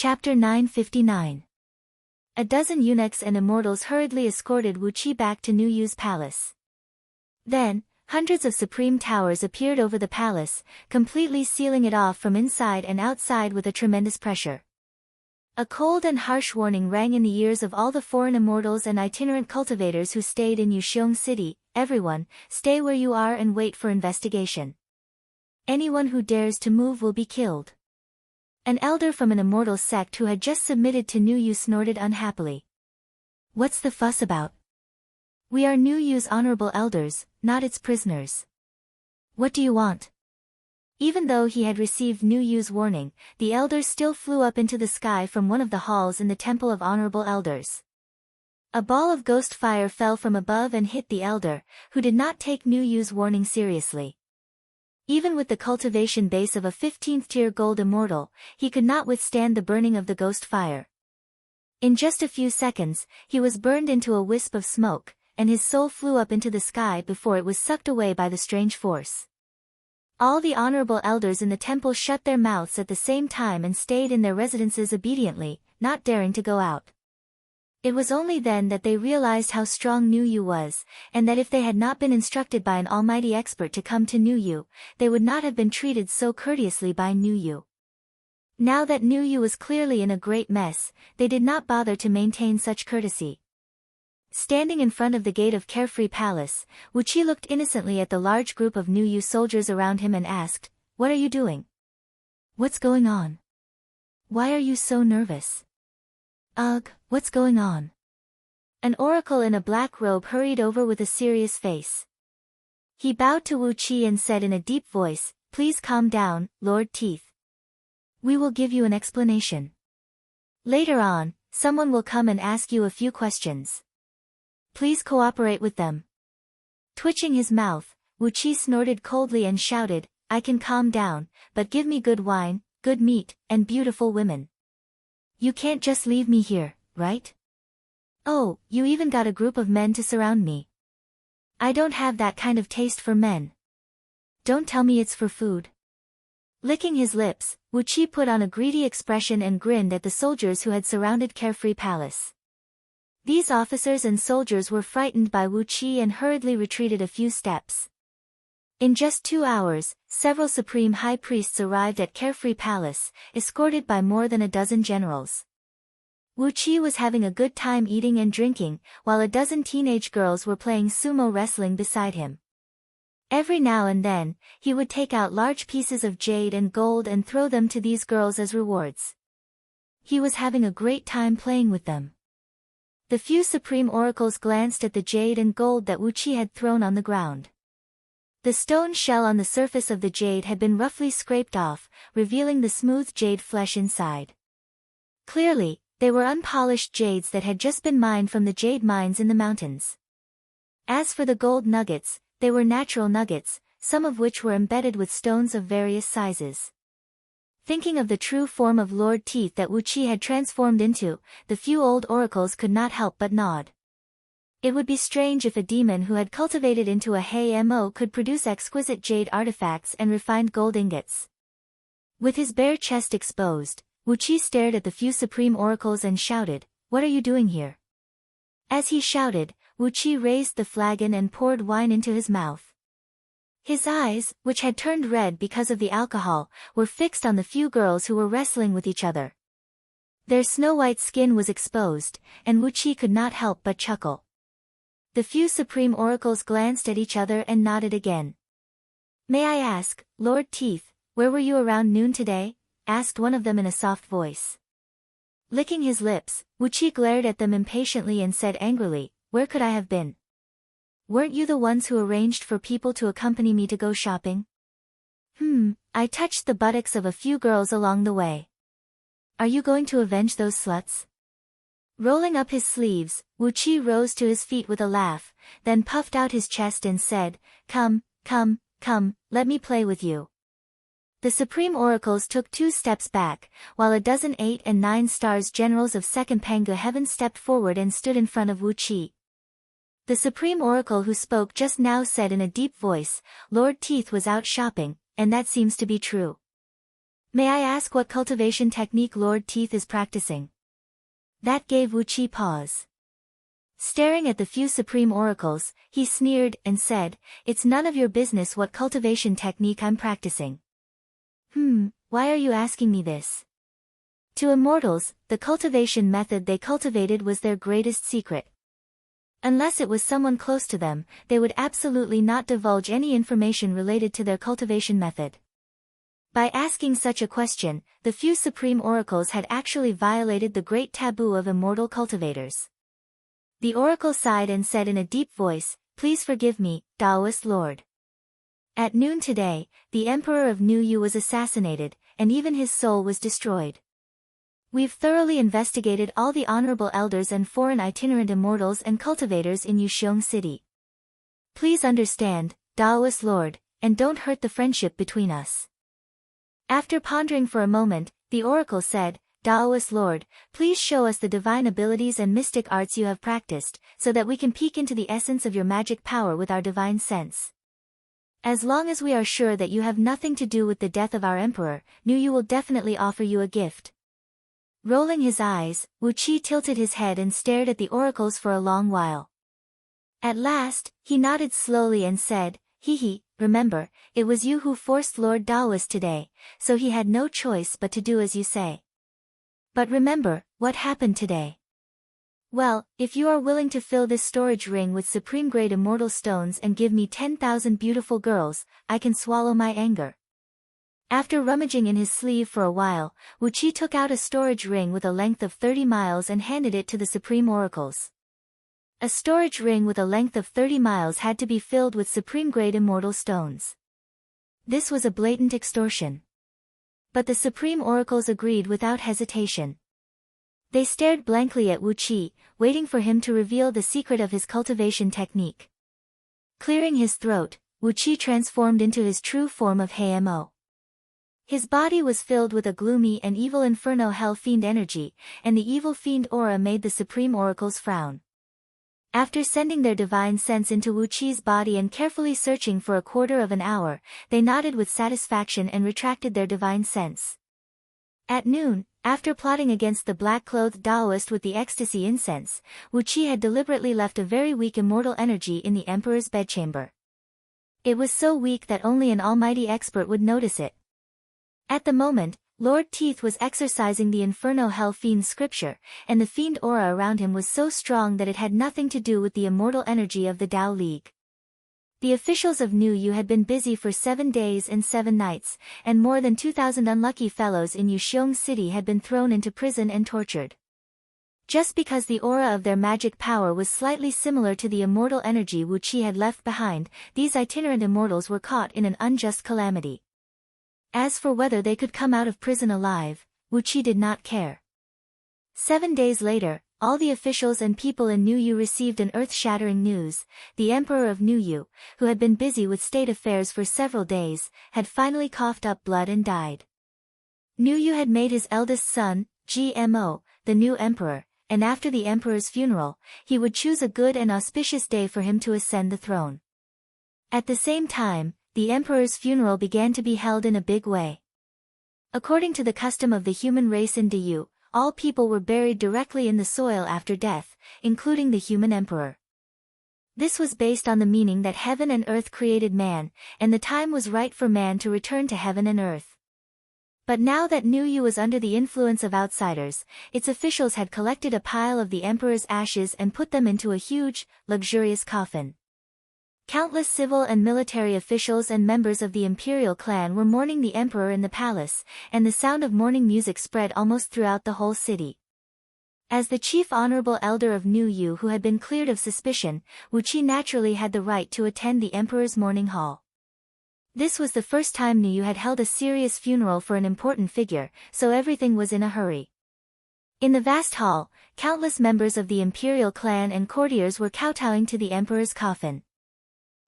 Chapter 959. A dozen eunuchs and immortals hurriedly escorted Wu Qi back to Nu Yu's palace. Then, hundreds of supreme towers appeared over the palace, completely sealing it off from inside and outside with a tremendous pressure. A cold and harsh warning rang in the ears of all the foreign immortals and itinerant cultivators who stayed in Yuxiong City. Everyone, stay where you are and wait for investigation. Anyone who dares to move will be killed. An elder from an immortal sect who had just submitted to Nu Yu snorted unhappily. What's the fuss about? We are Nu Yu's honorable elders, not its prisoners. What do you want? Even though he had received Nu Yu's warning, the elder still flew up into the sky from one of the halls in the Temple of Honorable Elders. A ball of ghost fire fell from above and hit the elder, who did not take Nu Yu's warning seriously. Even with the cultivation base of a 15th-tier gold immortal, he could not withstand the burning of the ghost fire. In just a few seconds, he was burned into a wisp of smoke, and his soul flew up into the sky before it was sucked away by the strange force. All the honorable elders in the temple shut their mouths at the same time and stayed in their residences obediently, not daring to go out. It was only then that they realized how strong Nu Yu was, and that if they had not been instructed by an almighty expert to come to Nu Yu, they would not have been treated so courteously by Nu Yu. Now that Nu Yu was clearly in a great mess, they did not bother to maintain such courtesy. Standing in front of the gate of Carefree Palace, Wu Qi looked innocently at the large group of Nu Yu soldiers around him and asked, "What are you doing? What's going on? Why are you so nervous?" "Ugh, what's going on?" An oracle in a black robe hurried over with a serious face. He bowed to Wu Qi and said in a deep voice, "Please calm down, Lord Teeth. We will give you an explanation. Later on, someone will come and ask you a few questions. Please cooperate with them." Twitching his mouth, Wu Qi snorted coldly and shouted, "I can calm down, but give me good wine, good meat, and beautiful women. You can't just leave me here, right? Oh, you even got a group of men to surround me. I don't have that kind of taste for men. Don't tell me it's for food." Licking his lips, Wu Qi put on a greedy expression and grinned at the soldiers who had surrounded Carefree Palace. These officers and soldiers were frightened by Wu Qi and hurriedly retreated a few steps. In just 2 hours, several supreme high priests arrived at Carefree Palace, escorted by more than a dozen generals. Wu Qi was having a good time eating and drinking, while a dozen teenage girls were playing sumo wrestling beside him. Every now and then, he would take out large pieces of jade and gold and throw them to these girls as rewards. He was having a great time playing with them. The few supreme oracles glanced at the jade and gold that Wu Qi had thrown on the ground. The stone shell on the surface of the jade had been roughly scraped off, revealing the smooth jade flesh inside. Clearly, they were unpolished jades that had just been mined from the jade mines in the mountains. As for the gold nuggets, they were natural nuggets, some of which were embedded with stones of various sizes. Thinking of the true form of Lord Teeth that Wu Qi had transformed into, the few old oracles could not help but nod. It would be strange if a demon who had cultivated into a Mo could produce exquisite jade artifacts and refined gold ingots. With his bare chest exposed, Wu Qi stared at the few supreme oracles and shouted, "What are you doing here?" As he shouted, Wu Qi raised the flagon and poured wine into his mouth. His eyes, which had turned red because of the alcohol, were fixed on the few girls who were wrestling with each other. Their snow-white skin was exposed, and Wu Qi could not help but chuckle. The few supreme oracles glanced at each other and nodded again. "May I ask, Lord Teeth, where were you around noon today?" asked one of them in a soft voice. Licking his lips, Wu Qi glared at them impatiently and said angrily, "Where could I have been? Weren't you the ones who arranged for people to accompany me to go shopping?" I touched the buttocks of a few girls along the way." "Are you going to avenge those sluts?" Rolling up his sleeves, Wu Qi rose to his feet with a laugh, then puffed out his chest and said, Come, let me play with you." The supreme oracles took 2 steps back, while a dozen 8 and 9 stars generals of Second Pangu Heaven stepped forward and stood in front of Wu Qi. The supreme oracle who spoke just now said in a deep voice, "Lord Teeth was out shopping, and that seems to be true." May I ask what cultivation technique Lord Teeth is practicing? That gave Wuqi pause. Staring at the few supreme oracles, he sneered and said, "It's none of your business what cultivation technique I'm practicing." Why are you asking me this? To immortals, the cultivation method they cultivated was their greatest secret. Unless it was someone close to them, they would absolutely not divulge any information related to their cultivation method. By asking such a question, the few supreme oracles had actually violated the great taboo of immortal cultivators. The oracle sighed and said in a deep voice, "Please forgive me, Taoist Lord. At noon today, the Emperor of New Yu was assassinated, and even his soul was destroyed. We've thoroughly investigated all the honorable elders and foreign itinerant immortals and cultivators in Yuxiong City. Please understand, Taoist Lord, and don't hurt the friendship between us." After pondering for a moment, the oracle said, "Taoist Lord, please show us the divine abilities and mystic arts you have practiced, so that we can peek into the essence of your magic power with our divine sense. As long as we are sure that you have nothing to do with the death of our emperor, New Yu will definitely offer you a gift." Rolling his eyes, Wuqi tilted his head and stared at the oracles for a long while. At last, he nodded slowly and said, "Remember, it was you who forced Lord Taoist today, so he had no choice but to do as you say. But remember, what happened today? Well, if you are willing to fill this storage ring with supreme-grade immortal stones and give me 10,000 beautiful girls, I can swallow my anger." After rummaging in his sleeve for a while, Wuqi took out a storage ring with a length of 30 miles and handed it to the supreme oracles. A storage ring with a length of 30 miles had to be filled with supreme-grade immortal stones. This was a blatant extortion. But the supreme oracles agreed without hesitation. They stared blankly at Wuqi, waiting for him to reveal the secret of his cultivation technique. Clearing his throat, Wuqi transformed into his true form of Hmo. His body was filled with a gloomy and evil inferno hell fiend energy, and the evil fiend aura made the supreme oracles frown. After sending their divine sense into Wuqi's body and carefully searching for a quarter of an hour, they nodded with satisfaction and retracted their divine sense. At noon, after plotting against the black-clothed Taoist with the ecstasy incense, Wuqi had deliberately left a very weak immortal energy in the emperor's bedchamber. It was so weak that only an almighty expert would notice it. At the moment, Lord Teeth was exercising the Inferno Hell Fiend scripture, and the fiend aura around him was so strong that it had nothing to do with the immortal energy of the Tao League. The officials of New Yu had been busy for 7 days and 7 nights, and more than 2,000 unlucky fellows in Yuxiong City had been thrown into prison and tortured. Just because the aura of their magic power was slightly similar to the immortal energy Wuqi had left behind, these itinerant immortals were caught in an unjust calamity. As for whether they could come out of prison alive, Wuqi did not care. 7 days later, all the officials and people in New Yu received an earth-shattering news. The Emperor of New Yu, who had been busy with state affairs for several days, had finally coughed up blood and died. New Yu had made his eldest son, Gmo, the new emperor, and after the emperor's funeral, he would choose a good and auspicious day for him to ascend the throne. At the same time, the emperor's funeral began to be held in a big way. According to the custom of the human race in Diyu, all people were buried directly in the soil after death, including the human emperor. This was based on the meaning that heaven and earth created man, and the time was right for man to return to heaven and earth. But now that New Yu was under the influence of outsiders, its officials had collected a pile of the emperor's ashes and put them into a huge, luxurious coffin. Countless civil and military officials and members of the imperial clan were mourning the emperor in the palace, and the sound of mourning music spread almost throughout the whole city. As the chief honorable elder of New Yu who had been cleared of suspicion, Wuqi naturally had the right to attend the emperor's mourning hall. This was the first time New Yu had held a serious funeral for an important figure, so everything was in a hurry. In the vast hall, countless members of the imperial clan and courtiers were kowtowing to the emperor's coffin.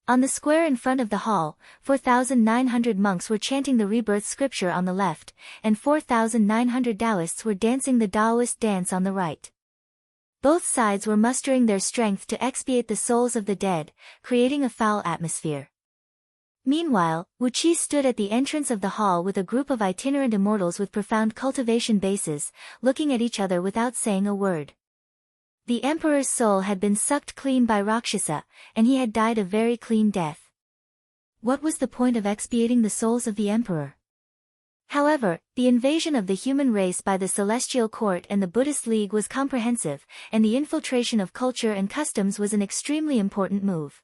On the square in front of the hall, 4,900 monks were chanting the rebirth scripture on the left, and 4,900 Taoists were dancing the Taoist dance on the right. Both sides were mustering their strength to expiate the souls of the dead, creating a foul atmosphere. Meanwhile, Wuqi stood at the entrance of the hall with a group of itinerant immortals with profound cultivation bases, looking at each other without saying a word. The emperor's soul had been sucked clean by Rakshasa, and he had died a very clean death. What was the point of expiating the souls of the emperor? However, the invasion of the human race by the Celestial Court and the Buddhist League was comprehensive, and the infiltration of culture and customs was an extremely important move.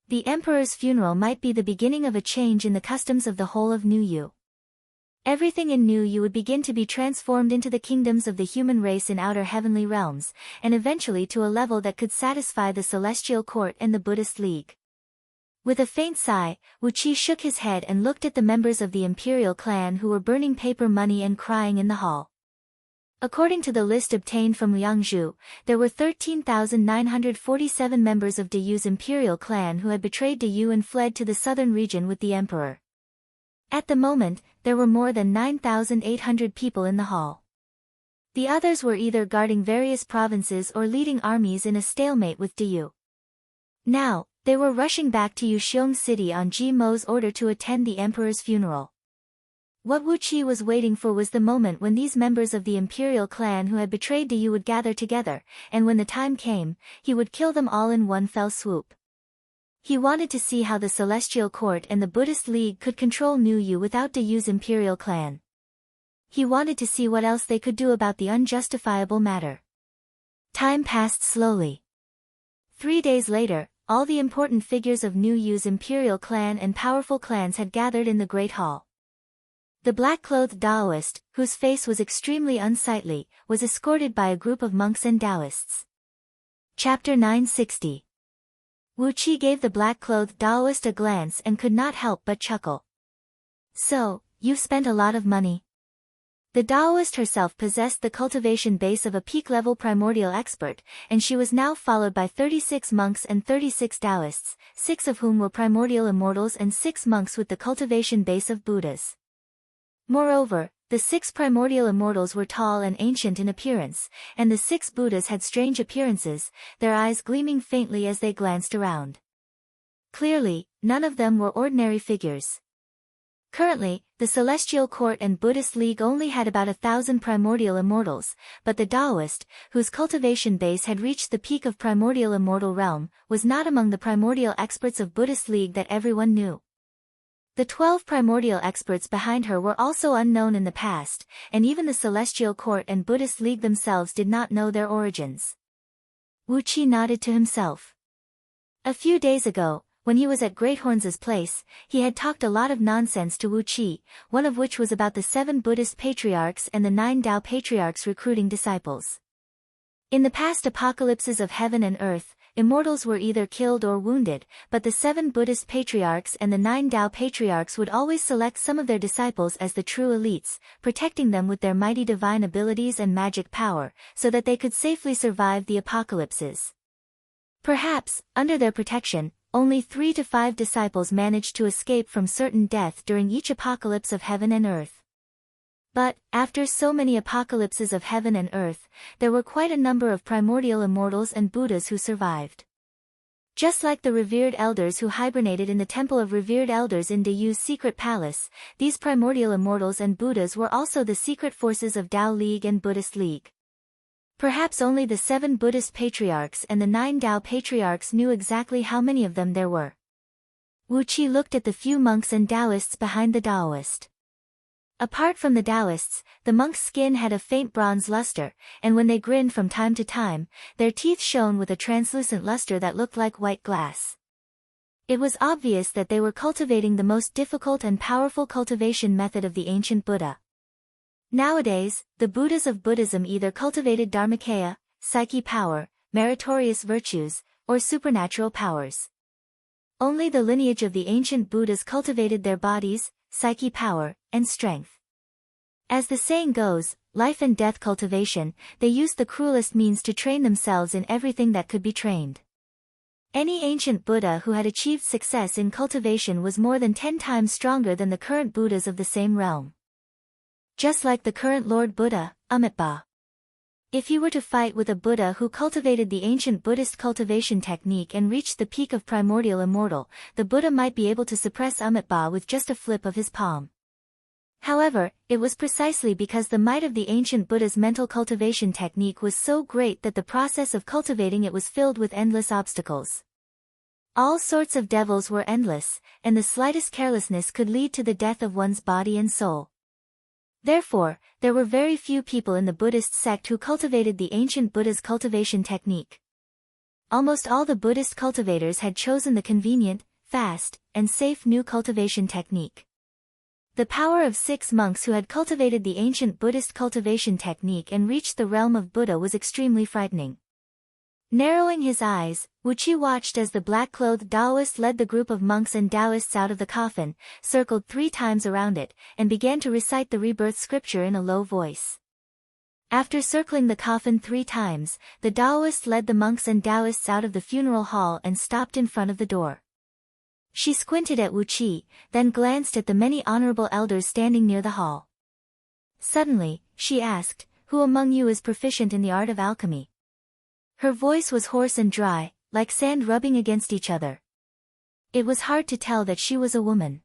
The emperor's funeral might be the beginning of a change in the customs of the whole of New Yu. Everything in New Yu would begin to be transformed into the kingdoms of the human race in outer heavenly realms, and eventually to a level that could satisfy the Celestial Court and the Buddhist League. With a faint sigh, Wuqi shook his head and looked at the members of the imperial clan who were burning paper money and crying in the hall. According to the list obtained from Liangzhu, there were 13,947 members of Deyu's imperial clan who had betrayed Deyu and fled to the southern region with the emperor. At the moment, there were more than 9,800 people in the hall. The others were either guarding various provinces or leading armies in a stalemate with Deyu. Now, they were rushing back to Yuxiong City on Ji Mo's order to attend the emperor's funeral. What Wuqi was waiting for was the moment when these members of the imperial clan who had betrayed Deyu would gather together, and when the time came, he would kill them all in one fell swoop. He wanted to see how the Celestial Court and the Buddhist League could control New Yu without Deyu's imperial clan. He wanted to see what else they could do about the unjustifiable matter. Time passed slowly. 3 days later, all the important figures of New Yu's imperial clan and powerful clans had gathered in the Great Hall. The black-clothed Taoist, whose face was extremely unsightly, was escorted by a group of monks and Taoists. Chapter 960. Wuqi gave the black-clothed Taoist a glance and could not help but chuckle. So, you've spent a lot of money. The Taoist herself possessed the cultivation base of a peak-level primordial expert, and she was now followed by 36 monks and 36 Taoists, 6 of whom were primordial immortals and 6 monks with the cultivation base of Buddhas. Moreover, the 6 primordial immortals were tall and ancient in appearance, and the 6 Buddhas had strange appearances, their eyes gleaming faintly as they glanced around. Clearly, none of them were ordinary figures. Currently, the Celestial Court and Buddhist League only had about 1,000 primordial immortals, but the Taoist, whose cultivation base had reached the peak of primordial immortal realm, was not among the primordial experts of Buddhist League that everyone knew. The 12 primordial experts behind her were also unknown in the past, and even the Celestial Court and Buddhist League themselves did not know their origins. Wuqi nodded to himself. A few days ago, when he was at Greathorns's place, he had talked a lot of nonsense to Wuqi, one of which was about the 7 Buddhist patriarchs and the 9 Tao patriarchs recruiting disciples. In the past apocalypses of heaven and earth, immortals were either killed or wounded, but the 7 Buddhist patriarchs and the 9 Tao patriarchs would always select some of their disciples as the true elites, protecting them with their mighty divine abilities and magic power, so that they could safely survive the apocalypses. Perhaps, under their protection, only 3 to 5 disciples managed to escape from certain death during each apocalypse of heaven and earth. But, after so many apocalypses of heaven and earth, there were quite a number of primordial immortals and Buddhas who survived. Just like the revered elders who hibernated in the temple of revered elders in Deyu's secret palace, these primordial immortals and Buddhas were also the secret forces of Tao League and Buddhist League. Perhaps only the 7 Buddhist patriarchs and the 9 Tao patriarchs knew exactly how many of them there were. Wuqi looked at the few monks and Taoists behind the Taoist. Apart from the Taoists, the monks' skin had a faint bronze luster, and when they grinned from time to time, their teeth shone with a translucent luster that looked like white glass. It was obvious that they were cultivating the most difficult and powerful cultivation method of the ancient Buddha. Nowadays, the Buddhas of Buddhism either cultivated dharmakaya, psyche power, meritorious virtues, or supernatural powers. Only the lineage of the ancient Buddhas cultivated their bodies, psyche power, and strength. As the saying goes, life and death cultivation, they used the cruelest means to train themselves in everything that could be trained. Any ancient Buddha who had achieved success in cultivation was more than 10 times stronger than the current Buddhas of the same realm. Just like the current Lord Buddha, Amitabha. If he were to fight with a Buddha who cultivated the ancient Buddhist cultivation technique and reached the peak of primordial immortal, the Buddha might be able to suppress Amitabha with just a flip of his palm. However, it was precisely because the might of the ancient Buddha's mental cultivation technique was so great that the process of cultivating it was filled with endless obstacles. All sorts of devils were endless, and the slightest carelessness could lead to the death of one's body and soul. Therefore, there were very few people in the Buddhist sect who cultivated the ancient Buddha's cultivation technique. Almost all the Buddhist cultivators had chosen the convenient, fast, and safe new cultivation technique. The power of 6 monks who had cultivated the ancient Buddhist cultivation technique and reached the realm of Buddha was extremely frightening. Narrowing his eyes, Wuqi watched as the black-clothed Taoist led the group of monks and Taoists out of the coffin, circled 3 times around it, and began to recite the rebirth scripture in a low voice. After circling the coffin 3 times, the Taoist led the monks and Taoists out of the funeral hall and stopped in front of the door. She squinted at Wuqi, then glanced at the many honorable elders standing near the hall. Suddenly, she asked, "Who among you is proficient in the art of alchemy?" Her voice was hoarse and dry, like sand rubbing against each other. It was hard to tell that she was a woman.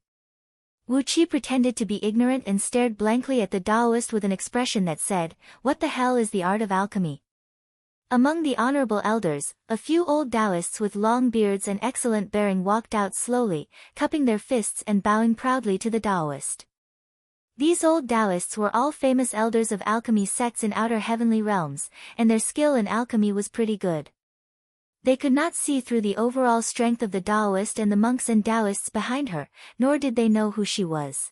Wuqi pretended to be ignorant and stared blankly at the Taoist with an expression that said, "What the hell is the art of alchemy?" Among the honorable elders, a few old Taoists with long beards and excellent bearing walked out slowly, cupping their fists and bowing proudly to the Taoist. These old Taoists were all famous elders of alchemy sects in outer heavenly realms, and their skill in alchemy was pretty good. They could not see through the overall strength of the Taoist and the monks and Taoists behind her, nor did they know who she was.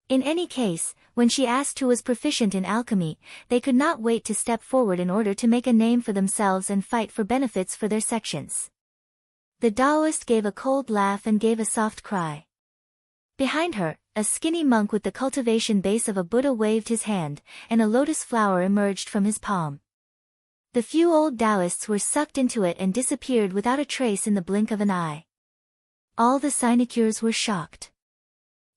In any case, when she asked who was proficient in alchemy, they could not wait to step forward in order to make a name for themselves and fight for benefits for their sections. The Taoist gave a cold laugh and gave a soft cry. Behind her, a skinny monk with the cultivation base of a Buddha waved his hand, and a lotus flower emerged from his palm. The few old Taoists were sucked into it and disappeared without a trace in the blink of an eye. All the sinecures were shocked.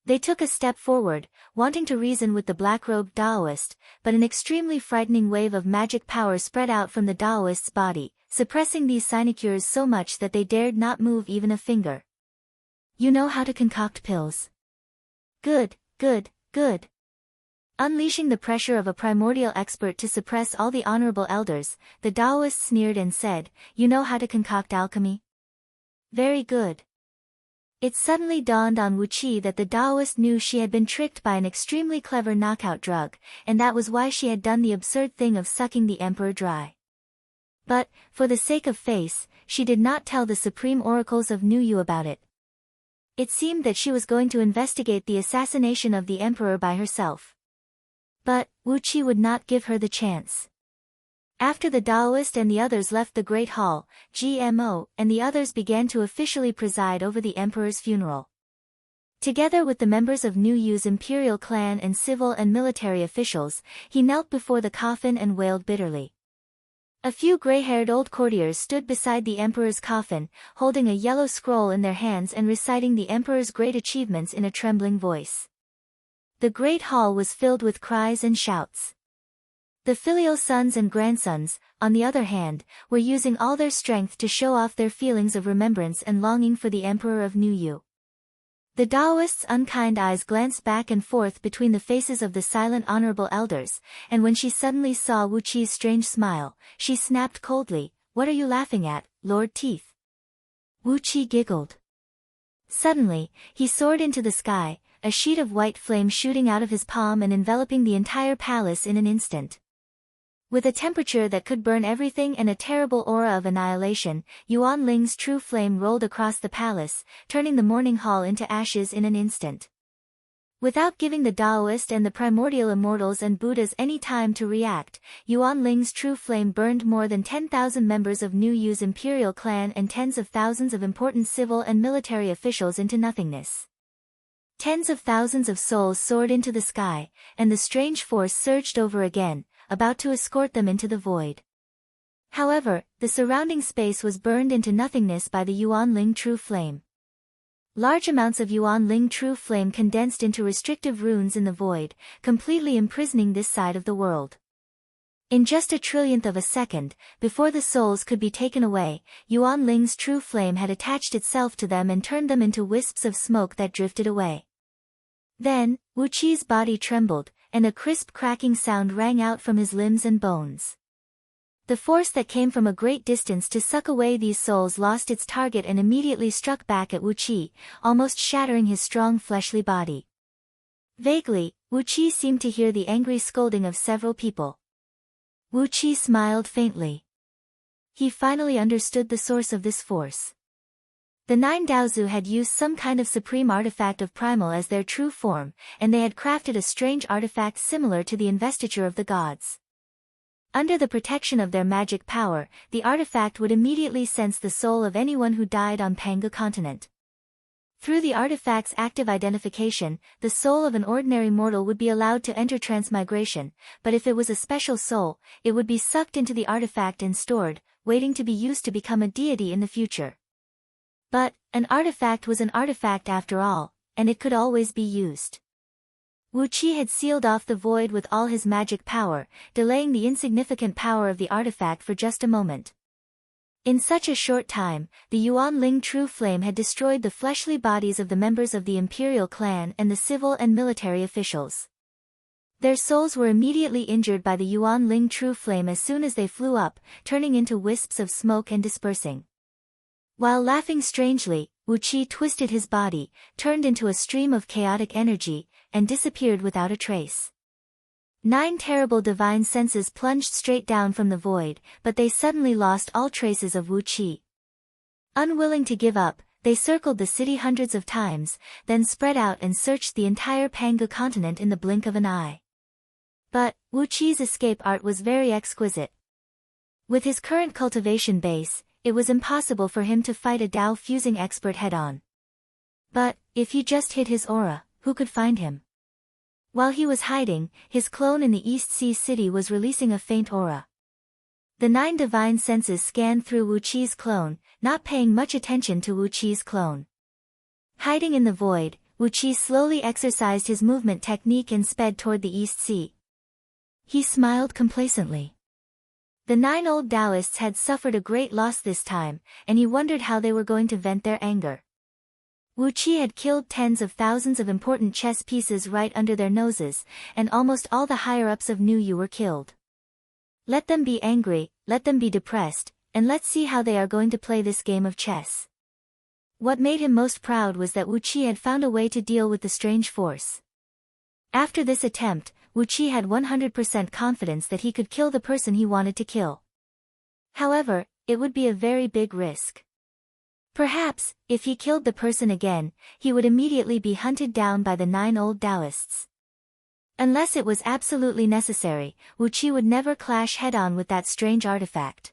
They took a step forward, wanting to reason with the black-robed Taoist, but an extremely frightening wave of magic power spread out from the Taoist's body, suppressing these sinecures so much that they dared not move even a finger. "You know how to concoct pills. Good, good, good." Unleashing the pressure of a primordial expert to suppress all the honorable elders, the Taoist sneered and said, "You know how to concoct alchemy? Very good." It suddenly dawned on Wuqi that the Taoist knew she had been tricked by an extremely clever knockout drug, and that was why she had done the absurd thing of sucking the emperor dry. But, for the sake of face, she did not tell the supreme oracles of Nuyu about it. It seemed that she was going to investigate the assassination of the emperor by herself. But, Wuqi would not give her the chance. After the Taoist and the others left the Great Hall, GMO and the others began to officially preside over the emperor's funeral. Together with the members of Nuyu's imperial clan and civil and military officials, he knelt before the coffin and wailed bitterly. A few gray-haired old courtiers stood beside the emperor's coffin, holding a yellow scroll in their hands and reciting the emperor's great achievements in a trembling voice. The great hall was filled with cries and shouts. The filial sons and grandsons, on the other hand, were using all their strength to show off their feelings of remembrance and longing for the emperor of Nuyu. The Taoist's unkind eyes glanced back and forth between the faces of the silent honorable elders, and when she suddenly saw Wuqi's strange smile, she snapped coldly, "What are you laughing at, Lord Teeth?" Wuqi giggled. Suddenly, he soared into the sky, a sheet of white flame shooting out of his palm and enveloping the entire palace in an instant. With a temperature that could burn everything and a terrible aura of annihilation, Yuan Ling's true flame rolled across the palace, turning the morning hall into ashes in an instant. Without giving the Taoist and the primordial immortals and Buddhas any time to react, Yuan Ling's true flame burned more than 10,000 members of Nuyu's imperial clan and tens of thousands of important civil and military officials into nothingness. Tens of thousands of souls soared into the sky, and the strange force surged over again, about to escort them into the void. However, the surrounding space was burned into nothingness by the Yuan Ling true flame. Large amounts of Yuan Ling true flame condensed into restrictive runes in the void, completely imprisoning this side of the world. In just a trillionth of a second, before the souls could be taken away, Yuan Ling's true flame had attached itself to them and turned them into wisps of smoke that drifted away. Then, Wu Qi's body trembled, and a crisp cracking sound rang out from his limbs and bones. The force that came from a great distance to suck away these souls lost its target and immediately struck back at Wu Qi, almost shattering his strong fleshly body. Vaguely, Wu Qi seemed to hear the angry scolding of several people. Wu Qi smiled faintly. He finally understood the source of this force. The 9 Daozu had used some kind of supreme artifact of primal as their true form, and they had crafted a strange artifact similar to the investiture of the gods. Under the protection of their magic power, the artifact would immediately sense the soul of anyone who died on Panga continent. Through the artifact's active identification, the soul of an ordinary mortal would be allowed to enter transmigration, but if it was a special soul, it would be sucked into the artifact and stored, waiting to be used to become a deity in the future. But, an artifact was an artifact after all, and it could always be used. Wu Qi had sealed off the void with all his magic power, delaying the insignificant power of the artifact for just a moment. In such a short time, the Yuan Ling true flame had destroyed the fleshly bodies of the members of the imperial clan and the civil and military officials. Their souls were immediately injured by the Yuan Ling true flame as soon as they flew up, turning into wisps of smoke and dispersing. While laughing strangely, Wu Qi twisted his body, turned into a stream of chaotic energy, and disappeared without a trace. 9 terrible divine senses plunged straight down from the void, but they suddenly lost all traces of Wu Qi. Unwilling to give up, they circled the city hundreds of times, then spread out and searched the entire Panga continent in the blink of an eye. But, Wu Qi's escape art was very exquisite. With his current cultivation base, it was impossible for him to fight a Dao fusing expert head-on. But, if he just hid his aura, who could find him? While he was hiding, his clone in the East Sea City was releasing a faint aura. The 9 divine senses scanned through Wu Qi's clone, not paying much attention to Wu Qi's clone. Hiding in the void, Wu Qi slowly exercised his movement technique and sped toward the East Sea. He smiled complacently. The 9 old Taoists had suffered a great loss this time, and he wondered how they were going to vent their anger. Wu Qi had killed tens of thousands of important chess pieces right under their noses, and almost all the higher-ups of New Yu were killed. Let them be angry, let them be depressed, and let's see how they are going to play this game of chess. What made him most proud was that Wu Qi had found a way to deal with the strange force. After this attempt, Wu Qi had 100% confidence that he could kill the person he wanted to kill. However, it would be a very big risk. Perhaps, if he killed the person again, he would immediately be hunted down by the 9 old Taoists. Unless it was absolutely necessary, Wu Qi would never clash head-on with that strange artifact.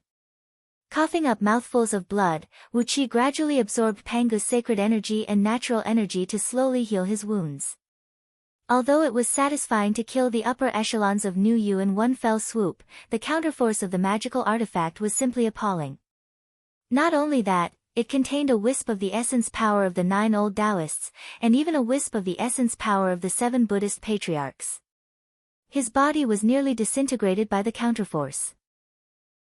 Coughing up mouthfuls of blood, Wu Qi gradually absorbed Panga's sacred energy and natural energy to slowly heal his wounds. Although it was satisfying to kill the upper echelons of New Yu in one fell swoop, the counterforce of the magical artifact was simply appalling. Not only that, it contained a wisp of the essence power of the 9 old Taoists, and even a wisp of the essence power of the 7 Buddhist patriarchs. His body was nearly disintegrated by the counterforce.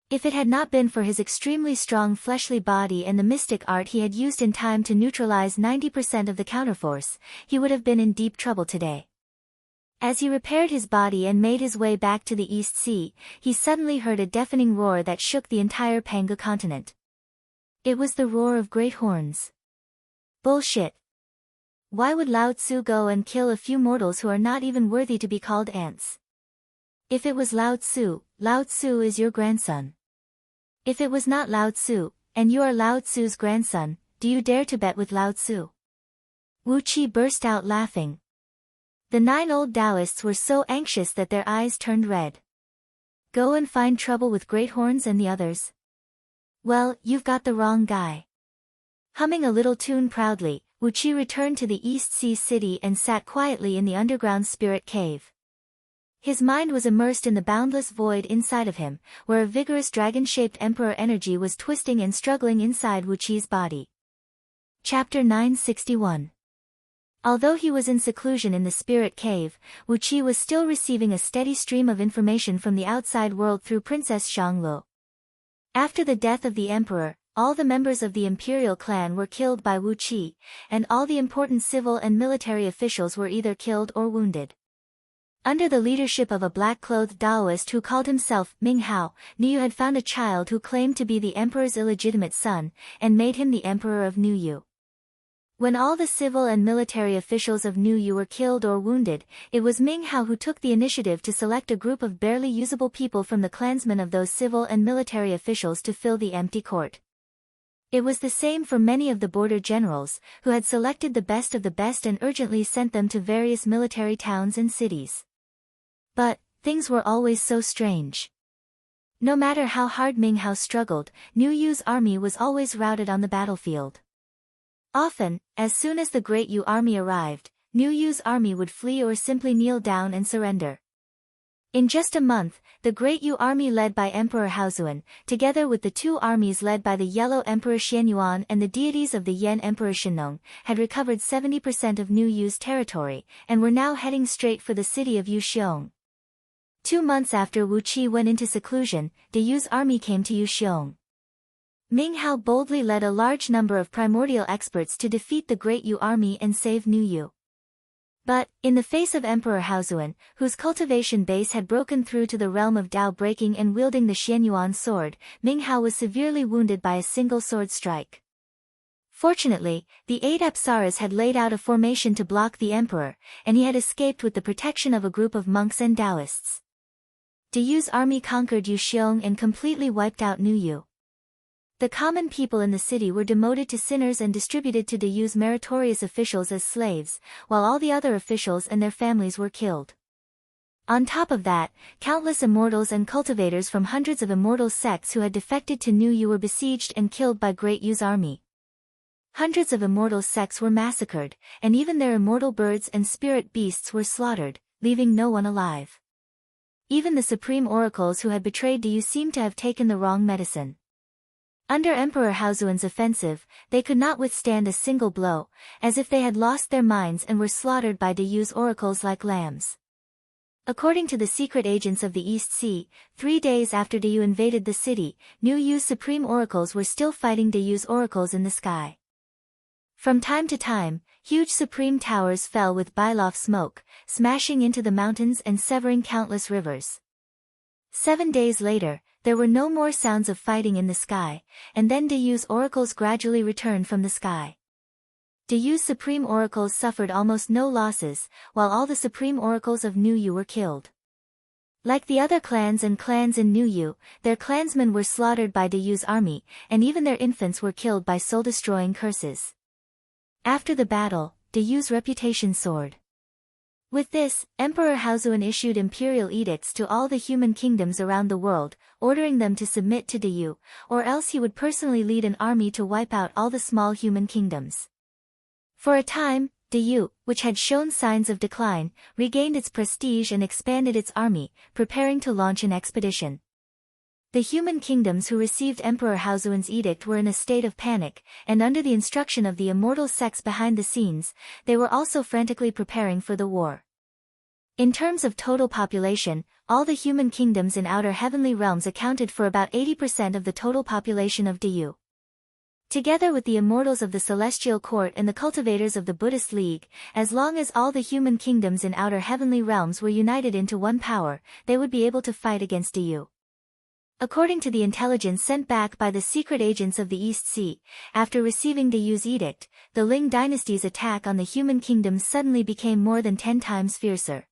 If it had not been for his extremely strong fleshly body and the mystic art he had used in time to neutralize 90% of the counterforce, he would have been in deep trouble today. As he repaired his body and made his way back to the East Sea, he suddenly heard a deafening roar that shook the entire Panga continent. It was the roar of great horns. Bullshit. Why would Lao Tzu go and kill a few mortals who are not even worthy to be called ants? If it was Lao Tzu is your grandson. If it was not Lao Tzu, and you are Lao Tzu's grandson, do you dare to bet with Lao Tzu? Wu Qi burst out laughing. The 9 old Taoists were so anxious that their eyes turned red. Go and find trouble with Great Horns and the others. Well, you've got the wrong guy. Humming a little tune proudly, Wu Qi returned to the East Sea City and sat quietly in the underground spirit cave. His mind was immersed in the boundless void inside of him, where a vigorous dragon-shaped emperor energy was twisting and struggling inside Wu Qi's body. Chapter 961. Although he was in seclusion in the spirit cave, Wu Qi was still receiving a steady stream of information from the outside world through Princess Xianglu. After the death of the emperor, all the members of the imperial clan were killed by Wu Qi, and all the important civil and military officials were either killed or wounded. Under the leadership of a black-clothed Taoist who called himself Ming Hao, Niu had found a child who claimed to be the emperor's illegitimate son, and made him the emperor of Niu. When all the civil and military officials of Niu were killed or wounded, it was Ming Hao who took the initiative to select a group of barely usable people from the clansmen of those civil and military officials to fill the empty court. It was the same for many of the border generals, who had selected the best of the best and urgently sent them to various military towns and cities. But, things were always so strange. No matter how hard Ming Hao struggled, Niu's army was always routed on the battlefield. Often, as soon as the Great Yu army arrived, Niu's army would flee or simply kneel down and surrender. In just a month, the Great Yu army led by Emperor Haozuan, together with the two armies led by the Yellow Emperor Xianyuan and the deities of the Yen Emperor Shenong, had recovered 70% of Niu's territory, and were now heading straight for the city of Yuxiong. 2 months after Wu Qi went into seclusion, De Yu's army came to Yuxiong. Ming Hao boldly led a large number of primordial experts to defeat the Great Yu army and save Niu. But, in the face of Emperor Haozuan, whose cultivation base had broken through to the realm of Dao breaking and wielding the Xianyuan sword, Ming Hao was severely wounded by a single sword strike. Fortunately, the 8 Apsaras had laid out a formation to block the emperor, and he had escaped with the protection of a group of monks and Taoists. De Yu's army conquered Yuxiong and completely wiped out Niu. The common people in the city were demoted to sinners and distributed to De Yu's meritorious officials as slaves, while all the other officials and their families were killed. On top of that, countless immortals and cultivators from hundreds of immortal sects who had defected to Niu were besieged and killed by Great Yu's army. Hundreds of immortal sects were massacred, and even their immortal birds and spirit beasts were slaughtered, leaving no one alive. Even the supreme oracles who had betrayed De Yu seemed to have taken the wrong medicine. Under Emperor Haozuan's offensive, they could not withstand a single blow, as if they had lost their minds and were slaughtered by De Yu's oracles like lambs. According to the secret agents of the East Sea, 3 days after De Yu invaded the city, Niu's supreme oracles were still fighting De Yu's oracles in the sky. From time to time, huge supreme towers fell with bailoff smoke, smashing into the mountains and severing countless rivers. 7 days later, there were no more sounds of fighting in the sky, and then De Yu's oracles gradually returned from the sky. De Yu's supreme oracles suffered almost no losses, while all the supreme oracles of Niu were killed. Like the other clans in Niu, their clansmen were slaughtered by De Yu's army, and even their infants were killed by soul-destroying curses. After the battle, De Yu's reputation soared. With this, Emperor Haozuan issued imperial edicts to all the human kingdoms around the world, ordering them to submit to De Yu, or else he would personally lead an army to wipe out all the small human kingdoms. For a time, De Yu, which had shown signs of decline, regained its prestige and expanded its army, preparing to launch an expedition. The human kingdoms who received Emperor Haozuan's edict were in a state of panic, and under the instruction of the immortal sects behind the scenes, they were also frantically preparing for the war. In terms of total population, all the human kingdoms in outer heavenly realms accounted for about 80% of the total population of De Yu. Together with the immortals of the Celestial Court and the cultivators of the Buddhist League, as long as all the human kingdoms in outer heavenly realms were united into one power, they would be able to fight against De Yu. According to the intelligence sent back by the secret agents of the East Sea, after receiving De Yu's edict, the Ling dynasty's attack on the human kingdoms suddenly became more than 10 times fiercer.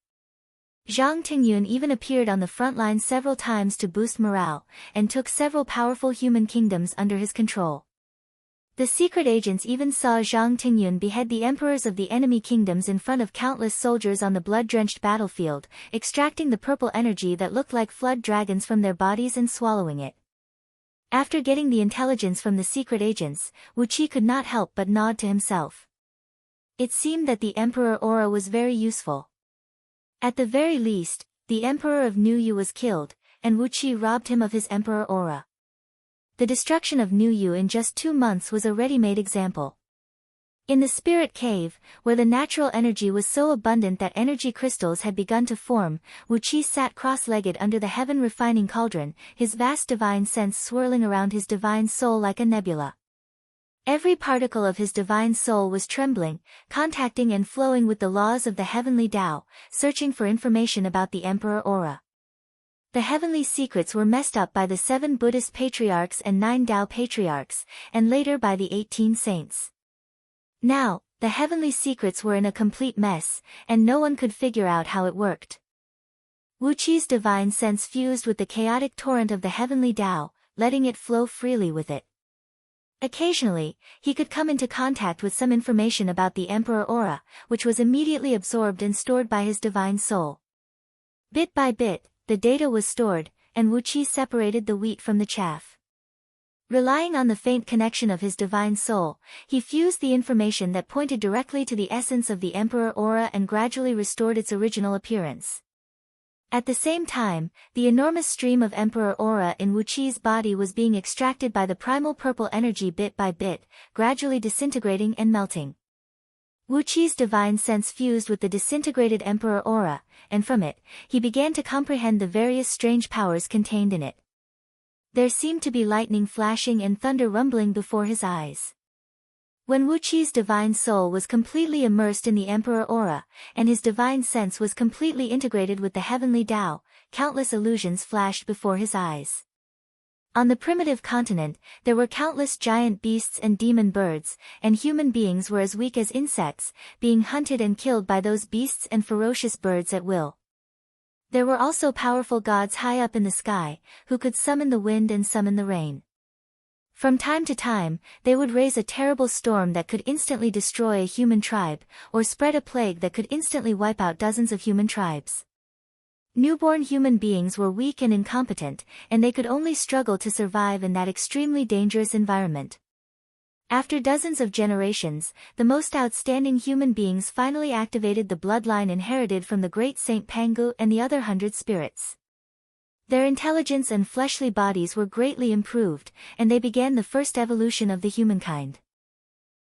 Zhang Tingyun even appeared on the front line several times to boost morale, and took several powerful human kingdoms under his control. The secret agents even saw Zhang Tingyun behead the emperors of the enemy kingdoms in front of countless soldiers on the blood-drenched battlefield, extracting the purple energy that looked like flood dragons from their bodies and swallowing it. After getting the intelligence from the secret agents, Wu Qi could not help but nod to himself. It seemed that the Emperor Aura was very useful. At the very least, the Emperor of Niu was killed, and Wu Qi robbed him of his Emperor Aura. The destruction of Niu in just 2 months was a ready-made example. In the spirit cave, where the natural energy was so abundant that energy crystals had begun to form, Wu Qi sat cross-legged under the heaven-refining cauldron, his vast divine sense swirling around his divine soul like a nebula. Every particle of his divine soul was trembling, contacting and flowing with the laws of the heavenly Tao, searching for information about the Emperor Aura. The heavenly secrets were messed up by the 7 Buddhist patriarchs and 9 Tao patriarchs, and later by the 18 saints. Now, the heavenly secrets were in a complete mess, and no one could figure out how it worked. Wu Qi's divine sense fused with the chaotic torrent of the heavenly Tao, letting it flow freely with it. Occasionally, he could come into contact with some information about the Emperor Aura, which was immediately absorbed and stored by his divine soul. Bit by bit, the data was stored, and Wu Qi separated the wheat from the chaff. Relying on the faint connection of his divine soul, he fused the information that pointed directly to the essence of the Emperor Aura and gradually restored its original appearance. At the same time, the enormous stream of Emperor Aura in Wu Qi's body was being extracted by the primal purple energy bit by bit, gradually disintegrating and melting. Wu Qi's divine sense fused with the disintegrated Emperor Aura, and from it, he began to comprehend the various strange powers contained in it. There seemed to be lightning flashing and thunder rumbling before his eyes. When Wu Qi's divine soul was completely immersed in the Emperor Aura, and his divine sense was completely integrated with the heavenly Tao, countless illusions flashed before his eyes. On the primitive continent, there were countless giant beasts and demon birds, and human beings were as weak as insects, being hunted and killed by those beasts and ferocious birds at will. There were also powerful gods high up in the sky, who could summon the wind and summon the rain. From time to time, they would raise a terrible storm that could instantly destroy a human tribe, or spread a plague that could instantly wipe out dozens of human tribes. Newborn human beings were weak and incompetent, and they could only struggle to survive in that extremely dangerous environment. After dozens of generations, the most outstanding human beings finally activated the bloodline inherited from the great Saint Pangu and the other 100 spirits. Their intelligence and fleshly bodies were greatly improved, and they began the first evolution of the humankind.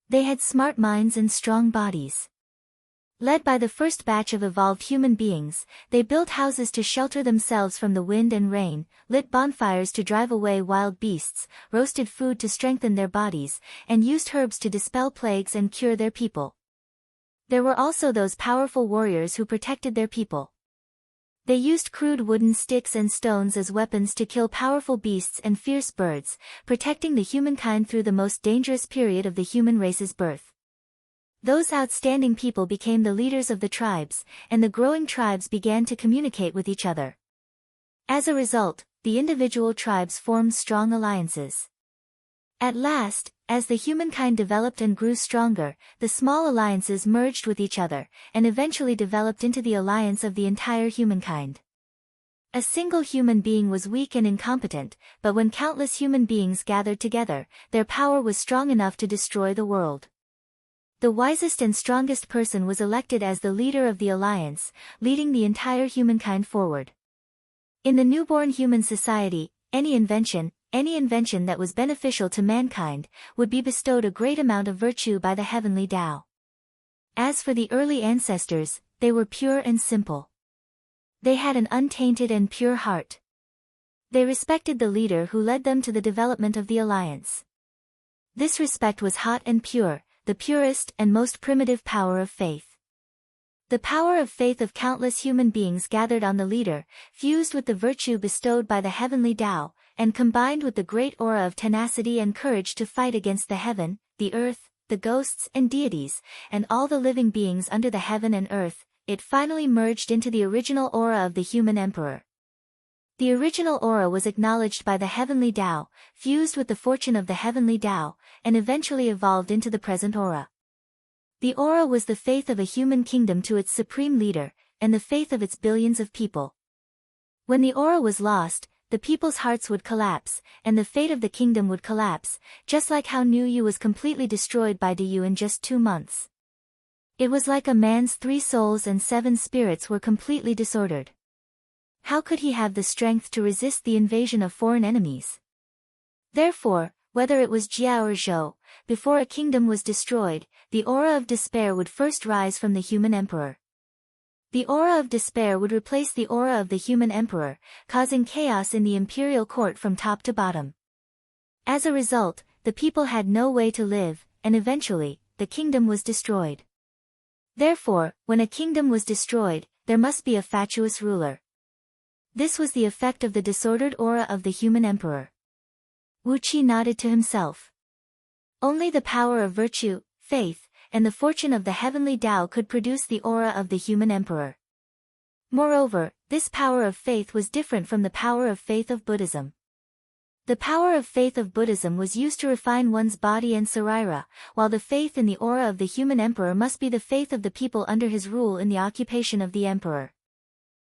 They had smart minds and strong bodies. Led by the first batch of evolved human beings, they built houses to shelter themselves from the wind and rain, lit bonfires to drive away wild beasts, roasted food to strengthen their bodies, and used herbs to dispel plagues and cure their people. There were also those powerful warriors who protected their people. They used crude wooden sticks and stones as weapons to kill powerful beasts and fierce birds, protecting the humankind through the most dangerous period of the human race's birth. Those outstanding people became the leaders of the tribes, and the growing tribes began to communicate with each other. As a result, the individual tribes formed strong alliances. At last, as the humankind developed and grew stronger, the small alliances merged with each other, and eventually developed into the alliance of the entire humankind. A single human being was weak and incompetent, but when countless human beings gathered together, their power was strong enough to destroy the world. The wisest and strongest person was elected as the leader of the alliance, leading the entire humankind forward. In the newborn human society, any invention that was beneficial to mankind, would be bestowed a great amount of virtue by the heavenly Tao. As for the early ancestors, they were pure and simple. They had an untainted and pure heart. They respected the leader who led them to the development of the alliance. This respect was hot and pure, the purest and most primitive power of faith. The power of faith of countless human beings gathered on the leader, fused with the virtue bestowed by the heavenly Tao, and combined with the great aura of tenacity and courage to fight against the heaven, the earth, the ghosts and deities, and all the living beings under the heaven and earth, it finally merged into the original aura of the human emperor. The original aura was acknowledged by the heavenly Tao, fused with the fortune of the heavenly Tao, and eventually evolved into the present aura. The aura was the faith of a human kingdom to its supreme leader, and the faith of its billions of people. When the aura was lost, the people's hearts would collapse, and the fate of the kingdom would collapse, just like how Nu Yu was completely destroyed by Du in just 2 months. It was like a man's 3 souls and 7 spirits were completely disordered. How could he have the strength to resist the invasion of foreign enemies? Therefore, whether it was Jia or Zhou, before a kingdom was destroyed, the aura of despair would first rise from the human emperor. The aura of despair would replace the aura of the human emperor, causing chaos in the imperial court from top to bottom. As a result, the people had no way to live, and eventually, the kingdom was destroyed. Therefore, when a kingdom was destroyed, there must be a fatuous ruler. This was the effect of the disordered aura of the human emperor. Wu Qi nodded to himself. Only the power of virtue, faith, and the fortune of the heavenly Tao could produce the aura of the human emperor. Moreover, this power of faith was different from the power of faith of Buddhism. The power of faith of Buddhism was used to refine one's body and sarira, while the faith in the aura of the human emperor must be the faith of the people under his rule in the occupation of the emperor.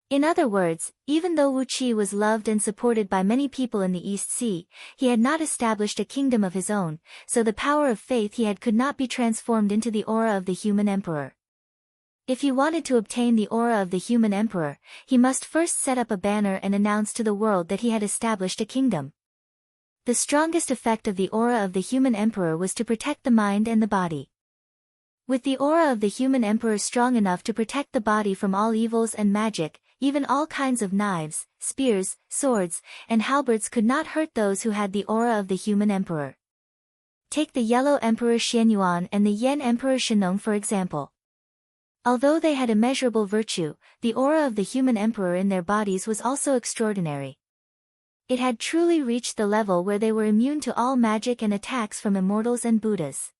In other words, even though Wu Qi was loved and supported by many people in the East Sea, he had not established a kingdom of his own, so the power of faith he had could not be transformed into the aura of the human emperor. If he wanted to obtain the aura of the human emperor, he must first set up a banner and announce to the world that he had established a kingdom. The strongest effect of the aura of the human emperor was to protect the mind and the body. With the aura of the human emperor strong enough to protect the body from all evils and magic, even all kinds of knives, spears, swords, and halberds could not hurt those who had the aura of the human emperor. Take the Yellow Emperor Xianyuan and the Yen Emperor Shenong for example. Although they had immeasurable virtue, the aura of the human emperor in their bodies was also extraordinary. It had truly reached the level where they were immune to all magic and attacks from immortals and Buddhas.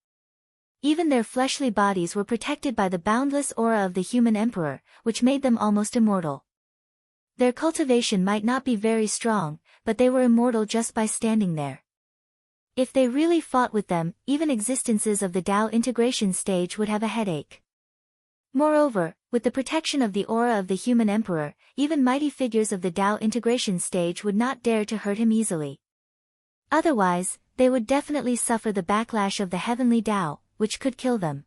Even their fleshly bodies were protected by the boundless aura of the human emperor, which made them almost immortal. Their cultivation might not be very strong, but they were immortal just by standing there. If they really fought with them, even existences of the Tao integration stage would have a headache. Moreover, with the protection of the aura of the human emperor, even mighty figures of the Tao integration stage would not dare to hurt him easily. Otherwise, they would definitely suffer the backlash of the heavenly Tao, which could kill them.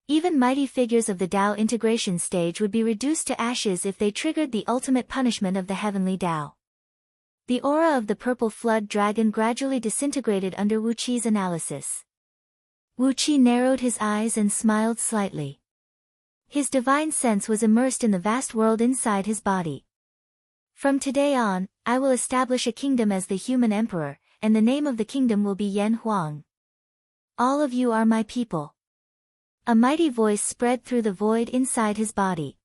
Even mighty figures of the Tao integration stage would be reduced to ashes if they triggered the ultimate punishment of the heavenly Tao. The aura of the purple flood dragon gradually disintegrated under Wu Qi's analysis. Wu Qi narrowed his eyes and smiled slightly. His divine sense was immersed in the vast world inside his body. From today on, I will establish a kingdom as the human emperor, and the name of the kingdom will be Yan Huang. All of you are my people. A mighty voice spread through the void inside his body.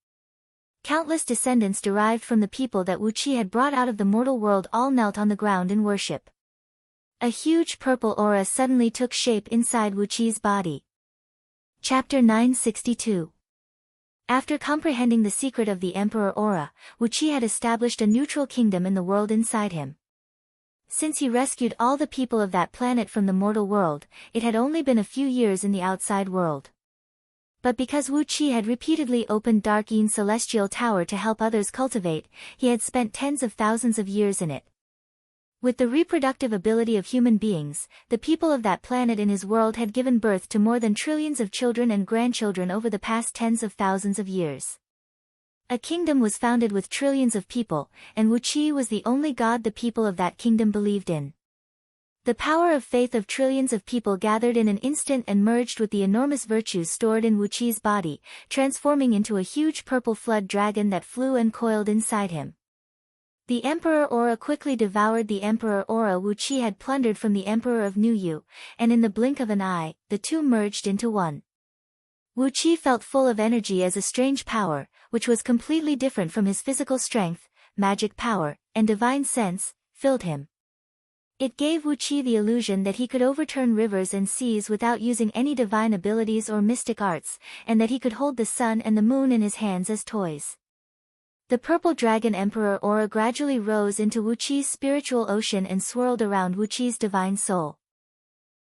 Countless descendants derived from the people that Wu Qi had brought out of the mortal world all knelt on the ground in worship. A huge purple aura suddenly took shape inside Wu Qi's body. Chapter 962. After comprehending the secret of the Emperor Aura, Wu Qi had established a neutral kingdom in the world inside him. Since he rescued all the people of that planet from the mortal world, it had only been a few years in the outside world. But because Wu Qi had repeatedly opened Dark Yin Celestial Tower to help others cultivate, he had spent tens of thousands of years in it. With the reproductive ability of human beings, the people of that planet in his world had given birth to more than trillions of children and grandchildren over the past tens of thousands of years. A kingdom was founded with trillions of people, and Wu Qi was the only god the people of that kingdom believed in. The power of faith of trillions of people gathered in an instant and merged with the enormous virtues stored in Wu Qi's body, transforming into a huge purple flood dragon that flew and coiled inside him. The Emperor Aura quickly devoured the Emperor Aura Wu Qi had plundered from the Emperor of New Yu, and in the blink of an eye, the two merged into one. Wu Qi felt full of energy as a strange power, which was completely different from his physical strength, magic power, and divine sense, filled him. It gave Wu Qi the illusion that he could overturn rivers and seas without using any divine abilities or mystic arts, and that he could hold the sun and the moon in his hands as toys. The purple dragon Emperor Aura gradually rose into Wu Qi's spiritual ocean and swirled around Wu Qi's divine soul.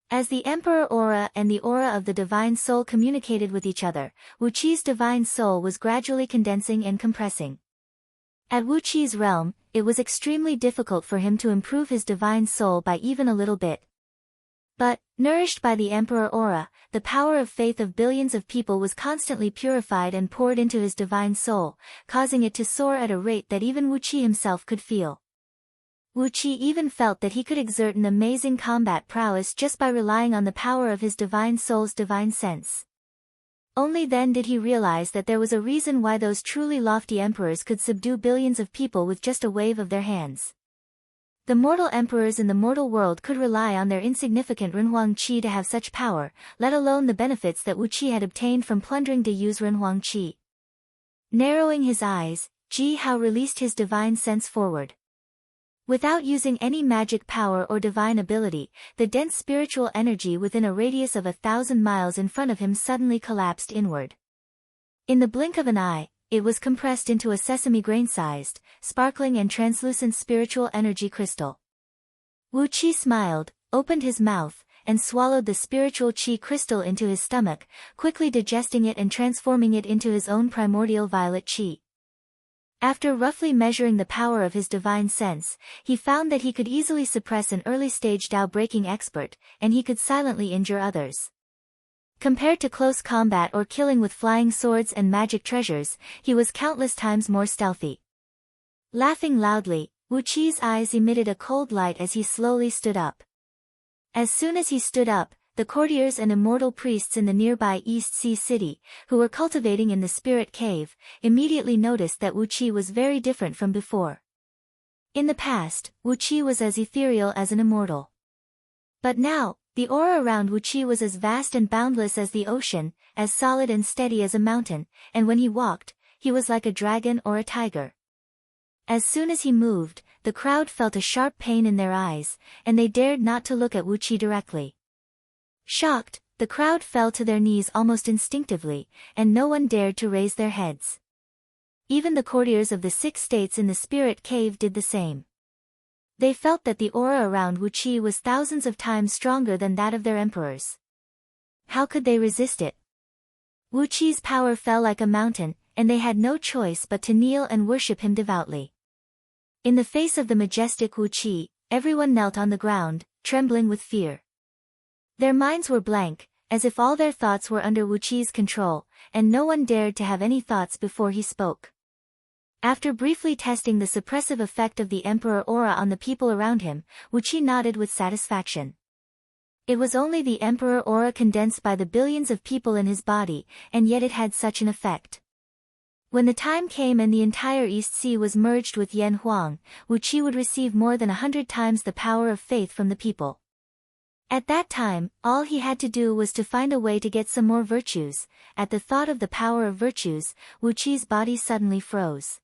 As the Emperor Aura and the aura of the divine soul communicated with each other, Wu Qi's divine soul was gradually condensing and compressing. At Wu Qi's realm, it was extremely difficult for him to improve his divine soul by even a little bit. But, nourished by the Emperor Aura, the power of faith of billions of people was constantly purified and poured into his divine soul, causing it to soar at a rate that even Wu Qi himself could feel. Wu Qi even felt that he could exert an amazing combat prowess just by relying on the power of his divine soul's divine sense. Only then did he realize that there was a reason why those truly lofty emperors could subdue billions of people with just a wave of their hands. The mortal emperors in the mortal world could rely on their insignificant Renhuang Qi to have such power, let alone the benefits that Wu Qi had obtained from plundering De Yu's Renhuang Qi. Narrowing his eyes, Ji Hao released his divine sense forward. Without using any magic power or divine ability, the dense spiritual energy within a radius of 1,000 miles in front of him suddenly collapsed inward. In the blink of an eye, it was compressed into a sesame grain-sized, sparkling and translucent spiritual energy crystal. Wu Qi smiled, opened his mouth, and swallowed the spiritual qi crystal into his stomach, quickly digesting it and transforming it into his own primordial violet qi. After roughly measuring the power of his divine sense, he found that he could easily suppress an early-stage Dao-breaking expert, and he could silently injure others. Compared to close combat or killing with flying swords and magic treasures, he was countless times more stealthy. Laughing loudly, Wu Qi's eyes emitted a cold light as he slowly stood up. As soon as he stood up, the courtiers and immortal priests in the nearby East Sea City, who were cultivating in the spirit cave, immediately noticed that Wu Qi was very different from before. In the past, Wu Qi was as ethereal as an immortal. But now, the aura around Wu Qi was as vast and boundless as the ocean, as solid and steady as a mountain, and when he walked, he was like a dragon or a tiger. As soon as he moved, the crowd felt a sharp pain in their eyes, and they dared not to look at Wu Qi directly. Shocked, the crowd fell to their knees almost instinctively, and no one dared to raise their heads. Even the courtiers of the 6 states in the spirit cave did the same. They felt that the aura around Wu Qi was thousands of times stronger than that of their emperors. How could they resist it? Wu Qi's power fell like a mountain, and they had no choice but to kneel and worship him devoutly. In the face of the majestic Wu Qi, everyone knelt on the ground, trembling with fear. Their minds were blank, as if all their thoughts were under Wu Qi's control, and no one dared to have any thoughts before he spoke. After briefly testing the suppressive effect of the emperor aura on the people around him, Wu Qi nodded with satisfaction. It was only the emperor aura condensed by the billions of people in his body, and yet it had such an effect. When the time came and the entire East Sea was merged with Yan Huang, Wu Qi would receive more than 100 times the power of faith from the people. At that time, all he had to do was to find a way to get some more virtues. At the thought of the power of virtues, Wu Qi's body suddenly froze.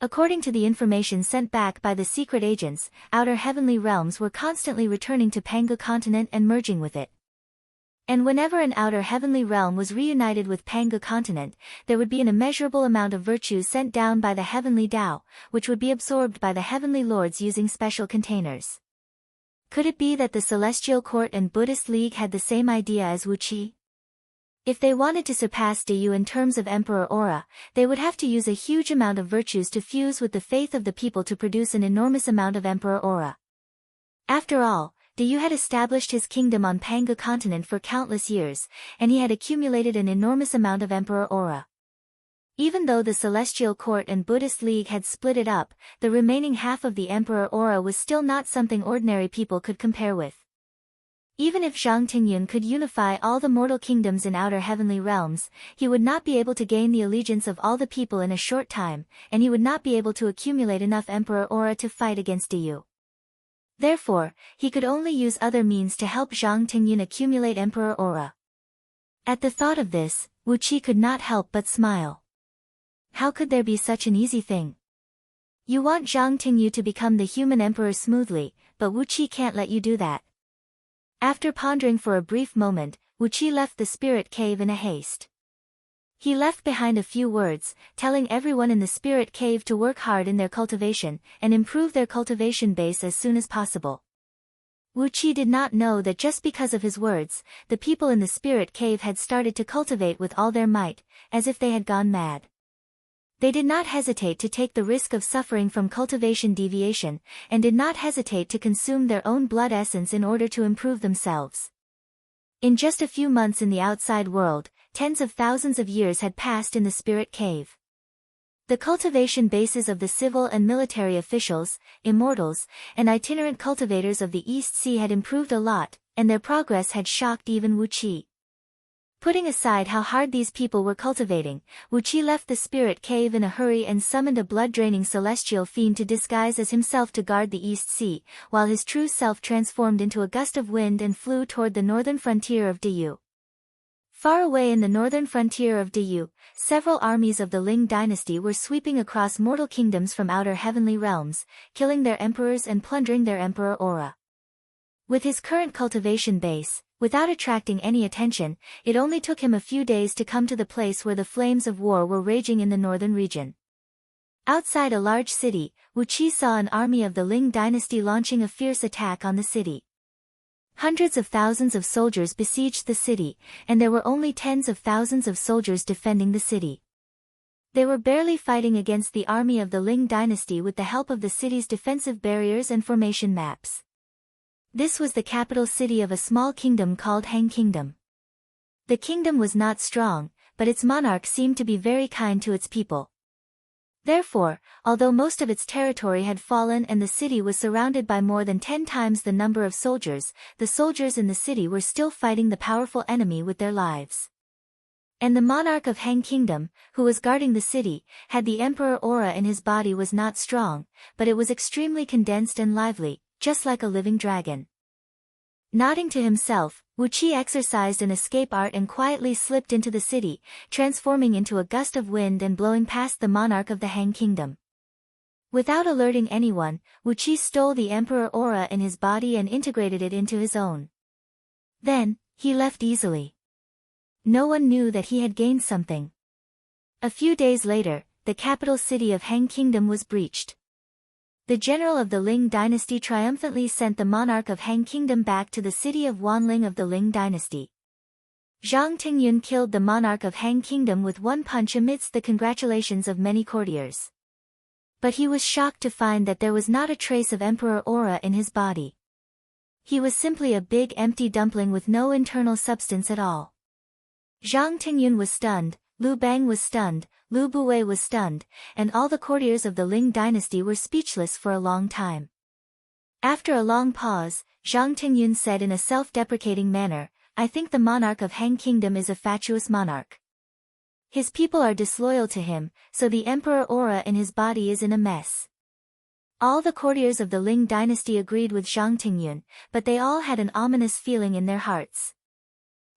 According to the information sent back by the secret agents, outer heavenly realms were constantly returning to Pangu continent and merging with it. And whenever an outer heavenly realm was reunited with Pangu continent, there would be an immeasurable amount of virtues sent down by the heavenly Tao, which would be absorbed by the heavenly lords using special containers. Could it be that the Celestial Court and Buddhist League had the same idea as Wu Qi? If they wanted to surpass De Yu in terms of emperor aura, they would have to use a huge amount of virtues to fuse with the faith of the people to produce an enormous amount of emperor aura. After all, De Yu had established his kingdom on Pangu continent for countless years, and he had accumulated an enormous amount of emperor aura. Even though the Celestial Court and Buddhist League had split it up, the remaining half of the emperor aura was still not something ordinary people could compare with. Even if Zhang Tingyun could unify all the mortal kingdoms in outer heavenly realms, he would not be able to gain the allegiance of all the people in a short time, and he would not be able to accumulate enough emperor aura to fight against De Yu. Therefore, he could only use other means to help Zhang Tingyun accumulate emperor aura. At the thought of this, Wu Qi could not help but smile. How could there be such an easy thing? You want Zhang Tingyu to become the human emperor smoothly, but Wu Qi can't let you do that. After pondering for a brief moment, Wu Qi left the spirit cave in a haste. He left behind a few words, telling everyone in the spirit cave to work hard in their cultivation, and improve their cultivation base as soon as possible. Wu Qi did not know that just because of his words, the people in the spirit cave had started to cultivate with all their might, as if they had gone mad. They did not hesitate to take the risk of suffering from cultivation deviation, and did not hesitate to consume their own blood essence in order to improve themselves. In just a few months in the outside world, tens of thousands of years had passed in the spirit cave. The cultivation bases of the civil and military officials, immortals, and itinerant cultivators of the East Sea had improved a lot, and their progress had shocked even Wu Qi. Putting aside how hard these people were cultivating, Wu Qi left the spirit cave in a hurry and summoned a blood-draining celestial fiend to disguise as himself to guard the East Sea, while his true self transformed into a gust of wind and flew toward the northern frontier of Diyu. Far away in the northern frontier of Diyu, several armies of the Ling dynasty were sweeping across mortal kingdoms from outer heavenly realms, killing their emperors and plundering their emperor aura. With his current cultivation base, without attracting any attention, it only took him a few days to come to the place where the flames of war were raging in the northern region. Outside a large city, Wu Qi saw an army of the Ling dynasty launching a fierce attack on the city. Hundreds of thousands of soldiers besieged the city, and there were only tens of thousands of soldiers defending the city. They were barely fighting against the army of the Ling dynasty with the help of the city's defensive barriers and formation maps. This was the capital city of a small kingdom called Han Kingdom. The kingdom was not strong, but its monarch seemed to be very kind to its people. Therefore, although most of its territory had fallen and the city was surrounded by more than 10 times the number of soldiers, the soldiers in the city were still fighting the powerful enemy with their lives. And the monarch of Han Kingdom, who was guarding the city, had the emperor aura in his body was not strong, but it was extremely condensed and lively, just like a living dragon. Nodding to himself, Wu Qi exercised an escape art and quietly slipped into the city, transforming into a gust of wind and blowing past the monarch of the Han Kingdom. Without alerting anyone, Wu Qi stole the emperor aura in his body and integrated it into his own. Then, he left easily. No one knew that he had gained something. A few days later, the capital city of Han Kingdom was breached. The general of the Ling dynasty triumphantly sent the monarch of Han Kingdom back to the city of Wanling of the Ling dynasty. Zhang Tingyun killed the monarch of Han Kingdom with one punch amidst the congratulations of many courtiers. But he was shocked to find that there was not a trace of emperor aura in his body. He was simply a big empty dumpling with no internal substance at all. Zhang Tingyun was stunned, Liu Bang was stunned, Liu Buwei was stunned, and all the courtiers of the Ling dynasty were speechless for a long time. After a long pause, Zhang Tingyun said in a self-deprecating manner, "I think the monarch of Han Kingdom is a fatuous monarch. His people are disloyal to him, so the emperor aura in his body is in a mess." All the courtiers of the Ling dynasty agreed with Zhang Tingyun, but they all had an ominous feeling in their hearts.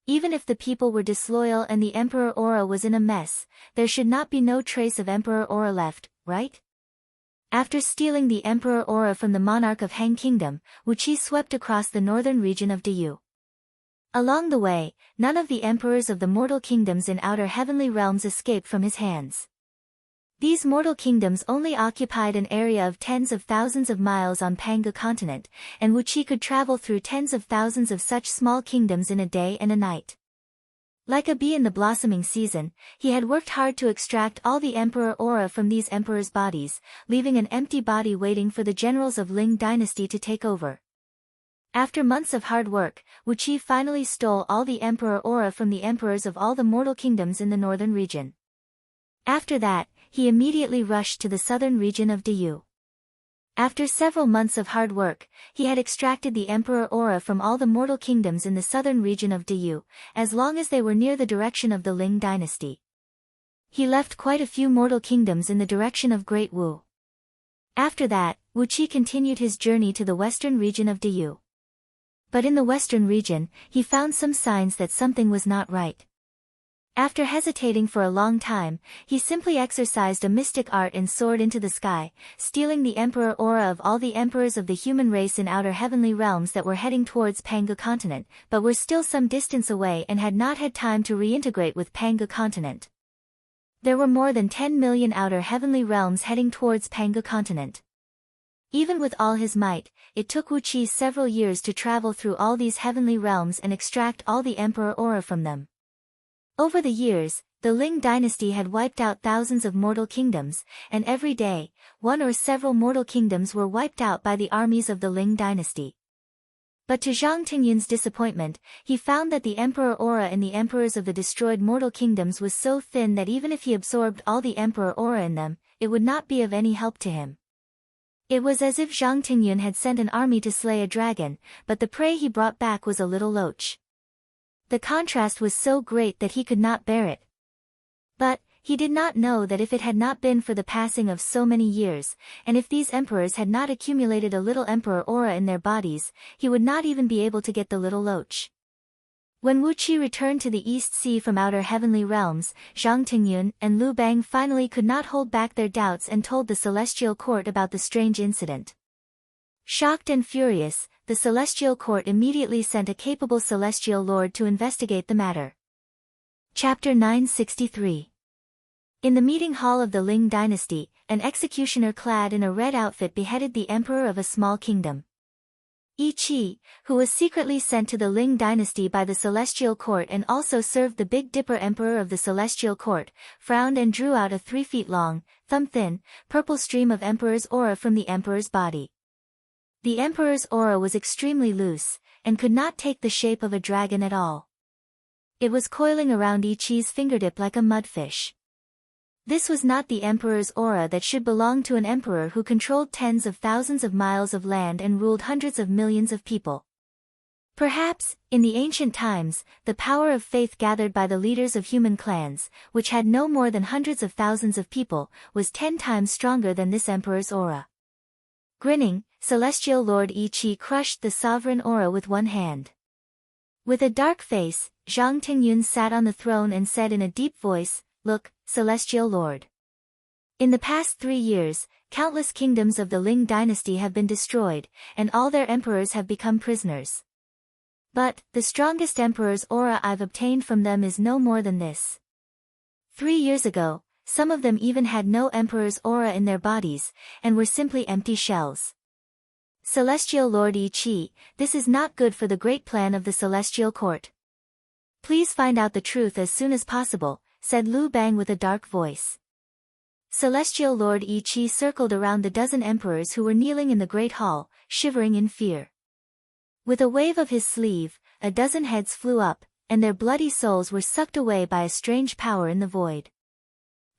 Even if the people were disloyal and the emperor aura was in a mess, there should not be no trace of emperor aura left, right? After stealing the emperor aura from the monarch of Han Kingdom, Wu Qi swept across the northern region of Diyu. Along the way, none of the emperors of the mortal kingdoms in outer heavenly realms escaped from his hands. These mortal kingdoms only occupied an area of tens of thousands of miles on Panga continent, and Wu Qi could travel through tens of thousands of such small kingdoms in a day and a night. Like a bee in the blossoming season, he had worked hard to extract all the emperor aura from these emperors' bodies, leaving an empty body waiting for the generals of Ling dynasty to take over. After months of hard work, Wu Qi finally stole all the emperor aura from the emperors of all the mortal kingdoms in the northern region. After that, he immediately rushed to the southern region of Diyu. After several months of hard work, he had extracted the emperor aura from all the mortal kingdoms in the southern region of Diyu, as long as they were near the direction of the Ling dynasty. He left quite a few mortal kingdoms in the direction of Great Wu. After that, Wu Qi continued his journey to the western region of Diyu. But in the western region, he found some signs that something was not right. After hesitating for a long time, he simply exercised a mystic art and soared into the sky, stealing the emperor aura of all the emperors of the human race in outer heavenly realms that were heading towards Panga continent, but were still some distance away and had not had time to reintegrate with Panga continent. There were more than 10 million outer heavenly realms heading towards Panga continent. Even with all his might, it took Wu Qi several years to travel through all these heavenly realms and extract all the emperor aura from them. Over the years, the Ling dynasty had wiped out thousands of mortal kingdoms, and every day, one or several mortal kingdoms were wiped out by the armies of the Ling dynasty. But to Zhang Tingyun's disappointment, he found that the emperor aura in the emperors of the destroyed mortal kingdoms was so thin that even if he absorbed all the emperor aura in them, it would not be of any help to him. It was as if Zhang Tingyun had sent an army to slay a dragon, but the prey he brought back was a little loach. The contrast was so great that he could not bear it. But he did not know that if it had not been for the passing of so many years, and if these emperors had not accumulated a little emperor aura in their bodies, he would not even be able to get the little loach. When Wu Qi returned to the East Sea from outer heavenly realms, Zhang Tingyun and Lu Bang finally could not hold back their doubts and told the celestial court about the strange incident. Shocked and furious, the celestial court immediately sent a capable celestial lord to investigate the matter. Chapter 963. In the meeting hall of the Ling dynasty, an executioner clad in a red outfit beheaded the emperor of a small kingdom. Yi Qi, who was secretly sent to the Ling dynasty by the celestial court and also served the Big Dipper emperor of the celestial court, frowned and drew out a 3 feet long, thumb-thin, purple stream of emperor's aura from the emperor's body. The emperor's aura was extremely loose, and could not take the shape of a dragon at all. It was coiling around Yi Qi's fingertip like a mudfish. This was not the emperor's aura that should belong to an emperor who controlled tens of thousands of miles of land and ruled hundreds of millions of people. Perhaps, in the ancient times, the power of faith gathered by the leaders of human clans, which had no more than hundreds of thousands of people, was 10 times stronger than this emperor's aura. Grinning, celestial lord Yi Qi crushed the sovereign aura with one hand. With a dark face, Zhang Tingyun sat on the throne and said in a deep voice, "Look, celestial lord. In the past 3 years, countless kingdoms of the Ling dynasty have been destroyed, and all their emperors have become prisoners. But, the strongest emperor's aura I've obtained from them is no more than this. 3 years ago, some of them even had no emperor's aura in their bodies, and were simply empty shells. Celestial Lord Yi Qi, this is not good for the great plan of the celestial court. Please find out the truth as soon as possible," said Lu Bang with a dark voice. Celestial Lord Yi Qi circled around the dozen emperors who were kneeling in the great hall, shivering in fear. With a wave of his sleeve, a dozen heads flew up, and their bloody souls were sucked away by a strange power in the void.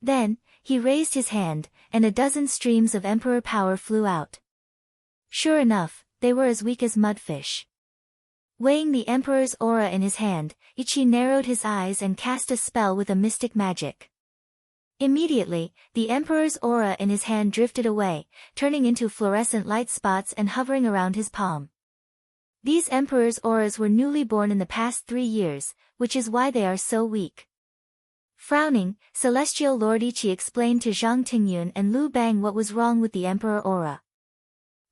Then, he raised his hand, and a dozen streams of emperor power flew out. Sure enough, they were as weak as mudfish. Weighing the emperor's aura in his hand, Yi Qi narrowed his eyes and cast a spell with a mystic magic. Immediately, the emperor's aura in his hand drifted away, turning into fluorescent light spots and hovering around his palm. These emperor's auras were newly born in the past 3 years, which is why they are so weak. Frowning, celestial Lord Yi Qi explained to Zhang Tingyun and Lu Bang what was wrong with the emperor aura.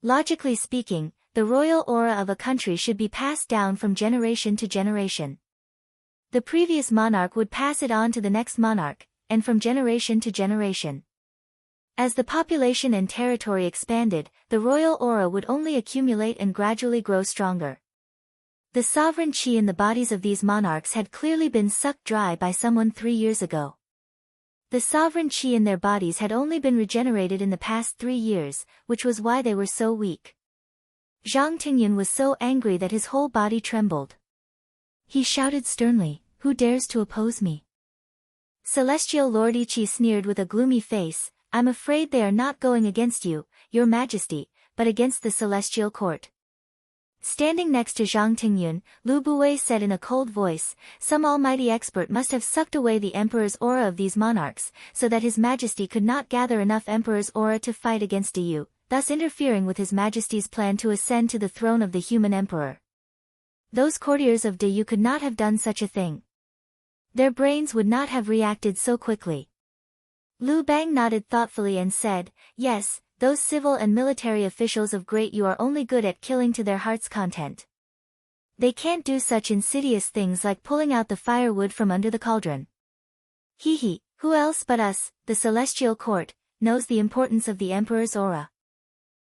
Logically speaking, the royal aura of a country should be passed down from generation to generation. The previous monarch would pass it on to the next monarch, and from generation to generation. As the population and territory expanded, the royal aura would only accumulate and gradually grow stronger. The sovereign qi in the bodies of these monarchs had clearly been sucked dry by someone 3 years ago. The sovereign qi in their bodies had only been regenerated in the past 3 years, which was why they were so weak. Zhang Tingyun was so angry that his whole body trembled. He shouted sternly, "Who dares to oppose me?" Celestial Lord Yi Qi sneered with a gloomy face, "I'm afraid they are not going against you, your majesty, but against the celestial court." Standing next to Zhang Tingyun, Lu Buwei said in a cold voice, "Some almighty expert must have sucked away the emperor's aura of these monarchs, so that his majesty could not gather enough emperor's aura to fight against you, thus interfering with his majesty's plan to ascend to the throne of the human emperor. Those courtiers of Yu could not have done such a thing. Their brains would not have reacted so quickly." Lu Bang nodded thoughtfully and said, "Yes, those civil and military officials of Great Yu are only good at killing to their heart's content. They can't do such insidious things like pulling out the firewood from under the cauldron. He, who else but us, the celestial court, knows the importance of the emperor's aura.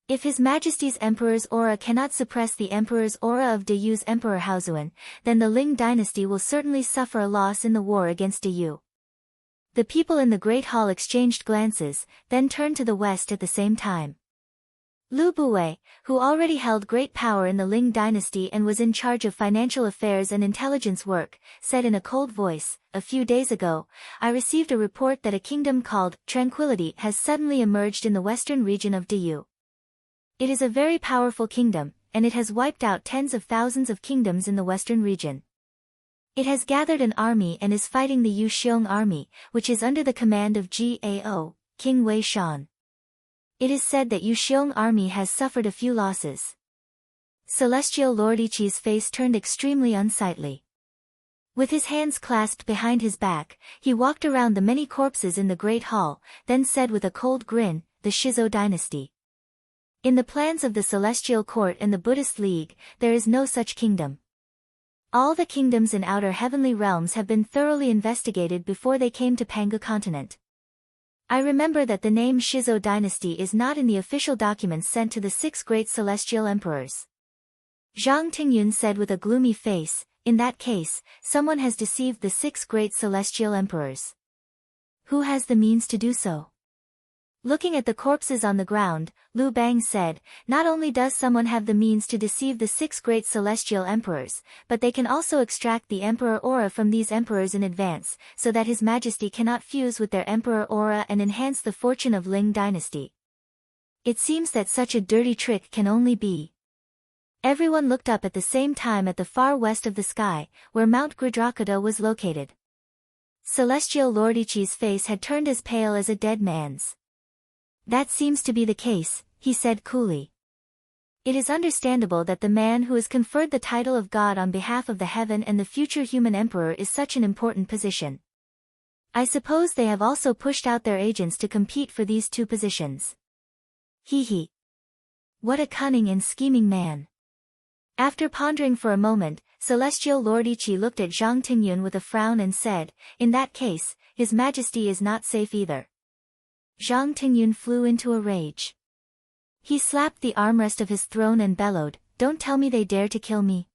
If His Majesty's Emperor's aura cannot suppress the Emperor's aura of Yu's Emperor Haozuan, then the Ling dynasty will certainly suffer a loss in the war against Yu." The people in the Great Hall exchanged glances, then turned to the west at the same time. Lu Buwei, who already held great power in the Ling dynasty and was in charge of financial affairs and intelligence work, said in a cold voice, "A few days ago, I received a report that a kingdom called Tranquility has suddenly emerged in the western region of Diyu. It is a very powerful kingdom, and it has wiped out tens of thousands of kingdoms in the western region. It has gathered an army and is fighting the Yu Xiong army, which is under the command of Gao, King Wei Shan. It is said that Yu Xiong army has suffered a few losses." Celestial Lord Ichi's face turned extremely unsightly. With his hands clasped behind his back, he walked around the many corpses in the great hall, then said with a cold grin, "The Shizo dynasty. In the plans of the Celestial Court and the Buddhist League, there is no such kingdom. All the kingdoms in outer heavenly realms have been thoroughly investigated before they came to Pangu continent. I remember that the name Shizo dynasty is not in the official documents sent to the 6 great celestial emperors." Zhang Tingyun said with a gloomy face, "In that case, someone has deceived the 6 great celestial emperors. Who has the means to do so?" Looking at the corpses on the ground, Lu Bang said, "Not only does someone have the means to deceive the 6 great celestial emperors, but they can also extract the emperor aura from these emperors in advance, so that His Majesty cannot fuse with their emperor aura and enhance the fortune of Ling dynasty. It seems that such a dirty trick can only be." Everyone looked up at the same time at the far west of the sky, where Mount Gridrakada was located. Celestial Lord Ichi's face had turned as pale as a dead man's. "That seems to be the case," he said coolly. "It is understandable that the man who has conferred the title of God on behalf of the heaven and the future human emperor is such an important position. I suppose they have also pushed out their agents to compete for these 2 positions. He. What a cunning and scheming man." After pondering for a moment, Celestial Lord Ichi looked at Zhang Tingyun with a frown and said, "In that case, His Majesty is not safe either." Zhang Tingyun flew into a rage. He slapped the armrest of his throne and bellowed, "Don't tell me they dare to kill me."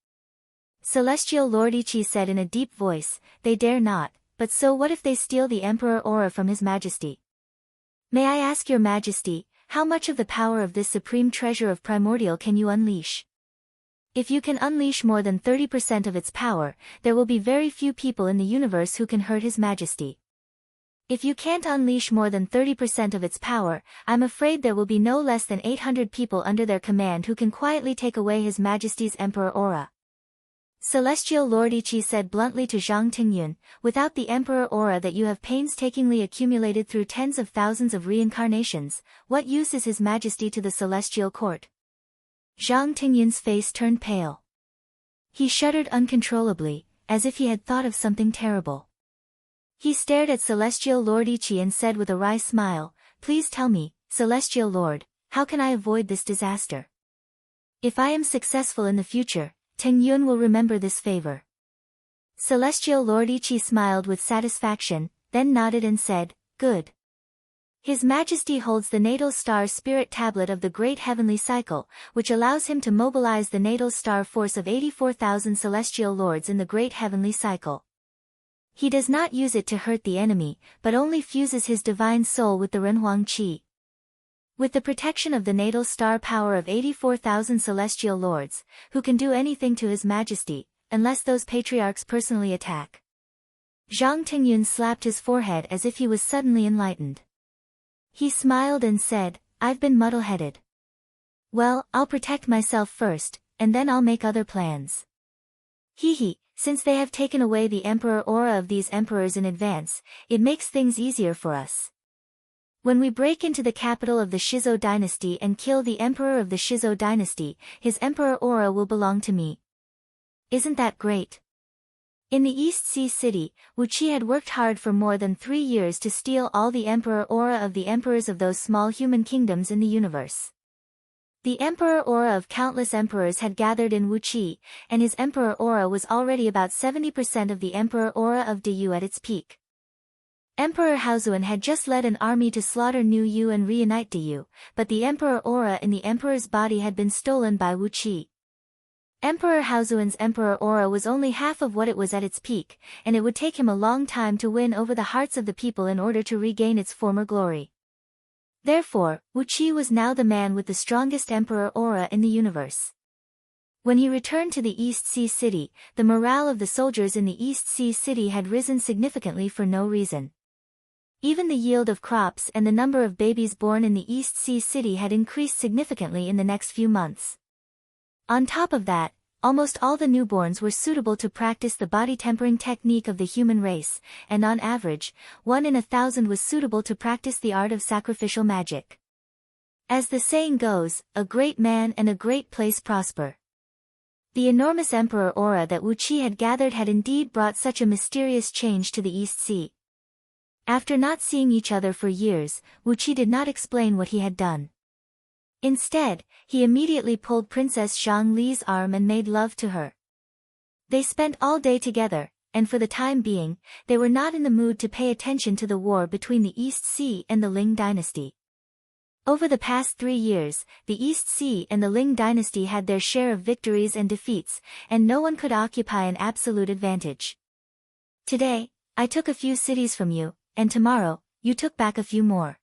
Celestial Lord Ichi said in a deep voice, "They dare not, but so what if they steal the Emperor aura from His Majesty? May I ask Your Majesty, how much of the power of this supreme treasure of primordial can you unleash? If you can unleash more than 30% of its power, there will be very few people in the universe who can hurt His Majesty. If you can't unleash more than 30% of its power, I'm afraid there will be no less than 800 people under their command who can quietly take away His Majesty's Emperor aura." Celestial Lord Ichi said bluntly to Zhang Tingyun, "Without the Emperor aura that you have painstakingly accumulated through tens of thousands of reincarnations, what use is His Majesty to the Celestial Court?" Zhang Tingyun's face turned pale. He shuddered uncontrollably, as if he had thought of something terrible. He stared at Celestial Lord Ichi and said with a wry smile, "Please tell me, Celestial Lord, how can I avoid this disaster? If I am successful in the future, Tingyun will remember this favor." Celestial Lord Ichi smiled with satisfaction, then nodded and said, "Good. His Majesty holds the natal star spirit tablet of the Great Heavenly Cycle, which allows him to mobilize the natal star force of 84,000 celestial lords in the Great Heavenly Cycle. He does not use it to hurt the enemy, but only fuses his divine soul with the Renhuang Qi. With the protection of the natal star power of 84,000 celestial lords, who can do anything to His Majesty, unless those patriarchs personally attack." Zhang Tingyun slapped his forehead as if he was suddenly enlightened. He smiled and said, "I've been muddle-headed. Well, I'll protect myself first, and then I'll make other plans. Since they have taken away the Emperor aura of these emperors in advance, it makes things easier for us. When we break into the capital of the Shizo dynasty and kill the Emperor of the Shizo dynasty, his Emperor aura will belong to me. Isn't that great?" In the East Sea City, Wuqi had worked hard for more than 3 years to steal all the Emperor aura of the emperors of those small human kingdoms in the universe. The Emperor aura of countless emperors had gathered in Wuqi, and his Emperor aura was already about 70% of the Emperor aura of Diyu at its peak. Emperor Haozuan had just led an army to slaughter New Yu and reunite Diyu, but the Emperor aura in the Emperor's body had been stolen by Wuqi. Emperor Haozuan's Emperor aura was only half of what it was at its peak, and it would take him a long time to win over the hearts of the people in order to regain its former glory. Therefore, Wu Qi was now the man with the strongest emperor aura in the universe. When he returned to the East Sea City, the morale of the soldiers in the East Sea City had risen significantly for no reason. Even the yield of crops and the number of babies born in the East Sea City had increased significantly in the next few months. On top of that, almost all the newborns were suitable to practice the body-tempering technique of the human race, and on average, 1 in 1,000 was suitable to practice the art of sacrificial magic. As the saying goes, a great man and a great place prosper. The enormous emperor aura that Wu Qi had gathered had indeed brought such a mysterious change to the East Sea. After not seeing each other for years, Wu Qi did not explain what he had done. Instead, he immediately pulled Princess Zhang Li's arm and made love to her. They spent all day together, and for the time being, they were not in the mood to pay attention to the war between the East Sea and the Ling dynasty. Over the past 3 years, the East Sea and the Ling dynasty had their share of victories and defeats, and no one could occupy an absolute advantage. Today, I took a few cities from you, and tomorrow, you took back a few more.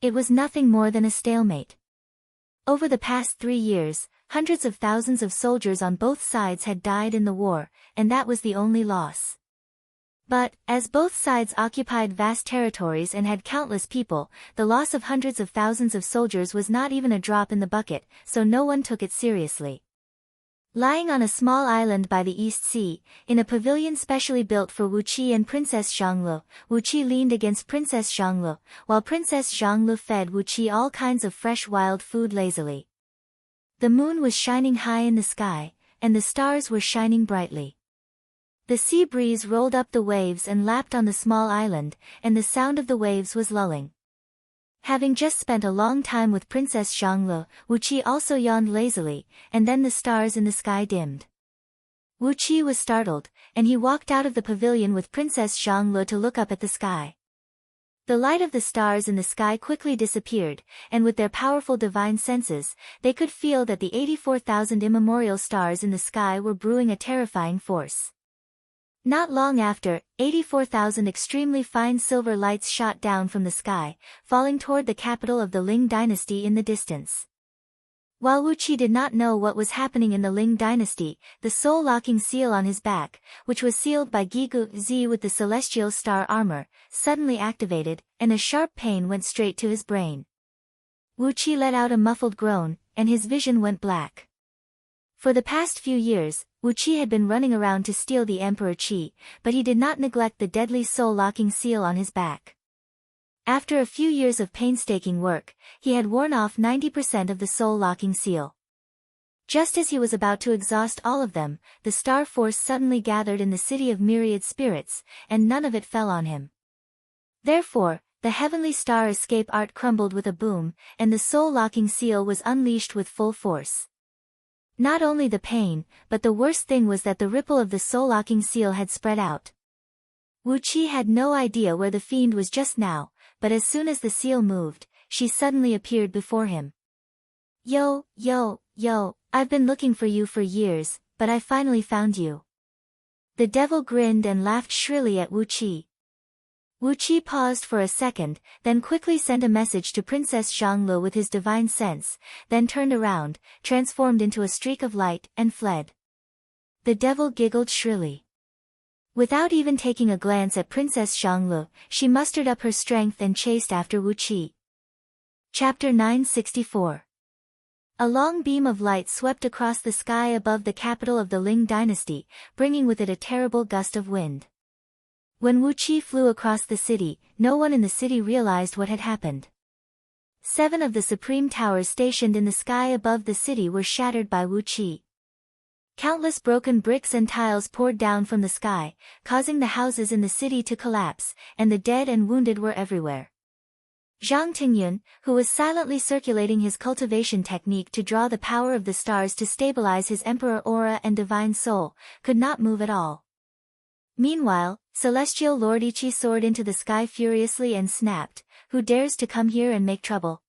It was nothing more than a stalemate. Over the past 3 years, hundreds of thousands of soldiers on both sides had died in the war, and that was the only loss. But, as both sides occupied vast territories and had countless people, the loss of hundreds of thousands of soldiers was not even a drop in the bucket, so no one took it seriously. Lying on a small island by the East Sea, in a pavilion specially built for Wu Qi and Princess Zhanglu, Wu Qi leaned against Princess Zhanglu, while Princess Zhanglu fed Wu Qi all kinds of fresh wild food lazily. The moon was shining high in the sky, and the stars were shining brightly. The sea breeze rolled up the waves and lapped on the small island, and the sound of the waves was lulling. Having just spent a long time with Princess Zhanglu, Wu Qi also yawned lazily, and then the stars in the sky dimmed. Wu Qi was startled, and he walked out of the pavilion with Princess Zhanglu to look up at the sky. The light of the stars in the sky quickly disappeared, and with their powerful divine senses, they could feel that the 84,000 immemorial stars in the sky were brewing a terrifying force. Not long after, 84,000 extremely fine silver lights shot down from the sky, falling toward the capital of the Ling dynasty in the distance. While Wu Qi did not know what was happening in the Ling dynasty, the soul-locking seal on his back, which was sealed by Gigu Z with the celestial star armor, suddenly activated, and a sharp pain went straight to his brain. Wu Qi let out a muffled groan, and his vision went black. For the past few years, Wu Qi had been running around to steal the Emperor Qi, but he did not neglect the deadly soul-locking seal on his back. After a few years of painstaking work, he had worn off 90% of the soul-locking seal. Just as he was about to exhaust all of them, the star force suddenly gathered in the city of myriad spirits, and none of it fell on him. Therefore, the heavenly star escape art crumbled with a boom, and the soul-locking seal was unleashed with full force. Not only the pain, but the worst thing was that the ripple of the soul-locking seal had spread out. Wu Qi had no idea where the fiend was just now, but as soon as the seal moved, she suddenly appeared before him. Yo, I've been looking for you for years, but I finally found you. The devil grinned and laughed shrilly at Wu Qi. Wu Qi paused for a second, then quickly sent a message to Princess Zhanglu with his divine sense, then turned around, transformed into a streak of light, and fled. The devil giggled shrilly. Without even taking a glance at Princess Zhanglu, she mustered up her strength and chased after Wu Qi. Chapter 964. A long beam of light swept across the sky above the capital of the Ling dynasty, bringing with it a terrible gust of wind. When Wu Qi flew across the city, no one in the city realized what had happened. 7 of the supreme towers stationed in the sky above the city were shattered by Wu Qi. Countless broken bricks and tiles poured down from the sky, causing the houses in the city to collapse, and the dead and wounded were everywhere. Zhang Tingyun, who was silently circulating his cultivation technique to draw the power of the stars to stabilize his emperor aura and divine soul, could not move at all. Meanwhile, Celestial Lord Ichi soared into the sky furiously and snapped, "Who dares to come here and make trouble?"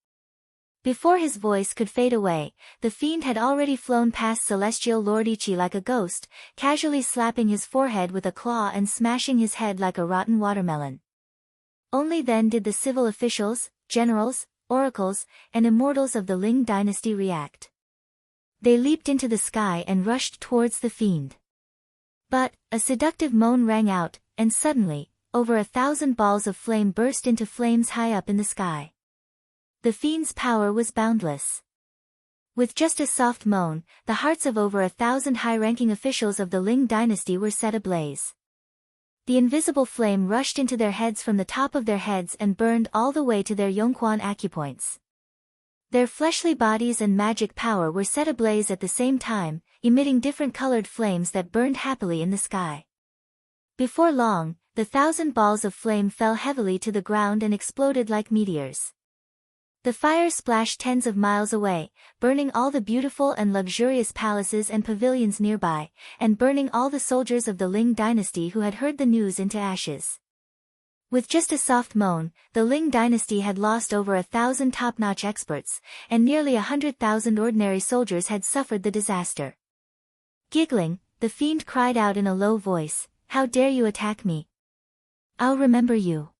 Before his voice could fade away, the fiend had already flown past Celestial Lord Ichi like a ghost, casually slapping his forehead with a claw and smashing his head like a rotten watermelon. Only then did the civil officials, generals, oracles, and immortals of the Ling dynasty react. They leaped into the sky and rushed towards the fiend. But, a seductive moan rang out, and suddenly, over 1,000 balls of flame burst into flames high up in the sky. The fiend's power was boundless. With just a soft moan, the hearts of over 1,000 high-ranking officials of the Ling dynasty were set ablaze. The invisible flame rushed into their heads from the top of their heads and burned all the way to their Yongquan acupoints. Their fleshly bodies and magic power were set ablaze at the same time, emitting different colored flames that burned happily in the sky. Before long, the 1,000 balls of flame fell heavily to the ground and exploded like meteors. The fire splashed tens of miles away, burning all the beautiful and luxurious palaces and pavilions nearby, and burning all the soldiers of the Ling dynasty who had heard the news into ashes. With just a soft moan, the Ling dynasty had lost over 1,000 top-notch experts, and nearly 100,000 ordinary soldiers had suffered the disaster. Giggling, the fiend cried out in a low voice, "How dare you attack me? I'll remember you."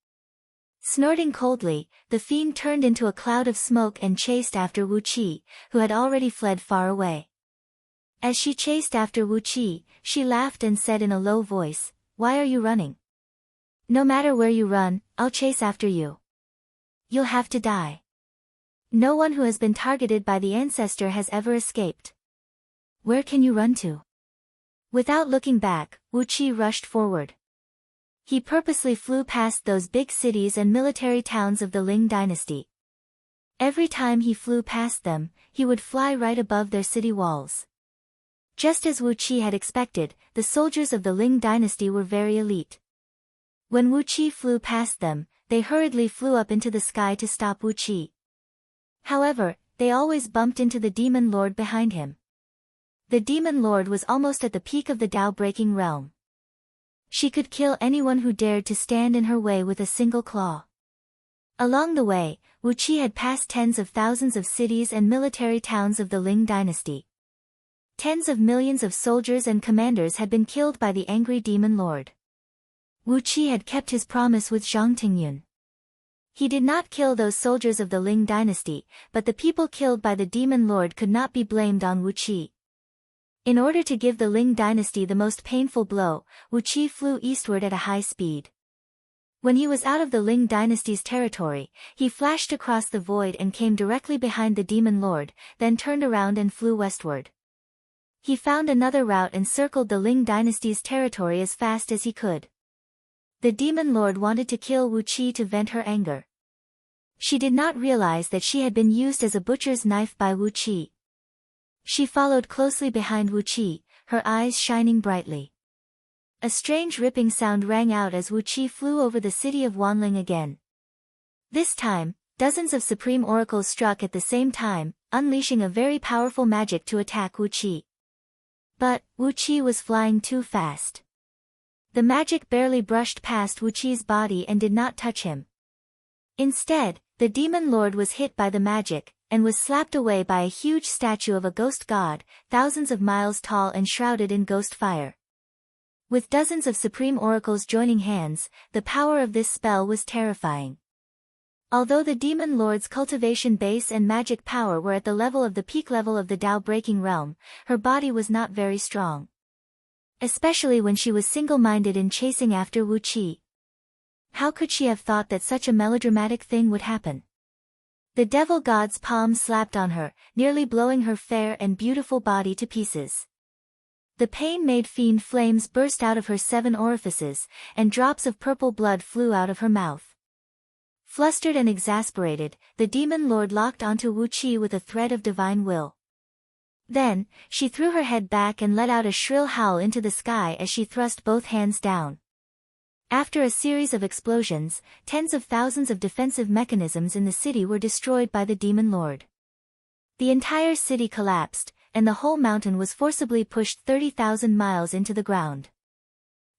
Snorting coldly, the fiend turned into a cloud of smoke and chased after Wu Qi, who had already fled far away. As she chased after Wu Qi, she laughed and said in a low voice, "Why are you running? No matter where you run, I'll chase after you. You'll have to die. No one who has been targeted by the ancestor has ever escaped. Where can you run to?" Without looking back, Wu Qi rushed forward. He purposely flew past those big cities and military towns of the Ling dynasty. Every time he flew past them, he would fly right above their city walls. Just as Wu Qi had expected, the soldiers of the Ling dynasty were very elite. When Wu Qi flew past them, they hurriedly flew up into the sky to stop Wu Qi. However, they always bumped into the demon lord behind him. The demon lord was almost at the peak of the Tao-breaking realm. She could kill anyone who dared to stand in her way with a single claw. Along the way, Wu Qi had passed tens of thousands of cities and military towns of the Ling dynasty. Tens of millions of soldiers and commanders had been killed by the angry demon lord. Wu Qi had kept his promise with Zhang Tingyun. He did not kill those soldiers of the Ling dynasty, but the people killed by the demon lord could not be blamed on Wu Qi. In order to give the Ling dynasty the most painful blow, Wu Qi flew eastward at a high speed. When he was out of the Ling dynasty's territory, he flashed across the void and came directly behind the demon lord, then turned around and flew westward. He found another route and circled the Ling dynasty's territory as fast as he could. The demon lord wanted to kill Wu Qi to vent her anger. She did not realize that she had been used as a butcher's knife by Wu Qi. She followed closely behind Wu Qi, her eyes shining brightly. A strange ripping sound rang out as Wu Qi flew over the city of Wanling again. This time, dozens of supreme oracles struck at the same time, unleashing a very powerful magic to attack Wu Qi. But, Wu Qi was flying too fast. The magic barely brushed past Wu Qi's body and did not touch him. Instead, the demon lord was hit by the magic, and was slapped away by a huge statue of a ghost god, thousands of miles tall and shrouded in ghost fire. With dozens of supreme oracles joining hands, the power of this spell was terrifying. Although the demon lord's cultivation base and magic power were at the level of the peak level of the Tao-breaking realm, her body was not very strong. Especially when she was single-minded in chasing after Wu Qi. How could she have thought that such a melodramatic thing would happen? The devil god's palm slapped on her, nearly blowing her fair and beautiful body to pieces. The pain-made fiend flames burst out of her 7 orifices, and drops of purple blood flew out of her mouth. Flustered and exasperated, the demon lord locked onto Wu Qi with a thread of divine will. Then, she threw her head back and let out a shrill howl into the sky as she thrust both hands down. After a series of explosions, tens of thousands of defensive mechanisms in the city were destroyed by the demon lord. The entire city collapsed, and the whole mountain was forcibly pushed 30,000 miles into the ground.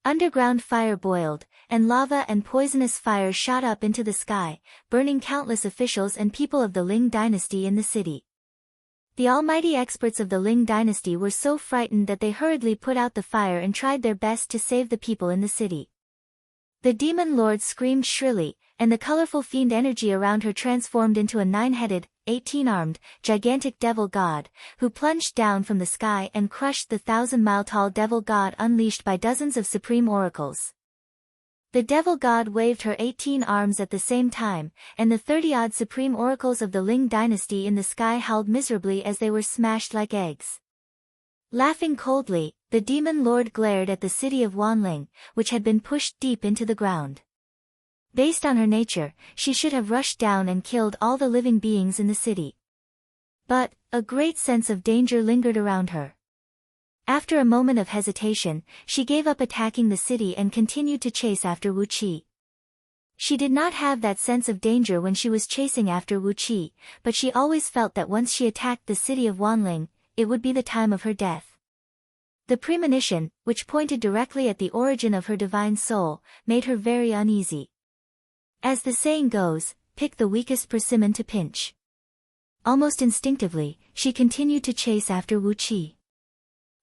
Underground fire boiled, and lava and poisonous fire shot up into the sky, burning countless officials and people of the Ling dynasty in the city. The almighty experts of the Ling dynasty were so frightened that they hurriedly put out the fire and tried their best to save the people in the city. The demon lord screamed shrilly, and the colorful fiend energy around her transformed into a 9-headed, 18-armed, gigantic devil god, who plunged down from the sky and crushed the 1,000-mile-tall devil god unleashed by dozens of supreme oracles. The devil god waved her 18 arms at the same time, and the 30-odd supreme oracles of the Ling dynasty in the sky howled miserably as they were smashed like eggs. Laughing coldly, the demon lord glared at the city of Wanling, which had been pushed deep into the ground. Based on her nature, she should have rushed down and killed all the living beings in the city. But a great sense of danger lingered around her. After a moment of hesitation, she gave up attacking the city and continued to chase after Wu Qi. She did not have that sense of danger when she was chasing after Wu Qi, but she always felt that once she attacked the city of Wanling, it would be the time of her death. The premonition, which pointed directly at the origin of her divine soul, made her very uneasy. As the saying goes, pick the weakest persimmon to pinch. Almost instinctively, she continued to chase after Wu Qi.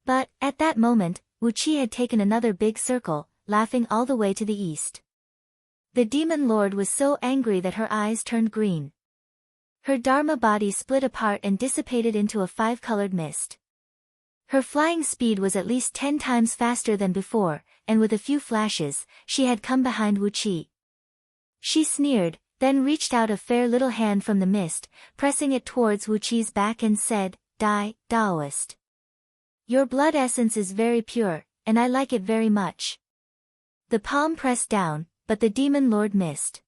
But, at that moment, Wu Qi had taken another big circle, laughing all the way to the east. The demon lord was so angry that her eyes turned green. Her Dharma body split apart and dissipated into a 5-colored mist. Her flying speed was at least 10 times faster than before, and with a few flashes, she had come behind Wu Qi. She sneered, then reached out a fair little hand from the mist, pressing it towards Wu Qi's back and said, "Die, Taoist. Your blood essence is very pure, and I like it very much." The palm pressed down, but the demon lord missed.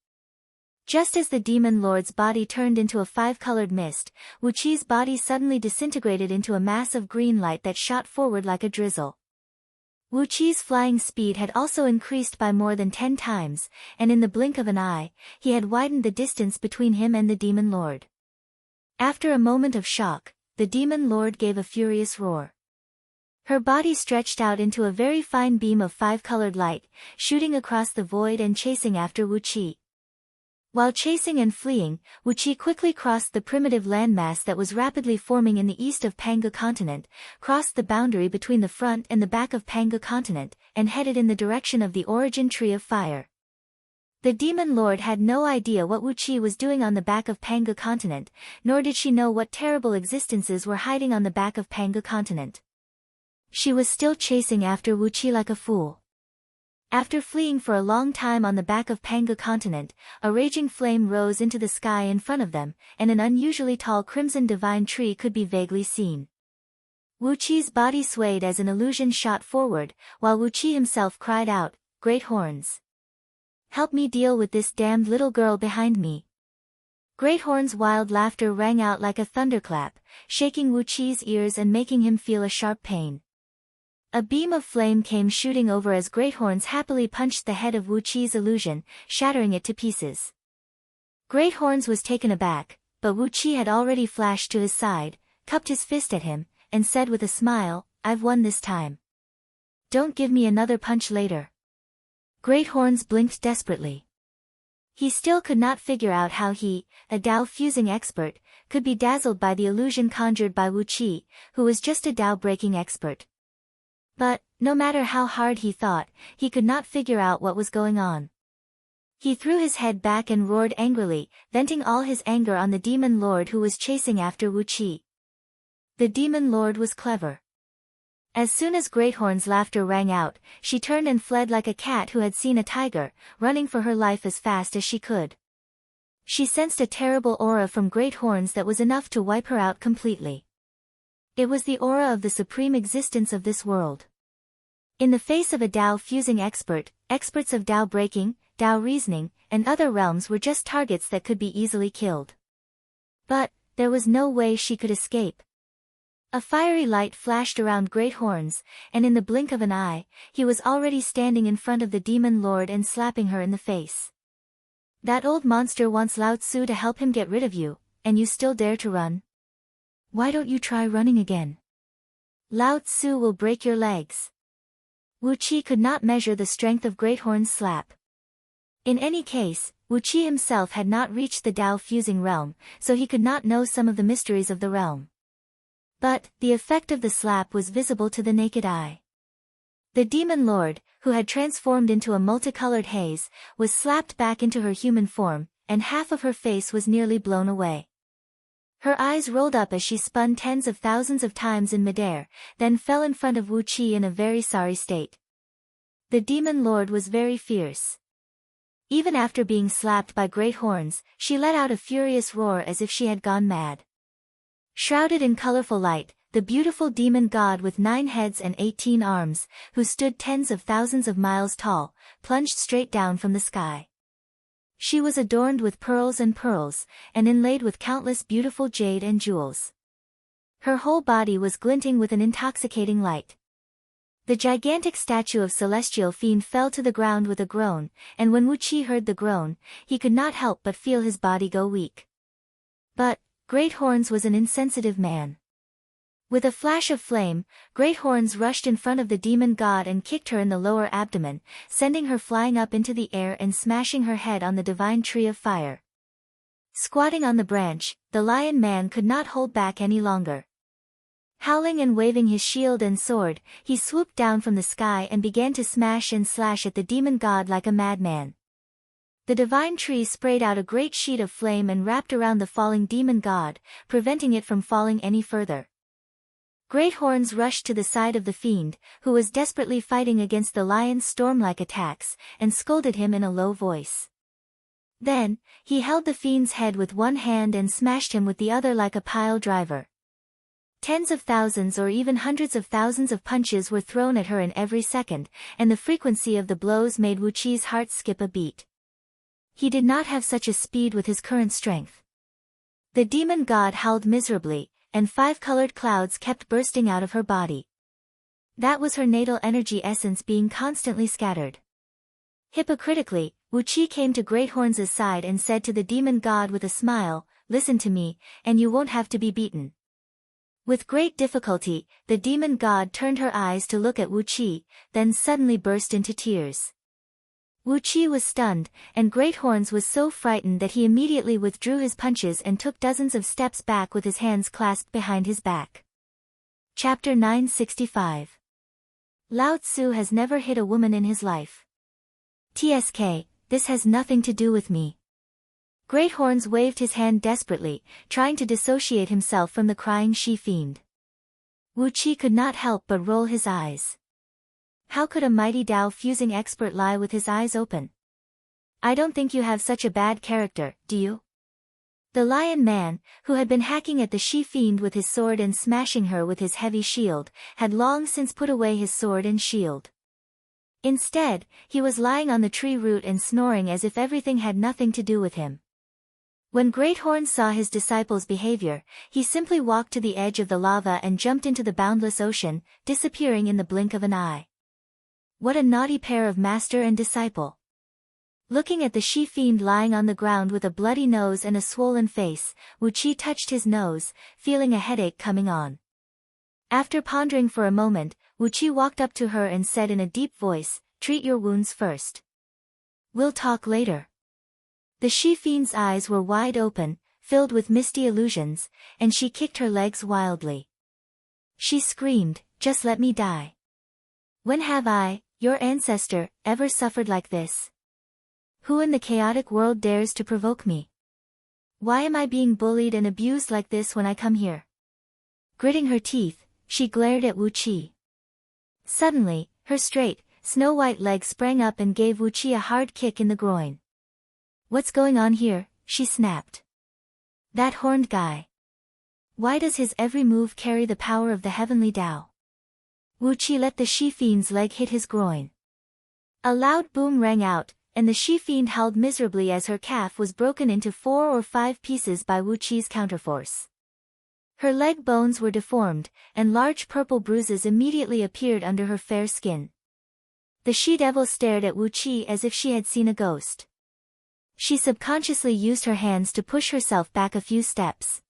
Just as the demon lord's body turned into a 5-colored mist, Wu Qi's body suddenly disintegrated into a mass of green light that shot forward like a drizzle. Wu Qi's flying speed had also increased by more than 10 times, and in the blink of an eye, he had widened the distance between him and the demon lord. After a moment of shock, the demon lord gave a furious roar. Her body stretched out into a very fine beam of 5-colored light, shooting across the void and chasing after Wu Qi. While chasing and fleeing, Wu Qi quickly crossed the primitive landmass that was rapidly forming in the east of Panga continent, crossed the boundary between the front and the back of Panga continent, and headed in the direction of the origin tree of fire. The demon lord had no idea what Wu Qi was doing on the back of Panga continent, nor did she know what terrible existences were hiding on the back of Panga continent. She was still chasing after Wu Qi like a fool. After fleeing for a long time on the back of Panga continent, a raging flame rose into the sky in front of them, and an unusually tall crimson divine tree could be vaguely seen. Wu Qi's body swayed as an illusion shot forward, while Wu Qi himself cried out, "Great horns! Help me deal with this damned little girl behind me." Great Horn's wild laughter rang out like a thunderclap, shaking Wu Qi's ears and making him feel a sharp pain. A beam of flame came shooting over as Great Horns happily punched the head of Wu Qi's illusion, shattering it to pieces. Great Horns was taken aback, but Wu Qi had already flashed to his side, cupped his fist at him, and said with a smile, "I've won this time. Don't give me another punch later." Great Horns blinked desperately. He still could not figure out how he, a Dao fusing expert, could be dazzled by the illusion conjured by Wu Qi, who was just a Dao breaking expert. But, no matter how hard he thought, he could not figure out what was going on. He threw his head back and roared angrily, venting all his anger on the demon lord who was chasing after Wu Qi. The demon lord was clever. As soon as Great Horn's laughter rang out, she turned and fled like a cat who had seen a tiger, running for her life as fast as she could. She sensed a terrible aura from Great Horns that was enough to wipe her out completely. It was the aura of the supreme existence of this world. In the face of a Dao fusing expert, experts of Dao breaking, Dao reasoning, and other realms were just targets that could be easily killed. But, there was no way she could escape. A fiery light flashed around Great Horns, and in the blink of an eye, he was already standing in front of the demon lord and slapping her in the face. "That old monster wants Lao Tzu to help him get rid of you, and you still dare to run? Why don't you try running again? Lao Tzu will break your legs." Wu Qi could not measure the strength of Great Horn's slap. In any case, Wu Qi himself had not reached the Dao fusing realm, so he could not know some of the mysteries of the realm. But, the effect of the slap was visible to the naked eye. The demon lord, who had transformed into a multicolored haze, was slapped back into her human form, and half of her face was nearly blown away. Her eyes rolled up as she spun tens of thousands of times in midair, then fell in front of Wu Qi in a very sorry state. The demon lord was very fierce. Even after being slapped by great horns, she let out a furious roar as if she had gone mad. Shrouded in colorful light, the beautiful demon god with 9 heads and 18 arms, who stood tens of thousands of miles tall, plunged straight down from the sky. She was adorned with pearls, and inlaid with countless beautiful jade and jewels. Her whole body was glinting with an intoxicating light. The gigantic statue of celestial fiend fell to the ground with a groan, and when Wu Qi heard the groan, he could not help but feel his body go weak. But Great Horns was an insensitive man. With a flash of flame, Great Horns rushed in front of the demon god and kicked her in the lower abdomen, sending her flying up into the air and smashing her head on the divine tree of fire. Squatting on the branch, the lion man could not hold back any longer. Howling and waving his shield and sword, he swooped down from the sky and began to smash and slash at the demon god like a madman. The divine tree sprayed out a great sheet of flame and wrapped around the falling demon god, preventing it from falling any further. Great Horns rushed to the side of the fiend, who was desperately fighting against the lion's storm-like attacks, and scolded him in a low voice. Then, he held the fiend's head with one hand and smashed him with the other like a pile driver. Tens of thousands or even hundreds of thousands of punches were thrown at her in every second, and the frequency of the blows made Wu Qi's heart skip a beat. He did not have such a speed with his current strength. The demon god howled miserably, and 5 colored clouds kept bursting out of her body. That was her natal energy essence being constantly scattered. Hypocritically, Wu Qi came to Great Horns' side and said to the demon god with a smile, "Listen to me, and you won't have to be beaten." With great difficulty, the demon god turned her eyes to look at Wu Qi, then suddenly burst into tears. Wu Qi was stunned, and Great Horns was so frightened that he immediately withdrew his punches and took dozens of steps back with his hands clasped behind his back. Chapter 965. Lao Tzu has never hit a woman in his life. TSK, this has nothing to do with me. Great Horns waved his hand desperately, trying to dissociate himself from the crying she-fiend. Wu Qi could not help but roll his eyes. How could a mighty Tao-fusing expert lie with his eyes open? I don't think you have such a bad character, do you? The lion man, who had been hacking at the she-fiend with his sword and smashing her with his heavy shield, had long since put away his sword and shield. Instead, he was lying on the tree root and snoring as if everything had nothing to do with him. When Great Horns saw his disciple's behavior, he simply walked to the edge of the lava and jumped into the boundless ocean, disappearing in the blink of an eye. What a naughty pair of master and disciple. Looking at the she-fiend lying on the ground with a bloody nose and a swollen face, Wu Qi touched his nose, feeling a headache coming on. After pondering for a moment, Wu Qi walked up to her and said in a deep voice, "Treat your wounds first. We'll talk later." The she-fiend's eyes were wide open, filled with misty illusions, and she kicked her legs wildly. She screamed, "Just let me die. When have I, your ancestor, ever suffered like this? Who in the chaotic world dares to provoke me? Why am I being bullied and abused like this when I come here?" Gritting her teeth, she glared at Wu Qi. Suddenly, her straight, snow-white leg sprang up and gave Wu Qi a hard kick in the groin. "What's going on here?" she snapped. "That horned guy. Why does his every move carry the power of the heavenly Tao?" Wu Qi let the she-fiend's leg hit his groin. A loud boom rang out, and the she-fiend howled miserably as her calf was broken into 4 or 5 pieces by Wu Qi's counterforce. Her leg bones were deformed, and large purple bruises immediately appeared under her fair skin. The she-devil stared at Wu Qi as if she had seen a ghost. She subconsciously used her hands to push herself back a few steps.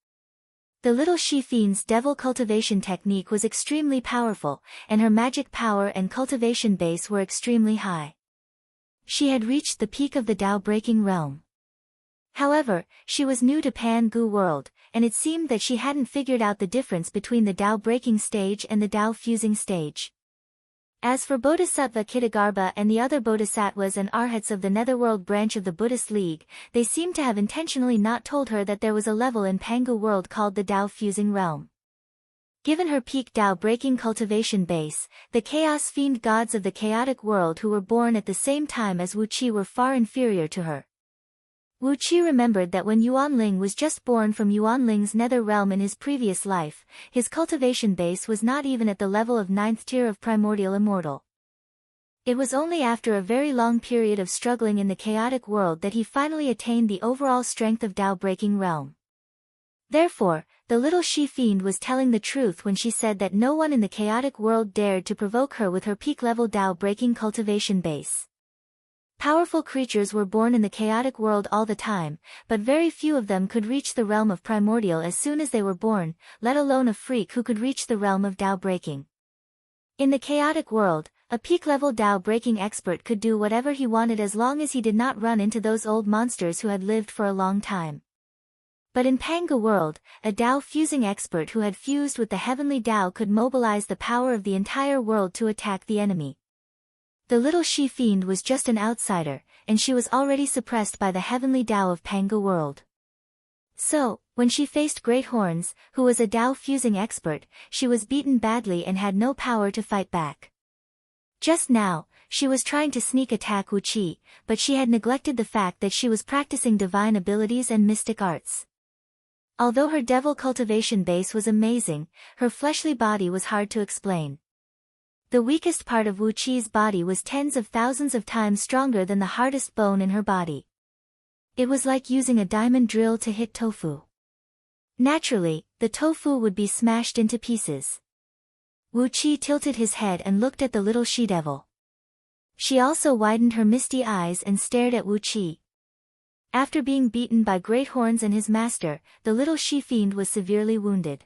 The little she-fiend's devil cultivation technique was extremely powerful, and her magic power and cultivation base were extremely high. She had reached the peak of the Tao-breaking realm. However, she was new to Pan-Gu world, and it seemed that she hadn't figured out the difference between the Tao-breaking stage and the Tao-fusing stage. As for Bodhisattva Kitagarbha and the other bodhisattvas and arhats of the netherworld branch of the Buddhist League, they seem to have intentionally not told her that there was a level in Pangu world called the Tao-fusing realm. Given her peak Tao-breaking cultivation base, the chaos-fiend gods of the chaotic world who were born at the same time as Wu Qi were far inferior to her. Wu Qi remembered that when Yuanling was just born from Yuanling's nether realm in his previous life, his cultivation base was not even at the level of 9th tier of primordial immortal. It was only after a very long period of struggling in the chaotic world that he finally attained the overall strength of Tao-breaking realm. Therefore, the little she-fiend was telling the truth when she said that no one in the chaotic world dared to provoke her with her peak-level Tao-breaking cultivation base. Powerful creatures were born in the chaotic world all the time, but very few of them could reach the realm of primordial as soon as they were born, let alone a freak who could reach the realm of Tao-breaking. In the chaotic world, a peak-level Tao-breaking expert could do whatever he wanted as long as he did not run into those old monsters who had lived for a long time. But in Pangu world, a Tao-fusing expert who had fused with the heavenly Tao could mobilize the power of the entire world to attack the enemy. The little she-fiend was just an outsider, and she was already suppressed by the heavenly Tao of Pangu world. So, when she faced Great Horns, who was a Tao-fusing expert, she was beaten badly and had no power to fight back. Just now, she was trying to sneak attack Wu Qi, but she had neglected the fact that she was practicing divine abilities and mystic arts. Although her devil cultivation base was amazing, her fleshly body was hard to explain. The weakest part of Wu Qi's body was tens of thousands of times stronger than the hardest bone in her body. It was like using a diamond drill to hit tofu. Naturally, the tofu would be smashed into pieces. Wu Qi tilted his head and looked at the little she-devil. She also widened her misty eyes and stared at Wu Qi. After being beaten by Great Horns and his master, the little she-fiend was severely wounded.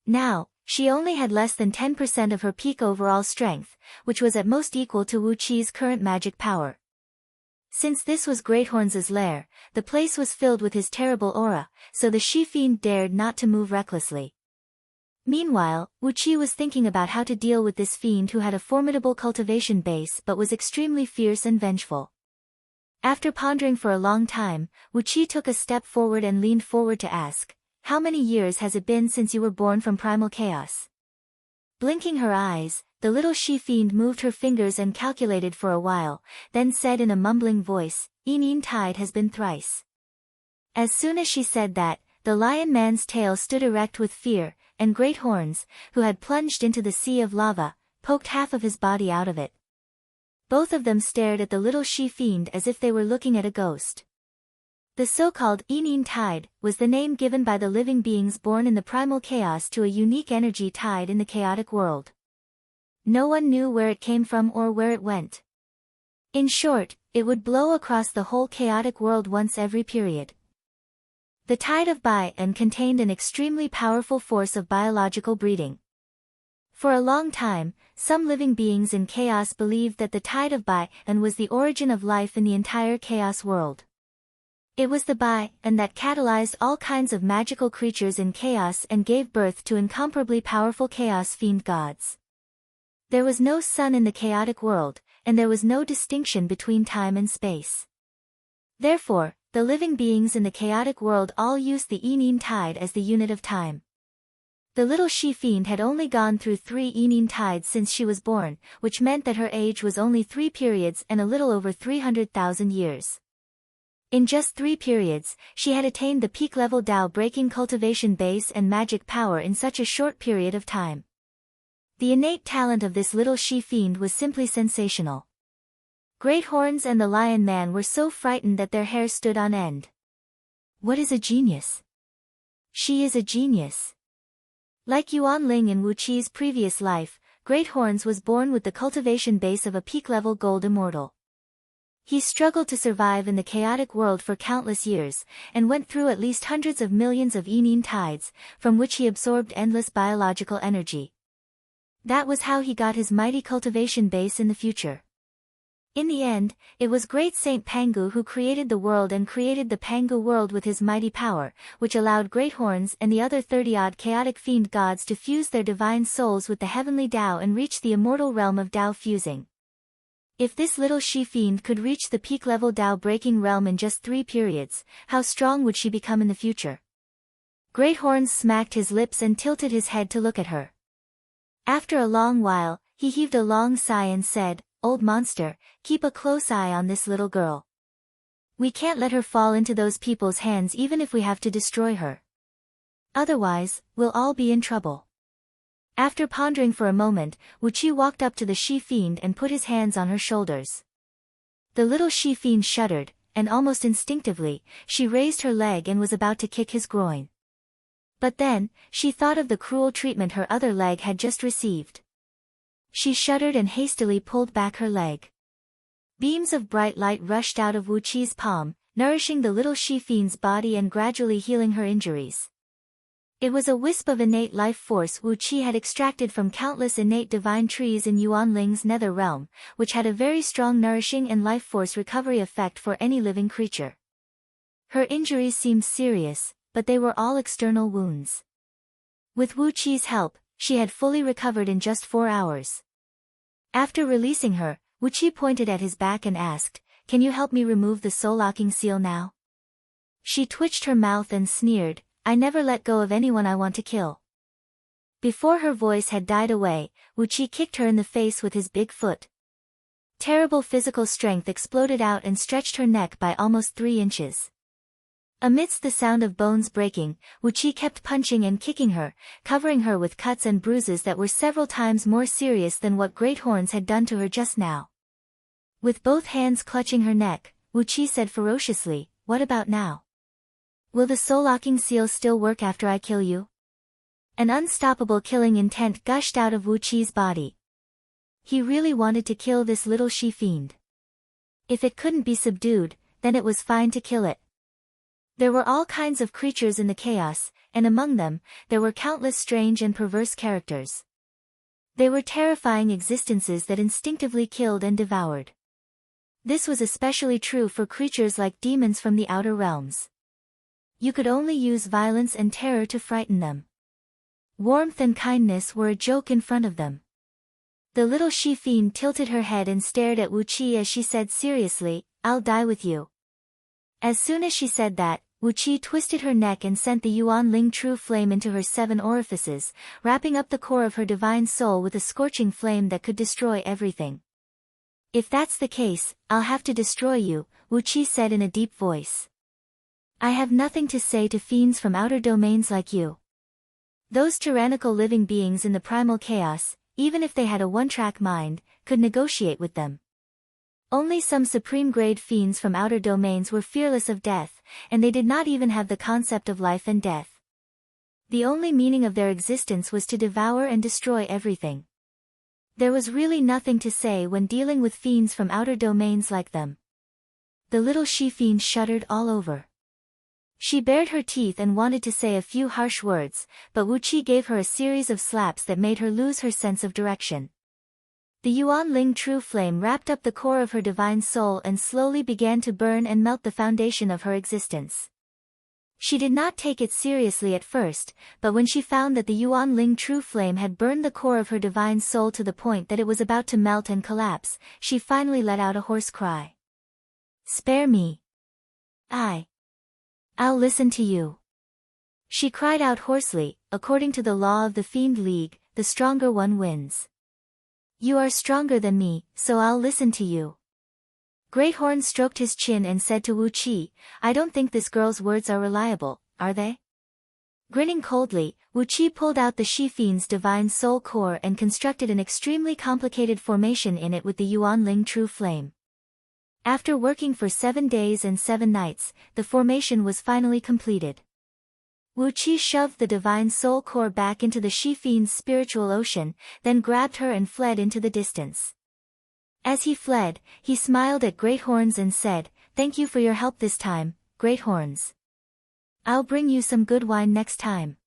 Now, she only had less than 10% of her peak overall strength, which was at most equal to Wu Qi's current magic power. Since this was Great Horns' lair, the place was filled with his terrible aura, so the she-fiend dared not to move recklessly. Meanwhile, Wu Qi was thinking about how to deal with this fiend who had a formidable cultivation base but was extremely fierce and vengeful. After pondering for a long time, Wu Qi took a step forward and leaned forward to ask, "How many years has it been since you were born from primal chaos?" Blinking her eyes, the little she-fiend moved her fingers and calculated for a while, then said in a mumbling voice, "Enin tide has been thrice." As soon as she said that, the lion man's tail stood erect with fear, and Great Horns, who had plunged into the sea of lava, poked half of his body out of it. Both of them stared at the little she-fiend as if they were looking at a ghost. The so-called Enin tide was the name given by the living beings born in the primal chaos to a unique energy tide in the chaotic world. No one knew where it came from or where it went. In short, it would blow across the whole chaotic world once every period. The tide of Bai-an contained an extremely powerful force of biological breeding. For a long time, some living beings in chaos believed that the tide of Bai-an was the origin of life in the entire chaos world. It was the Bai-an that catalyzed all kinds of magical creatures in chaos and gave birth to incomparably powerful chaos fiend gods. There was no sun in the chaotic world, and there was no distinction between time and space. Therefore, the living beings in the chaotic world all used the Enin tide as the unit of time. The little she-fiend had only gone through 3 Enin tides since she was born, which meant that her age was only 3 periods and a little over 300,000 years. In just 3 periods, she had attained the peak-level Tao-breaking cultivation base and magic power in such a short period of time. The innate talent of this little she-fiend was simply sensational. Great Horns and the Lion Man were so frightened that their hair stood on end. What is a genius? She is a genius. Like Yuanling in Wu Qi's previous life, Great Horns was born with the cultivation base of a peak-level gold immortal. He struggled to survive in the chaotic world for countless years, and went through at least hundreds of millions of Enin tides, from which he absorbed endless biological energy. That was how he got his mighty cultivation base in the future. In the end, it was great Saint Pangu who created the world and created the Pangu world with his mighty power, which allowed great horns and the other 30-odd chaotic fiend gods to fuse their divine souls with the heavenly Tao and reach the immortal realm of Tao fusing. If this little she-fiend could reach the peak-level Tao-breaking realm in just 3 periods, how strong would she become in the future? Great Horns smacked his lips and tilted his head to look at her. After a long while, he heaved a long sigh and said, "Old monster, keep a close eye on this little girl. We can't let her fall into those people's hands even if we have to destroy her. Otherwise, we'll all be in trouble." After pondering for a moment, Wuqi walked up to the she-fiend and put his hands on her shoulders. The little she-fiend shuddered, and almost instinctively, she raised her leg and was about to kick his groin. But then, she thought of the cruel treatment her other leg had just received. She shuddered and hastily pulled back her leg. Beams of bright light rushed out of Wuqi's palm, nourishing the little she-fiend's body and gradually healing her injuries. It was a wisp of innate life force Wuqi had extracted from countless innate divine trees in Yuanling's nether realm, which had a very strong nourishing and life force recovery effect for any living creature. Her injuries seemed serious, but they were all external wounds. With Wuqi's help, she had fully recovered in just 4 hours. After releasing her, Wuqi pointed at his back and asked, "Can you help me remove the soul-locking seal now?" She twitched her mouth and sneered, "I never let go of anyone I want to kill." Before her voice had died away, Wuqi kicked her in the face with his big foot. Terrible physical strength exploded out and stretched her neck by almost 3 inches. Amidst the sound of bones breaking, Wuqi kept punching and kicking her, covering her with cuts and bruises that were several times more serious than what Great Horns had done to her just now. With both hands clutching her neck, Wuqi said ferociously, "What about now? Will the soul-locking seal still work after I kill you?" An unstoppable killing intent gushed out of Wuqi's body. He really wanted to kill this little she-fiend. If it couldn't be subdued, then it was fine to kill it. There were all kinds of creatures in the chaos, and among them, there were countless strange and perverse characters. They were terrifying existences that instinctively killed and devoured. This was especially true for creatures like demons from the outer realms. You could only use violence and terror to frighten them. Warmth and kindness were a joke in front of them. The little she-fiend tilted her head and stared at Wuqi as she said seriously, "I'll die with you." As soon as she said that, Wuqi twisted her neck and sent the Yuanling true flame into her 7 orifices, wrapping up the core of her divine soul with a scorching flame that could destroy everything. "If that's the case, I'll have to destroy you," Wuqi said in a deep voice. "I have nothing to say to fiends from outer domains like you. Those tyrannical living beings in the primal chaos, even if they had a one-track mind, could negotiate with them. Only some supreme-grade fiends from outer domains were fearless of death, and they did not even have the concept of life and death. The only meaning of their existence was to devour and destroy everything. There was really nothing to say when dealing with fiends from outer domains like them." The little she-fiend shuddered all over. She bared her teeth and wanted to say a few harsh words, but Wuqi gave her a series of slaps that made her lose her sense of direction. The Yuanling true flame wrapped up the core of her divine soul and slowly began to burn and melt the foundation of her existence. She did not take it seriously at first, but when she found that the Yuanling true flame had burned the core of her divine soul to the point that it was about to melt and collapse, she finally let out a hoarse cry. "Spare me. I'll listen to you." She cried out hoarsely, "According to the law of the Fiend League, the stronger one wins. You are stronger than me, so I'll listen to you." Great Horn stroked his chin and said to Wuqi, "I don't think this girl's words are reliable, are they?" Grinning coldly, Wuqi pulled out the she-fiend's divine soul core and constructed an extremely complicated formation in it with the Yuanling true flame. After working for 7 days and 7 nights, the formation was finally completed. Wuqi shoved the divine soul core back into the she-fiend's spiritual ocean, then grabbed her and fled into the distance. As he fled, he smiled at Great Horns and said, "Thank you for your help this time, Great Horns. I'll bring you some good wine next time."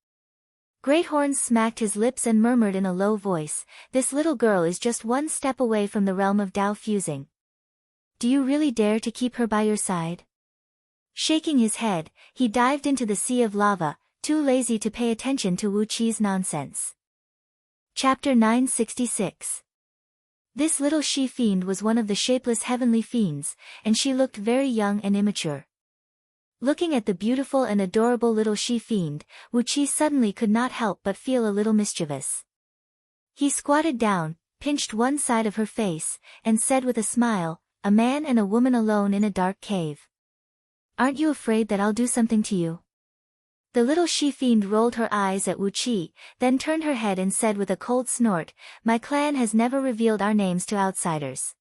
Great Horns smacked his lips and murmured in a low voice, "This little girl is just one step away from the realm of Tao fusing. do you really dare to keep her by your side? Shaking his head, he dived into the sea of lava, too lazy to pay attention to Wu Qi's nonsense. Chapter 966. This little she-fiend was one of the shapeless heavenly fiends, and she looked very young and immature. Looking at the beautiful and adorable little she-fiend, Wu Qi suddenly could not help but feel a little mischievous. He squatted down, pinched one side of her face, and said with a smile, "A man and a woman alone in a dark cave. Aren't you afraid that I'll do something to you?" The little she-fiend rolled her eyes at Wu Qi, then turned her head and said with a cold snort, "My clan has never revealed our names to outsiders."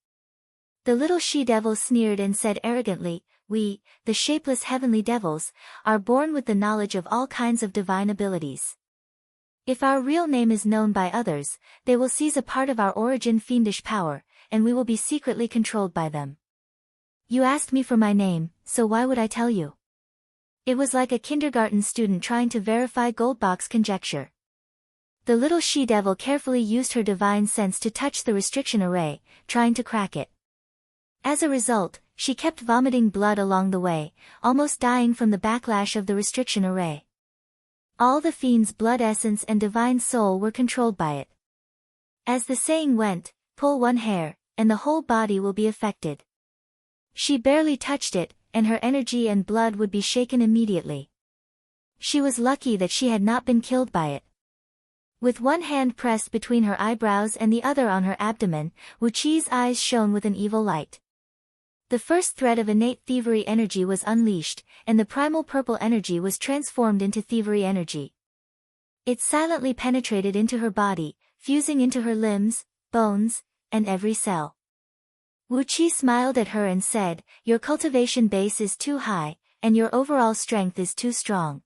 The little she-devil sneered and said arrogantly, "We, the shapeless heavenly devils, are born with the knowledge of all kinds of divine abilities. If our real name is known by others, they will seize a part of our origin fiendish power, and we will be secretly controlled by them. You asked me for my name, so why would I tell you?" It was like a kindergarten student trying to verify Goldbach's conjecture. The little she-devil carefully used her divine sense to touch the restriction array, trying to crack it. As a result, she kept vomiting blood along the way, almost dying from the backlash of the restriction array. All the fiend's blood essence and divine soul were controlled by it. As the saying went, pull one hair, and the whole body will be affected. She barely touched it, and her energy and blood would be shaken immediately. She was lucky that she had not been killed by it. With one hand pressed between her eyebrows and the other on her abdomen, Wu Qi's eyes shone with an evil light. The first thread of innate thievery energy was unleashed, and the primal purple energy was transformed into thievery energy. It silently penetrated into her body, fusing into her limbs, bones, and every cell. Wu Qi smiled at her and said, "Your cultivation base is too high, and your overall strength is too strong.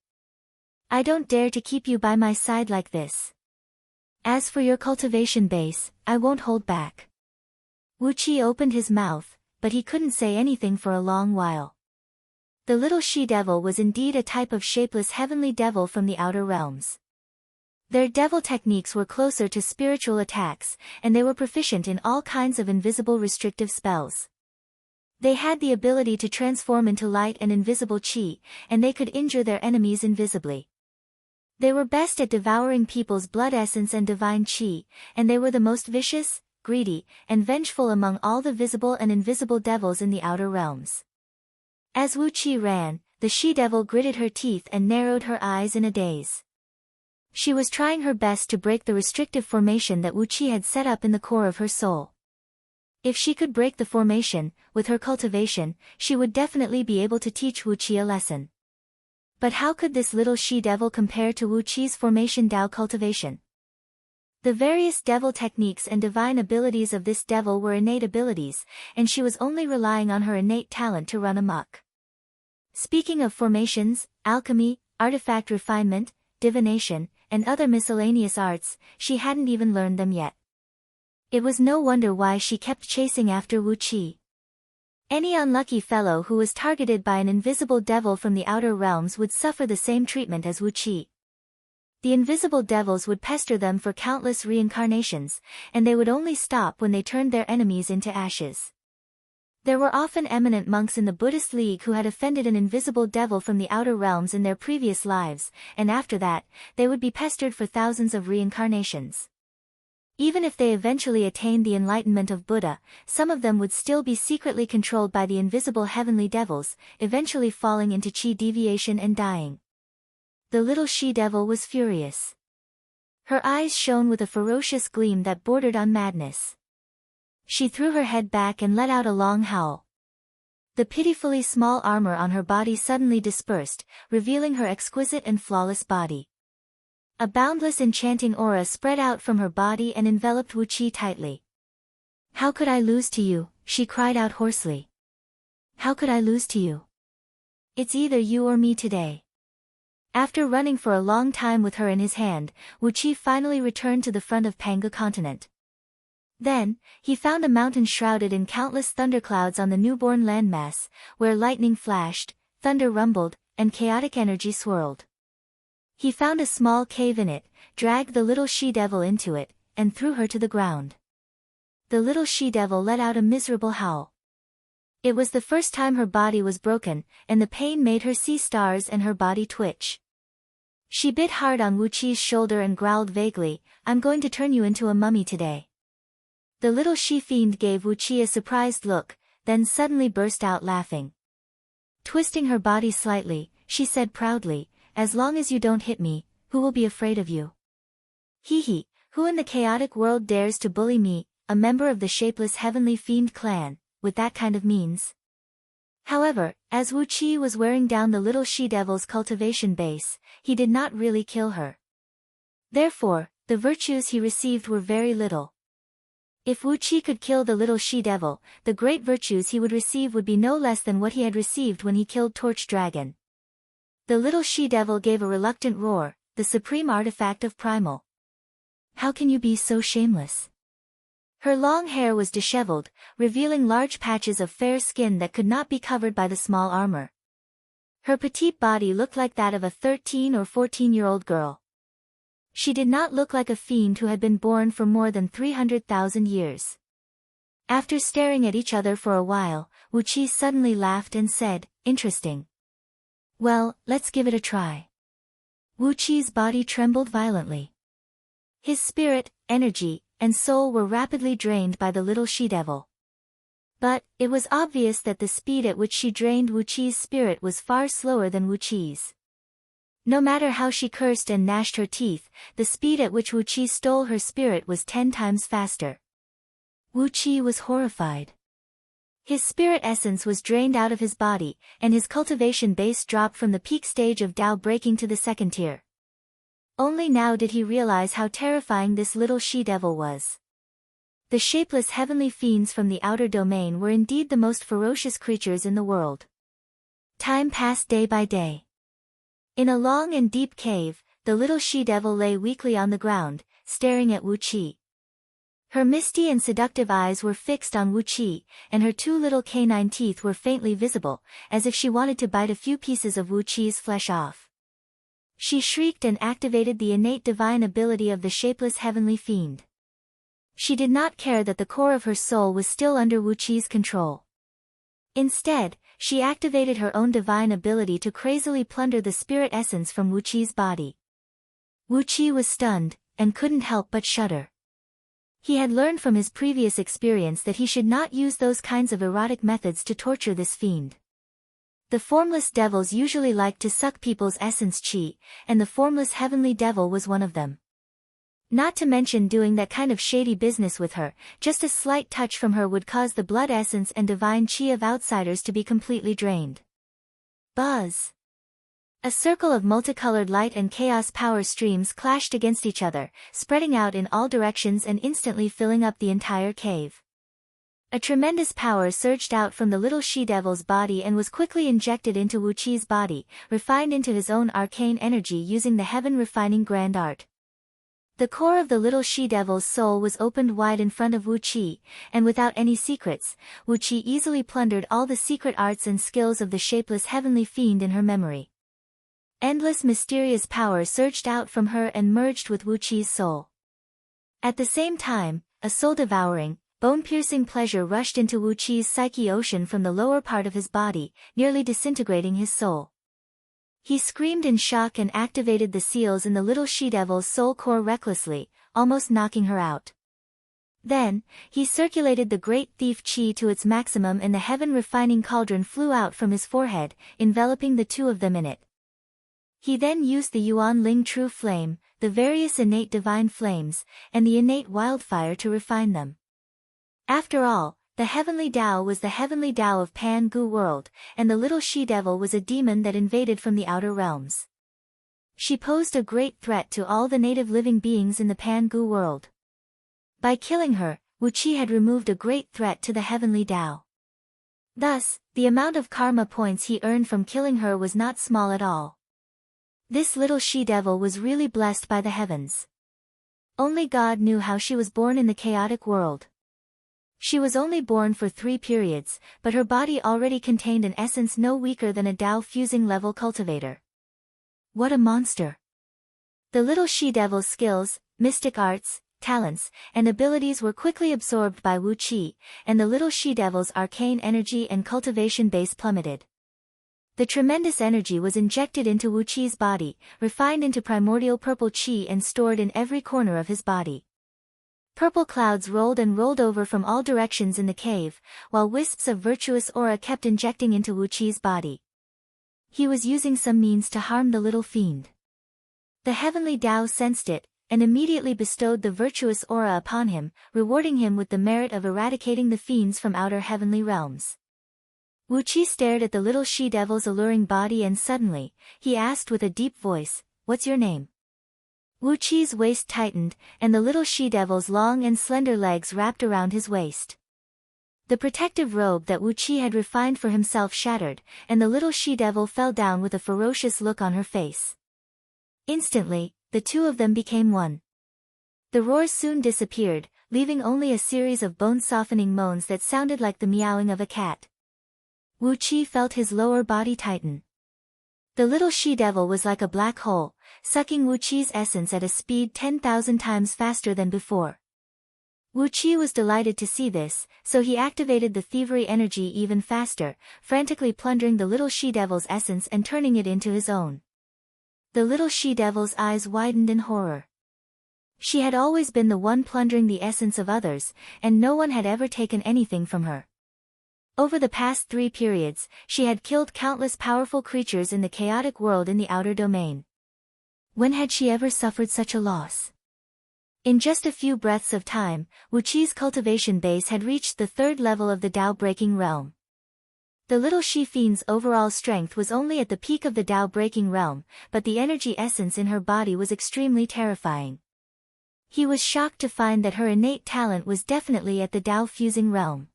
I don't dare to keep you by my side like this. As for your cultivation base, I won't hold back." Wu Qi opened his mouth, but he couldn't say anything for a long while. The little she-devil was indeed a type of shapeless heavenly devil from the outer realms. Their devil techniques were closer to spiritual attacks, and they were proficient in all kinds of invisible restrictive spells. They had the ability to transform into light and invisible chi, and they could injure their enemies invisibly. They were best at devouring people's blood essence and divine chi, and they were the most vicious, greedy, and vengeful among all the visible and invisible devils in the outer realms. As Wu Qi ran, the she-devil gritted her teeth and narrowed her eyes in a daze. She was trying her best to break the restrictive formation that Wu Qi had set up in the core of her soul. If she could break the formation, with her cultivation, she would definitely be able to teach Wu Qi a lesson. But how could this little she-devil compare to Wu Qi's formation Dao cultivation? The various devil techniques and divine abilities of this devil were innate abilities, and she was only relying on her innate talent to run amok. Speaking of formations, alchemy, artifact refinement, divination, and other miscellaneous arts, she hadn't even learned them yet. It was no wonder why she kept chasing after Wu Qi. Any unlucky fellow who was targeted by an invisible devil from the outer realms would suffer the same treatment as Wu Qi. The invisible devils would pester them for countless reincarnations, and they would only stop when they turned their enemies into ashes. There were often eminent monks in the Buddhist League who had offended an invisible devil from the outer realms in their previous lives, and after that, they would be pestered for thousands of reincarnations. Even if they eventually attained the enlightenment of Buddha, some of them would still be secretly controlled by the invisible heavenly devils, eventually falling into chi deviation and dying. The little she-devil was furious. Her eyes shone with a ferocious gleam that bordered on madness. She threw her head back and let out a long howl. The pitifully small armor on her body suddenly dispersed, revealing her exquisite and flawless body. A boundless enchanting aura spread out from her body and enveloped Wu Qi tightly. "How could I lose to you?" she cried out hoarsely. "How could I lose to you? It's either you or me today." After running for a long time with her in his hand, Wu Qi finally returned to the front of Panga continent. Then, he found a mountain shrouded in countless thunderclouds on the newborn landmass, where lightning flashed, thunder rumbled, and chaotic energy swirled. He found a small cave in it, dragged the little she-devil into it, and threw her to the ground. The little she-devil let out a miserable howl. It was the first time her body was broken, and the pain made her see stars and her body twitch. She bit hard on Wu Qi's shoulder and growled vaguely, "I'm going to turn you into a mummy today." The little she-fiend gave Wu Qi a surprised look, then suddenly burst out laughing. Twisting her body slightly, she said proudly, "As long as you don't hit me, who will be afraid of you? Hee hee, who in the chaotic world dares to bully me, a member of the shapeless heavenly fiend clan, with that kind of means?" However, as Wu Qi was wearing down the little she-devil's cultivation base, he did not really kill her. Therefore, the virtues he received were very little. If Wu Qi could kill the little she-devil, the great virtues he would receive would be no less than what he had received when he killed Torch Dragon. The little she-devil gave a reluctant roar, the supreme artifact of Primal. "How can you be so shameless?" Her long hair was disheveled, revealing large patches of fair skin that could not be covered by the small armor. Her petite body looked like that of a 13 or 14-year-old girl. She did not look like a fiend who had been born for more than 300,000 years. After staring at each other for a while, Wu Qi suddenly laughed and said, "Interesting. Well, let's give it a try." Wu Qi's body trembled violently. His spirit, energy, and soul were rapidly drained by the little she-devil. But, it was obvious that the speed at which she drained Wu Qi's spirit was far slower than Wu Qi's. No matter how she cursed and gnashed her teeth, the speed at which Wu Qi stole her spirit was 10 times faster. Wu Qi was horrified. His spirit essence was drained out of his body, and his cultivation base dropped from the peak stage of Tao breaking to the second tier. Only now did he realize how terrifying this little she-devil was. The shapeless heavenly fiends from the outer domain were indeed the most ferocious creatures in the world. Time passed day by day. In a long and deep cave, the little she-devil lay weakly on the ground, staring at Wu Qi. Her misty and seductive eyes were fixed on Wu Qi, and her two little canine teeth were faintly visible, as if she wanted to bite a few pieces of Wu Qi's flesh off. She shrieked and activated the innate divine ability of the shapeless heavenly fiend. She did not care that the core of her soul was still under Wu Qi's control. Instead, she activated her own divine ability to crazily plunder the spirit essence from Wu Qi's body. Wu Qi was stunned, and couldn't help but shudder. He had learned from his previous experience that he should not use those kinds of erotic methods to torture this fiend. The formless devils usually like to suck people's essence qi, and the formless heavenly devil was one of them. Not to mention doing that kind of shady business with her, just a slight touch from her would cause the blood essence and divine qi of outsiders to be completely drained. Buzz! A circle of multicolored light and chaos power streams clashed against each other, spreading out in all directions and instantly filling up the entire cave. A tremendous power surged out from the little she-devil's body and was quickly injected into Wu Qi's body, refined into his own arcane energy using the heaven-refining grand art. The core of the little she-devil's soul was opened wide in front of Wu Qi, and without any secrets, Wu Qi easily plundered all the secret arts and skills of the shapeless heavenly fiend in her memory. Endless mysterious power surged out from her and merged with Wu Qi's soul. At the same time, a soul-devouring, bone-piercing pleasure rushed into Wu Qi's psyche ocean from the lower part of his body, nearly disintegrating his soul. He screamed in shock and activated the seals in the little she-devil's soul core recklessly, almost knocking her out. Then, he circulated the great thief qi to its maximum and the heaven-refining cauldron flew out from his forehead, enveloping the two of them in it. He then used the Yuan Ling True Flame, the various innate divine flames, and the innate wildfire to refine them. After all, the heavenly Tao was the heavenly Tao of Pan Gu world, and the little she-devil was a demon that invaded from the outer realms. She posed a great threat to all the native living beings in the Pan Gu world. By killing her, Wu Qi had removed a great threat to the heavenly Tao. Thus, the amount of karma points he earned from killing her was not small at all. This little she-devil was really blessed by the heavens. Only God knew how she was born in the chaotic world. She was only born for 3 periods, but her body already contained an essence no weaker than a Tao fusing level cultivator. What a monster! The little she-devil's skills, mystic arts, talents, and abilities were quickly absorbed by Wu Qi, and the little she-devil's arcane energy and cultivation base plummeted. The tremendous energy was injected into Wu Qi's body, refined into primordial purple qi and stored in every corner of his body. Purple clouds rolled and rolled over from all directions in the cave, while wisps of virtuous aura kept injecting into Wu Qi's body. He was using some means to harm the little fiend. The heavenly Tao sensed it, and immediately bestowed the virtuous aura upon him, rewarding him with the merit of eradicating the fiends from outer heavenly realms. Wu Qi stared at the little she-devil's alluring body and suddenly, he asked with a deep voice, "What's your name?" Wu Qi's waist tightened, and the little she-devil's long and slender legs wrapped around his waist. The protective robe that Wu Qi had refined for himself shattered, and the little she-devil fell down with a ferocious look on her face. Instantly, the two of them became one. The roars soon disappeared, leaving only a series of bone-softening moans that sounded like the meowing of a cat. Wu Qi felt his lower body tighten. The little she-devil was like a black hole, sucking Wu Qi's essence at a speed 10,000 times faster than before. Wu Qi was delighted to see this, so he activated the thievery energy even faster, frantically plundering the little she-devil's essence and turning it into his own. The little she-devil's eyes widened in horror. She had always been the one plundering the essence of others, and no one had ever taken anything from her. Over the past 3 periods, she had killed countless powerful creatures in the chaotic world in the outer domain. When had she ever suffered such a loss? In just a few breaths of time, Wu Qi's cultivation base had reached the 3rd level of the Tao-breaking realm. The little she-fiend's overall strength was only at the peak of the Tao-breaking realm, but the energy essence in her body was extremely terrifying. He was shocked to find that her innate talent was definitely at the Tao-fusing realm.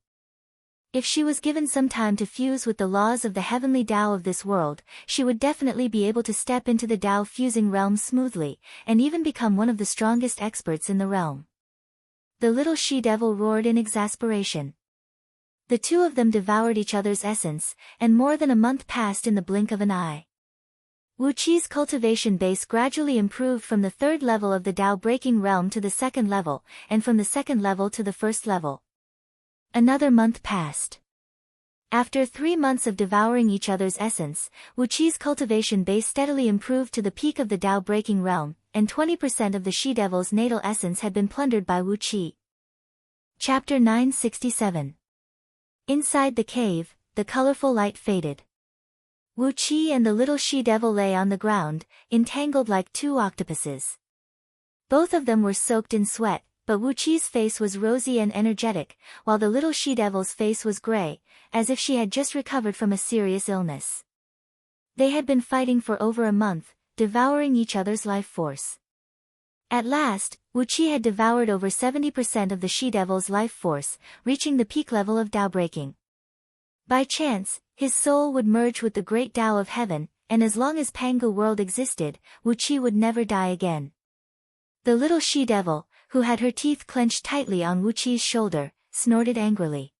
If she was given some time to fuse with the laws of the heavenly Tao of this world, she would definitely be able to step into the Tao-fusing realm smoothly, and even become one of the strongest experts in the realm. The little she-devil roared in exasperation. The two of them devoured each other's essence, and more than a month passed in the blink of an eye. Wu Qi's cultivation base gradually improved from the 3rd level of the Tao-breaking realm to the 2nd level, and from the 2nd level to the 1st level. Another month passed. After 3 months of devouring each other's essence, Wu Qi's cultivation base steadily improved to the peak of the Tao-breaking realm, and 20% of the she-devil's natal essence had been plundered by Wu Qi. Chapter 967. Inside the cave, the colorful light faded. Wu Qi and the little she-devil lay on the ground, entangled like 2 octopuses. Both of them were soaked in sweat, but Wu Qi's face was rosy and energetic, while the little she-devil's face was gray, as if she had just recovered from a serious illness. They had been fighting for over a month, devouring each other's life force. At last, Wu Qi had devoured over 70% of the she-devil's life force, reaching the peak level of Tao breaking. By chance, his soul would merge with the great Tao of heaven, and as long as Pangu world existed, Wu Qi would never die again. The little she-devil, who had her teeth clenched tightly on Wu Qi's shoulder, snorted angrily.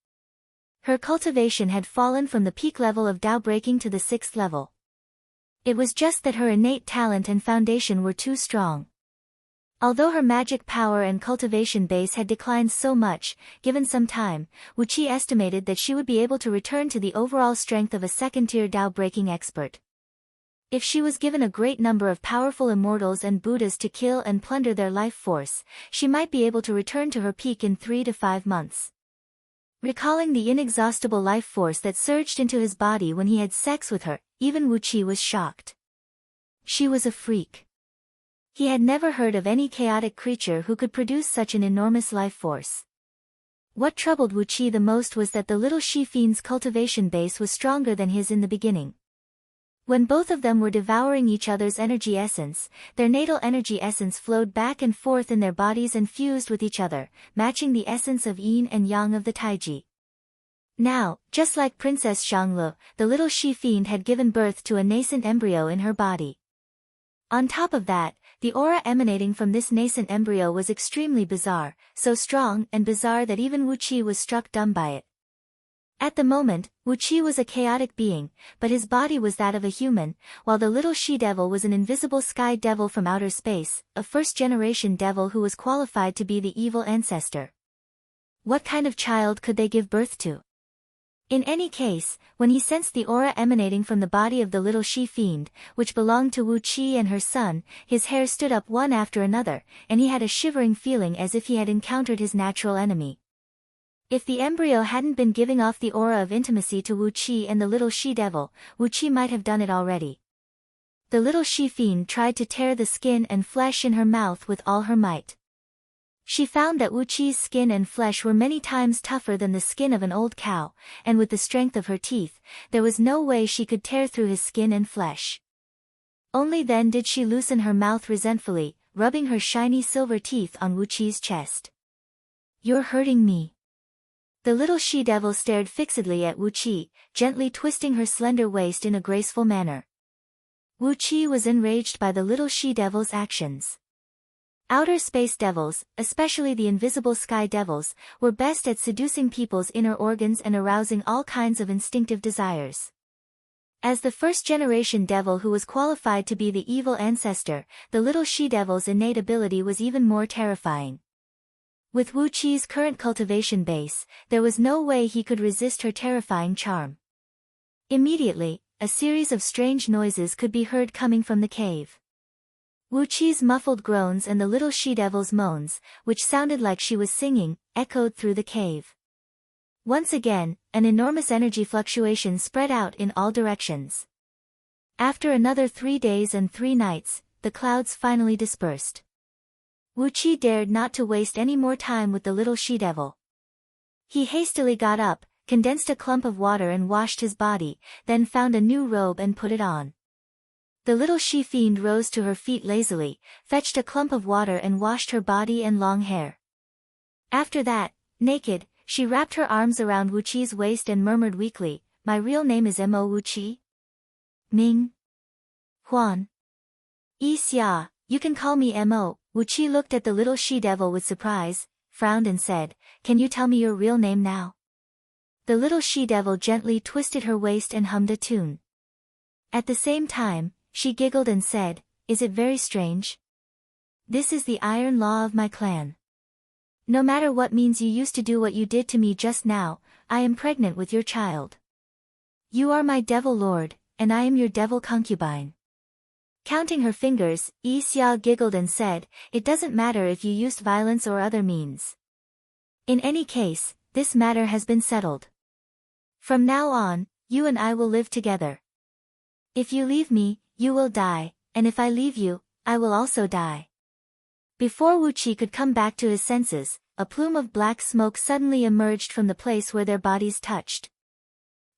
Her cultivation had fallen from the peak level of Tao breaking to the 6th level. It was just that her innate talent and foundation were too strong. Although her magic power and cultivation base had declined so much, given some time, Wu Qi estimated that she would be able to return to the overall strength of a 2nd-tier Tao-breaking expert. If she was given a great number of powerful immortals and Buddhas to kill and plunder their life force, she might be able to return to her peak in 3 to 5 months. Recalling the inexhaustible life force that surged into his body when he had sex with her, even Wu Qi was shocked. She was a freak. He had never heard of any chaotic creature who could produce such an enormous life force. What troubled Wu Qi the most was that the little she-fiend's cultivation base was stronger than his in the beginning. When both of them were devouring each other's energy essence, their natal energy essence flowed back and forth in their bodies and fused with each other, matching the essence of yin and yang of the Taiji. Now, just like Princess Xianglu, the little she-fiend had given birth to a nascent embryo in her body. On top of that, the aura emanating from this nascent embryo was extremely bizarre, so strong and bizarre that even Wu Qi was struck dumb by it. At the moment, Wu Qi was a chaotic being, but his body was that of a human, while the little she-devil was an invisible sky devil from outer space, a first-generation devil who was qualified to be the evil ancestor. What kind of child could they give birth to? In any case, when he sensed the aura emanating from the body of the little she-fiend, which belonged to Wu Qi and her son, his hair stood up one after another, and he had a shivering feeling as if he had encountered his natural enemy. If the embryo hadn't been giving off the aura of intimacy to Wu Qi and the little she-devil, Wu Qi might have done it already. The little she-fiend tried to tear the skin and flesh in her mouth with all her might. She found that Wu Qi's skin and flesh were many times tougher than the skin of an old cow, and with the strength of her teeth, there was no way she could tear through his skin and flesh. Only then did she loosen her mouth resentfully, rubbing her shiny silver teeth on Wu Qi's chest. "You're hurting me." The little she-devil stared fixedly at Wu Qi, gently twisting her slender waist in a graceful manner. Wu Qi was enraged by the little she-devil's actions. Outer space devils, especially the invisible sky devils, were best at seducing people's inner organs and arousing all kinds of instinctive desires. As the first-generation devil who was qualified to be the evil ancestor, the little she-devil's innate ability was even more terrifying. With Wu Qi's current cultivation base, there was no way he could resist her terrifying charm. Immediately, a series of strange noises could be heard coming from the cave. Wu Qi's muffled groans and the little she-devil's moans, which sounded like she was singing, echoed through the cave. Once again, an enormous energy fluctuation spread out in all directions. After another 3 days and 3 nights, the clouds finally dispersed. Wu Qi dared not to waste any more time with the little she-devil. He hastily got up, condensed a clump of water and washed his body, then found a new robe and put it on. The little she-fiend rose to her feet lazily, fetched a clump of water and washed her body and long hair. After that, naked, she wrapped her arms around Wu Qi's waist and murmured weakly, "My real name is Mo Wu Qi. Ming Huan. Yi Xia, you can call me Mo." Wu Qi looked at the little she-devil with surprise, frowned and said, "Can you tell me your real name now?" The little she-devil gently twisted her waist and hummed a tune. At the same time, she giggled and said, "Is it very strange? This is the iron law of my clan. No matter what means you used to do what you did to me just now, I am pregnant with your child. You are my devil lord, and I am your devil concubine." Counting her fingers, Yi Xia giggled and said, "It doesn't matter if you used violence or other means. In any case, this matter has been settled. From now on, you and I will live together. If you leave me, you will die, and if I leave you, I will also die." Before Wu Qi could come back to his senses, a plume of black smoke suddenly emerged from the place where their bodies touched.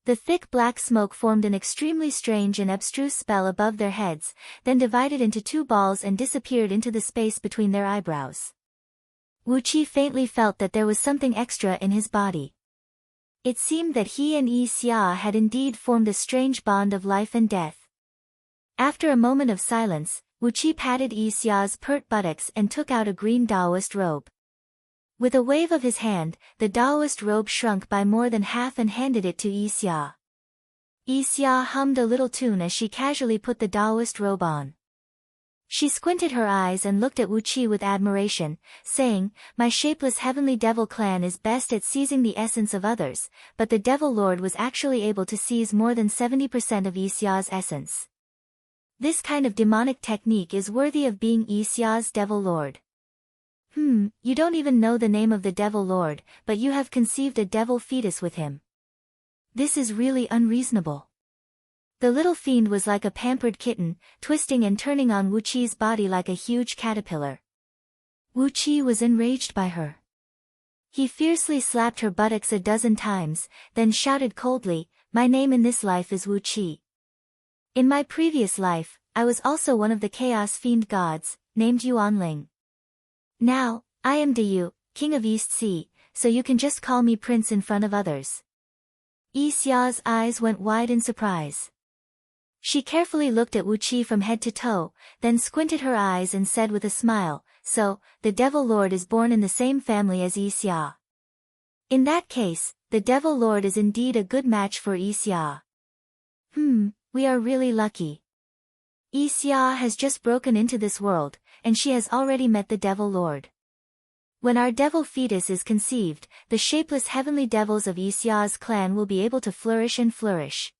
The thick black smoke formed an extremely strange and abstruse spell above their heads, then divided into 2 balls and disappeared into the space between their eyebrows. Wu Qi faintly felt that there was something extra in his body. It seemed that he and Yi Xia had indeed formed a strange bond of life and death. After a moment of silence, Wu Qi patted Yi Xia's pert buttocks and took out a green Taoist robe. With a wave of his hand, the Taoist robe shrunk by more than half and handed it to Yi Xia. Yi Xia hummed a little tune as she casually put the Taoist robe on. She squinted her eyes and looked at Wu Qi with admiration, saying, "My shapeless heavenly devil clan is best at seizing the essence of others, but the devil lord was actually able to seize more than 70% of Yi Xia's essence. This kind of demonic technique is worthy of being Yi Xia's devil lord. You don't even know the name of the devil lord, but you have conceived a devil fetus with him. This is really unreasonable." The little fiend was like a pampered kitten, twisting and turning on Wu Qi's body like a huge caterpillar. Wu Qi was enraged by her. He fiercely slapped her buttocks a dozen times, then shouted coldly, "My name in this life is Wu Qi. In my previous life, I was also one of the chaos fiend gods, named Yuanling. Now, I am Deyu, king of East Sea, so you can just call me prince in front of others." Yi Xia's eyes went wide in surprise. She carefully looked at Wu Qi from head to toe, then squinted her eyes and said with a smile, "So, the devil lord is born in the same family as Yi Xia. In that case, the Devil Lord is indeed a good match for Xia. We are really lucky. Xia has just broken into this world, and she has already met the Devil Lord. When our devil fetus is conceived, the shapeless heavenly devils of Xia's clan will be able to flourish and flourish.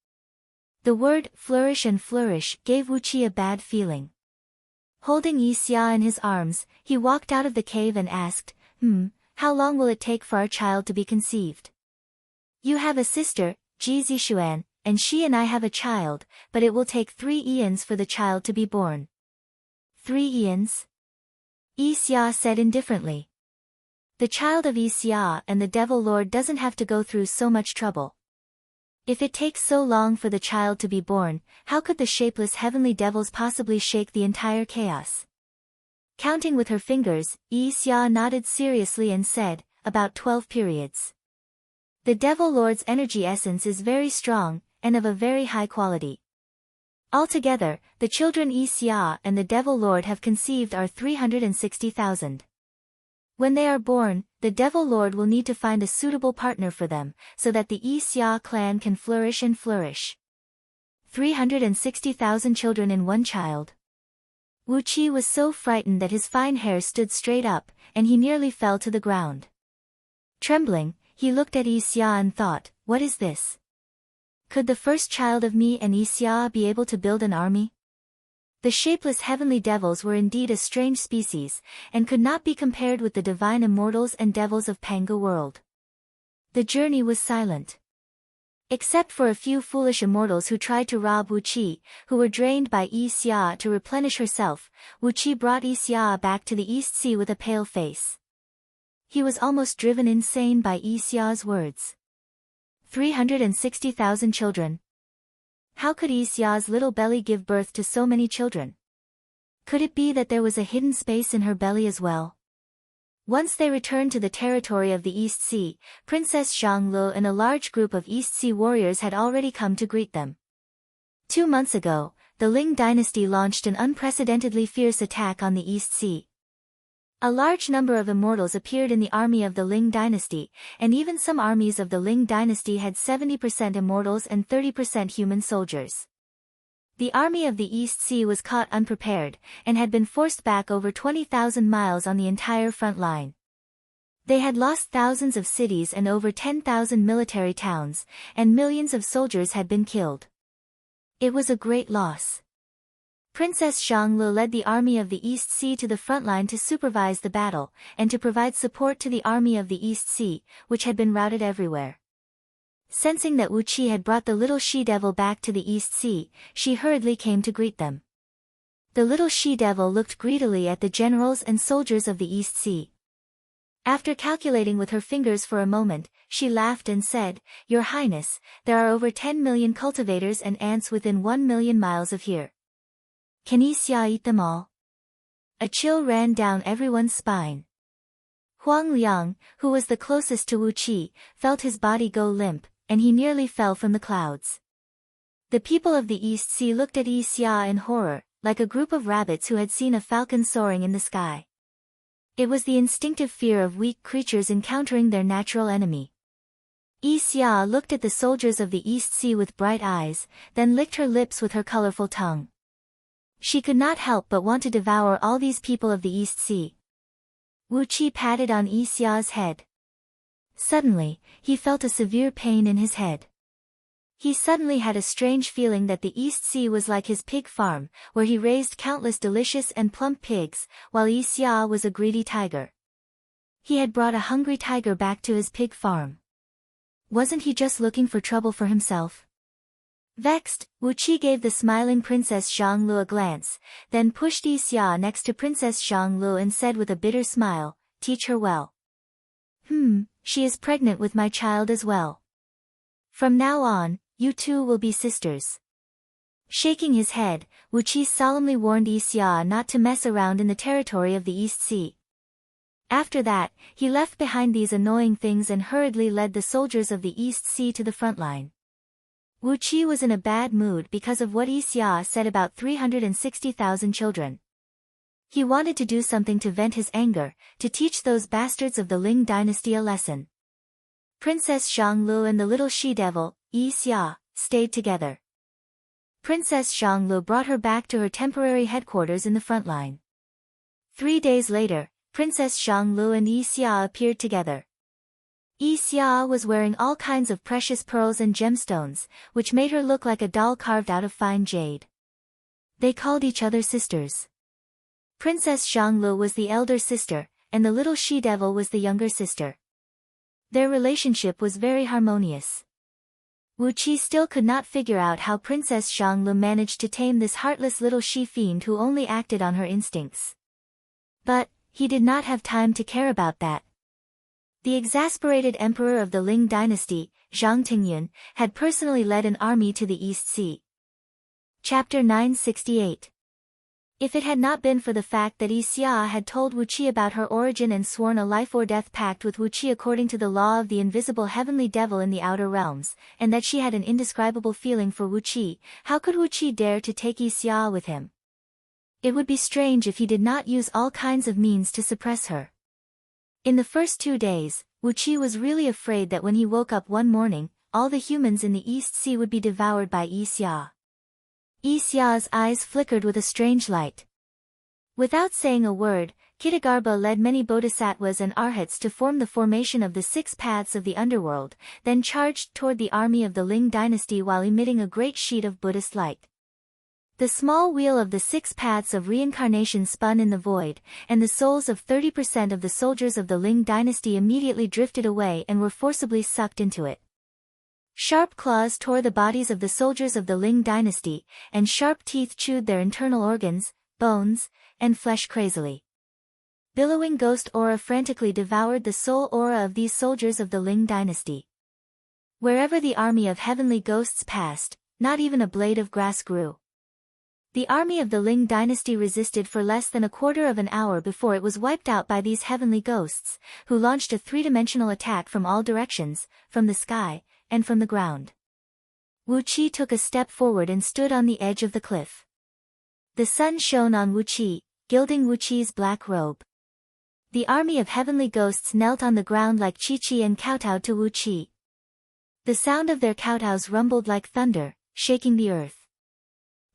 The word flourish and flourish gave Wuqi a bad feeling. Holding Xia in his arms, he walked out of the cave and asked, how long will it take for our child to be conceived? You have a sister, Ji Zixuan, and she and I have a child, but it will take 3 eons for the child to be born. 3 eons? Xia said indifferently. The child of Xia and the Devil Lord doesn't have to go through so much trouble. If it takes so long for the child to be born, how could the shapeless heavenly devils possibly shake the entire chaos? Counting with her fingers, Xia nodded seriously and said, about 12 periods. The Devil Lord's energy essence is very strong, and of a very high quality. Altogether, the children Xia and the Devil Lord have conceived are 360,000. When they are born, the Devil Lord will need to find a suitable partner for them, so that the Xia clan can flourish and flourish. 360,000 children in one child. Wuqi was so frightened that his fine hair stood straight up, and he nearly fell to the ground. Trembling, he looked at Xia and thought, what is this? Could the first child of me and Xia be able to build an army? The shapeless heavenly devils were indeed a strange species, and could not be compared with the divine immortals and devils of Panga world. The journey was silent. Except for a few foolish immortals who tried to rob Wuqi, who were drained by Xia to replenish herself, Wuqi brought Xia back to the East Sea with a pale face. He was almost driven insane by Xia's words. 360,000 children. How could Xia's little belly give birth to so many children? Could it be that there was a hidden space in her belly as well? Once they returned to the territory of the East Sea, Princess Zhanglu and a large group of East Sea warriors had already come to greet them. 2 months ago, the Ling dynasty launched an unprecedentedly fierce attack on the East Sea. A large number of immortals appeared in the army of the Ling dynasty, and even some armies of the Ling dynasty had 70% immortals and 30% human soldiers. The army of the East Sea was caught unprepared, and had been forced back over 20,000 miles on the entire front line. They had lost thousands of cities and over 10,000 military towns, and millions of soldiers had been killed. It was a great loss. Princess Zhanglu led the army of the East Sea to the front line to supervise the battle, and to provide support to the army of the East Sea, which had been routed everywhere. Sensing that Wuqi had brought the little she-devil back to the East Sea, she hurriedly came to greet them. The little she-devil looked greedily at the generals and soldiers of the East Sea. After calculating with her fingers for a moment, she laughed and said, "Your Highness, there are over 10 million cultivators and ants within 1 million miles of here. Can Xia eat them all?" A chill ran down everyone's spine. Huang Liang, who was the closest to Wuqi, felt his body go limp, and he nearly fell from the clouds. The people of the East Sea looked at Xia in horror, like a group of rabbits who had seen a falcon soaring in the sky. It was the instinctive fear of weak creatures encountering their natural enemy. Xia looked at the soldiers of the East Sea with bright eyes, then licked her lips with her colorful tongue. She could not help but want to devour all these people of the East Sea. Wuqi patted on Xia's head. Suddenly, he felt a severe pain in his head. He suddenly had a strange feeling that the East Sea was like his pig farm, where he raised countless delicious and plump pigs, while Xia was a greedy tiger. He had brought a hungry tiger back to his pig farm. Wasn't he just looking for trouble for himself? Vexed, Wuqi gave the smiling Princess Zhanglu a glance, then pushed Xia next to Princess Zhanglu and said with a bitter smile, "Teach her well. She is pregnant with my child as well. From now on, you two will be sisters." Shaking his head, Wuqi solemnly warned Xia not to mess around in the territory of the East Sea. After that, he left behind these annoying things and hurriedly led the soldiers of the East Sea to the front line. Wuqi was in a bad mood because of what Xia said about 360,000 children. He wanted to do something to vent his anger, to teach those bastards of the Ling dynasty a lesson. Princess Xianglu and the little she-devil, Yi Xia, stayed together. Princess Xianglu brought her back to her temporary headquarters in the front line. 3 days later, Princess Xianglu and Yi Xia appeared together. Yi Xia was wearing all kinds of precious pearls and gemstones, which made her look like a doll carved out of fine jade. They called each other sisters. Princess Xianglu was the elder sister, and the little she-devil was the younger sister. Their relationship was very harmonious. Wu Qi still could not figure out how Princess Xianglu managed to tame this heartless little she-fiend who only acted on her instincts. But he did not have time to care about that. The exasperated emperor of the Ling dynasty, Zhang Tingyun, had personally led an army to the East Sea. Chapter 968. If it had not been for the fact that Yi Xia had told Wu Qi about her origin and sworn a life-or-death pact with Wu Qi according to the law of the invisible heavenly devil in the outer realms, and that she had an indescribable feeling for Wu Qi, how could Wu Qi dare to take Yi Xia with him? It would be strange if he did not use all kinds of means to suppress her. In the first 2 days, Wu Qi was really afraid that when he woke up one morning, all the humans in the East Sea would be devoured by Yi Xia. Yi Xia's eyes flickered with a strange light. Without saying a word, Kitagarbha led many bodhisattvas and arhats to form the formation of the 6 paths of the underworld, then charged toward the army of the Ling dynasty while emitting a great sheet of Buddhist light. The small wheel of the 6 paths of reincarnation spun in the void, and the souls of 30% of the soldiers of the Ling dynasty immediately drifted away and were forcibly sucked into it. Sharp claws tore the bodies of the soldiers of the Ling dynasty, and sharp teeth chewed their internal organs, bones, and flesh crazily. Billowing ghost aura frantically devoured the soul aura of these soldiers of the Ling dynasty. Wherever the army of heavenly ghosts passed, not even a blade of grass grew. The army of the Ling dynasty resisted for less than a quarter of an hour before it was wiped out by these heavenly ghosts, who launched a 3-dimensional attack from all directions, from the sky, and from the ground. Wu Qi took a step forward and stood on the edge of the cliff. The sun shone on Wu Qi, gilding Wu Qi's black robe. The army of heavenly ghosts knelt on the ground like Chi-Chi and kowtowed to Wu Qi. The sound of their kowtows rumbled like thunder, shaking the earth.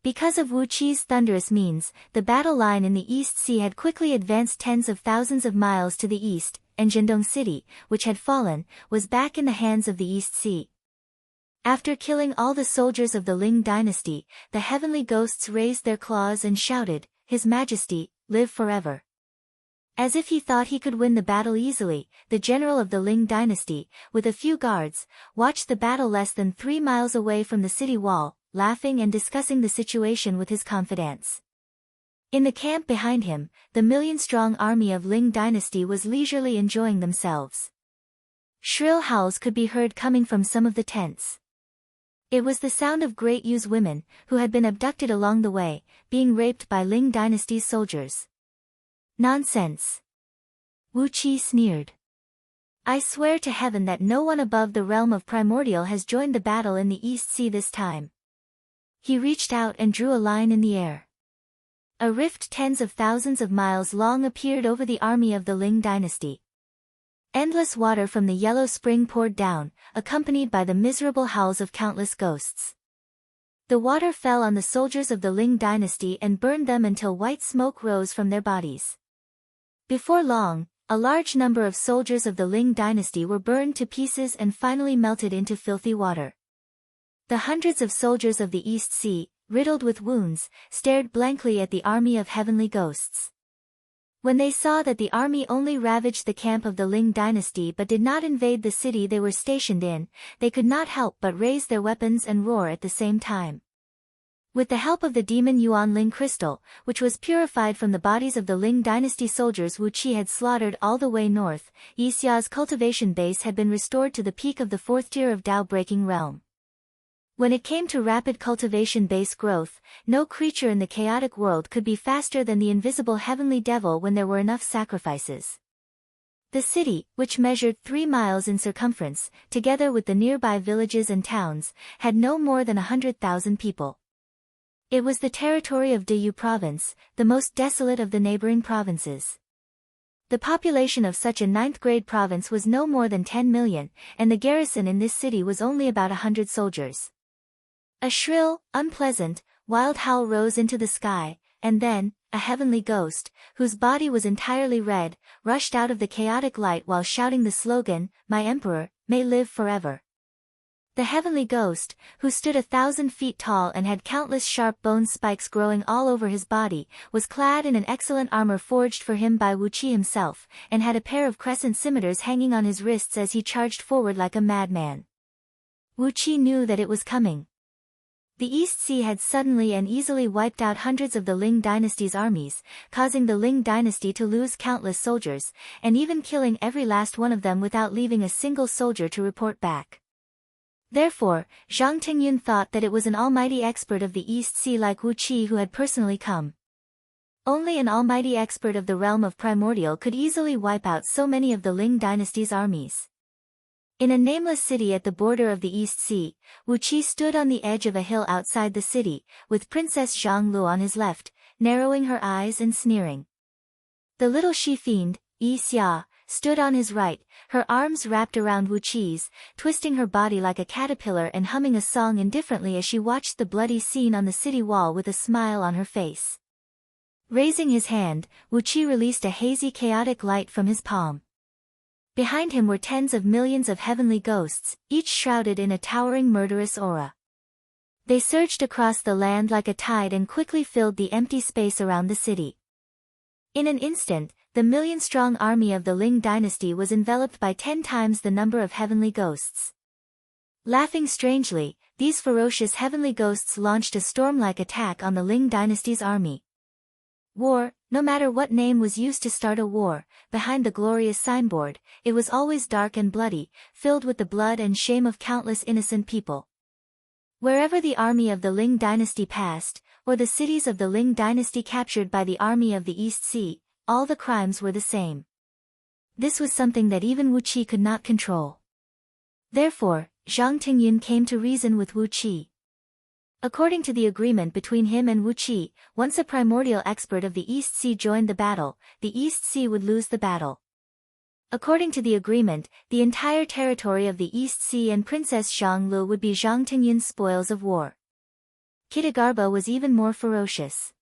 Because of Wu Qi's thunderous means, the battle line in the East Sea had quickly advanced tens of thousands of miles to the east, and Zhendong City, which had fallen, was back in the hands of the East Sea. After killing all the soldiers of the Ling dynasty, the heavenly ghosts raised their claws and shouted, "His Majesty, live forever." As if he thought he could win the battle easily, the general of the Ling dynasty, with a few guards, watched the battle less than 3 miles away from the city wall, laughing and discussing the situation with his confidants. In the camp behind him, the million-strong army of Ling dynasty was leisurely enjoying themselves. Shrill howls could be heard coming from some of the tents. It was the sound of Great Yu's women, who had been abducted along the way, being raped by Ling dynasty's soldiers. Nonsense! Wu Qi sneered. I swear to heaven that no one above the realm of primordial has joined the battle in the East Sea this time. He reached out and drew a line in the air. A rift tens of thousands of miles long appeared over the army of the Ling dynasty. Endless water from the yellow spring poured down, accompanied by the miserable howls of countless ghosts. The water fell on the soldiers of the Ling dynasty and burned them until white smoke rose from their bodies. Before long, a large number of soldiers of the Ling dynasty were burned to pieces and finally melted into filthy water. The hundreds of soldiers of the East Sea, riddled with wounds, stared blankly at the army of heavenly ghosts. When they saw that the army only ravaged the camp of the Ling dynasty but did not invade the city they were stationed in, they could not help but raise their weapons and roar at the same time. With the help of the demon Yuan Ling crystal, which was purified from the bodies of the Ling dynasty soldiers Wu Qi had slaughtered all the way north, Yi Xia's cultivation base had been restored to the peak of the 4th tier of Tao-breaking realm. When it came to rapid cultivation base growth, no creature in the chaotic world could be faster than the invisible heavenly devil when there were enough sacrifices. The city, which measured 3 miles in circumference, together with the nearby villages and towns, had no more than 100,000 people. It was the territory of Deyu province, the most desolate of the neighboring provinces. The population of such a ninth-grade province was no more than 10 million, and the garrison in this city was only about 100 soldiers. A shrill, unpleasant, wild howl rose into the sky, and then, a heavenly ghost, whose body was entirely red, rushed out of the chaotic light while shouting the slogan, "My Emperor, may live forever." The heavenly ghost, who stood 1,000 feet tall and had countless sharp bone spikes growing all over his body, was clad in an excellent armor forged for him by Wu Qi himself, and had a pair of crescent scimitars hanging on his wrists as he charged forward like a madman. Wu Qi knew that it was coming. The East Sea had suddenly and easily wiped out hundreds of the Ling dynasty's armies, causing the Ling dynasty to lose countless soldiers, and even killing every last one of them without leaving a single soldier to report back. Therefore, Zhang Tingyun thought that it was an almighty expert of the East Sea like Wu Qi who had personally come. Only an almighty expert of the realm of Primordial could easily wipe out so many of the Ling dynasty's armies. In a nameless city at the border of the East Sea, Wu Qi stood on the edge of a hill outside the city, with Princess Zhang Lu on his left, narrowing her eyes and sneering. The little she-fiend, Yi Xia, stood on his right, her arms wrapped around Wu Qi's, twisting her body like a caterpillar and humming a song indifferently as she watched the bloody scene on the city wall with a smile on her face. Raising his hand, Wu Qi released a hazy chaotic light from his palm. Behind him were tens of millions of heavenly ghosts, each shrouded in a towering murderous aura. They surged across the land like a tide and quickly filled the empty space around the city. In an instant, the million-strong army of the Ling dynasty was enveloped by 10 times the number of heavenly ghosts. Laughing strangely, these ferocious heavenly ghosts launched a storm-like attack on the Ling dynasty's army. War, no matter what name was used to start a war, behind the glorious signboard, it was always dark and bloody, filled with the blood and shame of countless innocent people. Wherever the army of the Ling dynasty passed, or the cities of the Ling dynasty captured by the army of the East Sea, all the crimes were the same. This was something that even Wu Qi could not control. Therefore, Zhang Tingyun came to reason with Wu Qi. According to the agreement between him and Wu Qi, once a primordial expert of the East Sea joined the battle, the East Sea would lose the battle. According to the agreement, the entire territory of the East Sea and Princess Zhang Lu would be Zhang Tingyun's spoils of war. Kitagarbha was even more ferocious.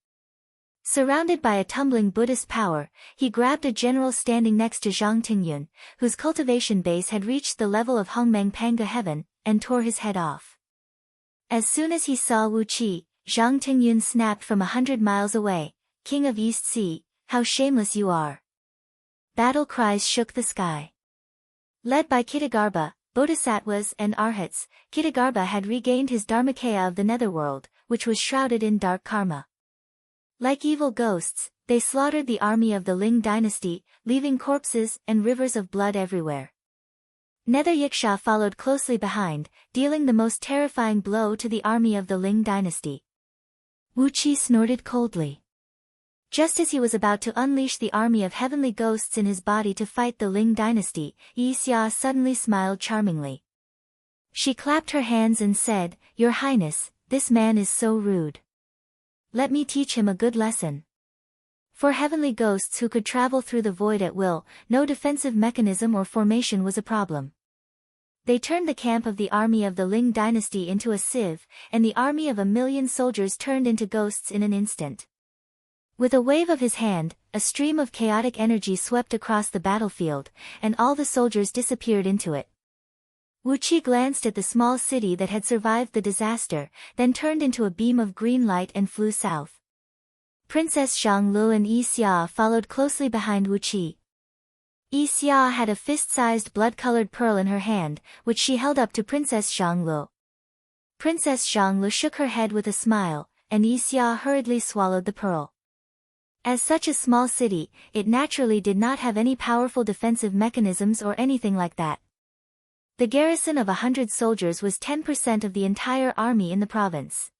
Surrounded by a tumbling Buddhist power, he grabbed a general standing next to Zhang Tingyun, whose cultivation base had reached the level of Hongmeng Panga heaven, and tore his head off. As soon as he saw Wu Qi, Zhang Tingyun snapped from 100 miles away, "King of East Sea, how shameless you are!" Battle cries shook the sky. Led by Kitagarbha, Bodhisattvas and Arhats, Kitagarbha had regained his Dharmakaya of the netherworld, which was shrouded in dark karma. Like evil ghosts, they slaughtered the army of the Ling dynasty, leaving corpses and rivers of blood everywhere. Nether Yiksha followed closely behind, dealing the most terrifying blow to the army of the Ling dynasty. Wu Qi snorted coldly. Just as he was about to unleash the army of heavenly ghosts in his body to fight the Ling dynasty, Yi Xia suddenly smiled charmingly. She clapped her hands and said, "Your Highness, this man is so rude. Let me teach him a good lesson." For heavenly ghosts who could travel through the void at will, no defensive mechanism or formation was a problem. They turned the camp of the army of the Ling dynasty into a sieve, and the army of 1,000,000 soldiers turned into ghosts in an instant. With a wave of his hand, a stream of chaotic energy swept across the battlefield, and all the soldiers disappeared into it. Wu Qi glanced at the small city that had survived the disaster, then turned into a beam of green light and flew south. Princess Zhang Lu and Yi Xia followed closely behind Wu Qi. Yi Xia had a fist-sized blood-colored pearl in her hand, which she held up to Princess Zhang Lu. Princess Zhang Lu shook her head with a smile, and Yi Xia hurriedly swallowed the pearl. As such a small city, it naturally did not have any powerful defensive mechanisms or anything like that. The garrison of 100 soldiers was 10% of the entire army in the province.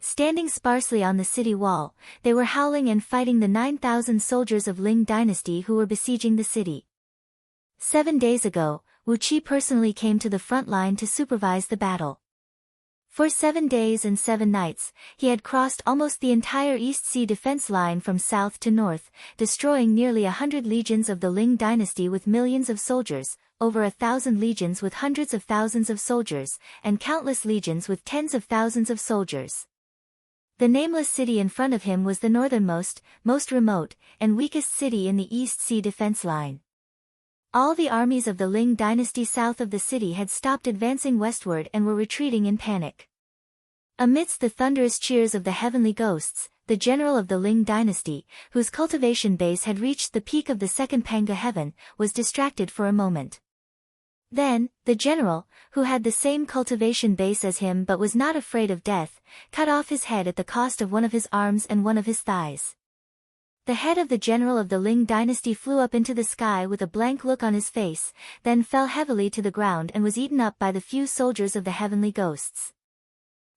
Standing sparsely on the city wall, they were howling and fighting the 9,000 soldiers of Ling dynasty who were besieging the city. 7 days ago, Wu Qi personally came to the front line to supervise the battle. For 7 days and 7 nights, he had crossed almost the entire East Sea defense line from south to north, destroying nearly 100 legions of the Ling dynasty with millions of soldiers, over 1,000 legions with hundreds of thousands of soldiers, and countless legions with tens of thousands of soldiers. The nameless city in front of him was the northernmost, most remote, and weakest city in the East Sea defense line. All the armies of the Ling dynasty south of the city had stopped advancing westward and were retreating in panic. Amidst the thunderous cheers of the heavenly ghosts, the general of the Ling dynasty, whose cultivation base had reached the peak of the second Panga heaven, was distracted for a moment. Then, the general, who had the same cultivation base as him but was not afraid of death, cut off his head at the cost of one of his arms and one of his thighs. The head of the general of the Ling dynasty flew up into the sky with a blank look on his face, then fell heavily to the ground and was eaten up by the few soldiers of the heavenly ghosts.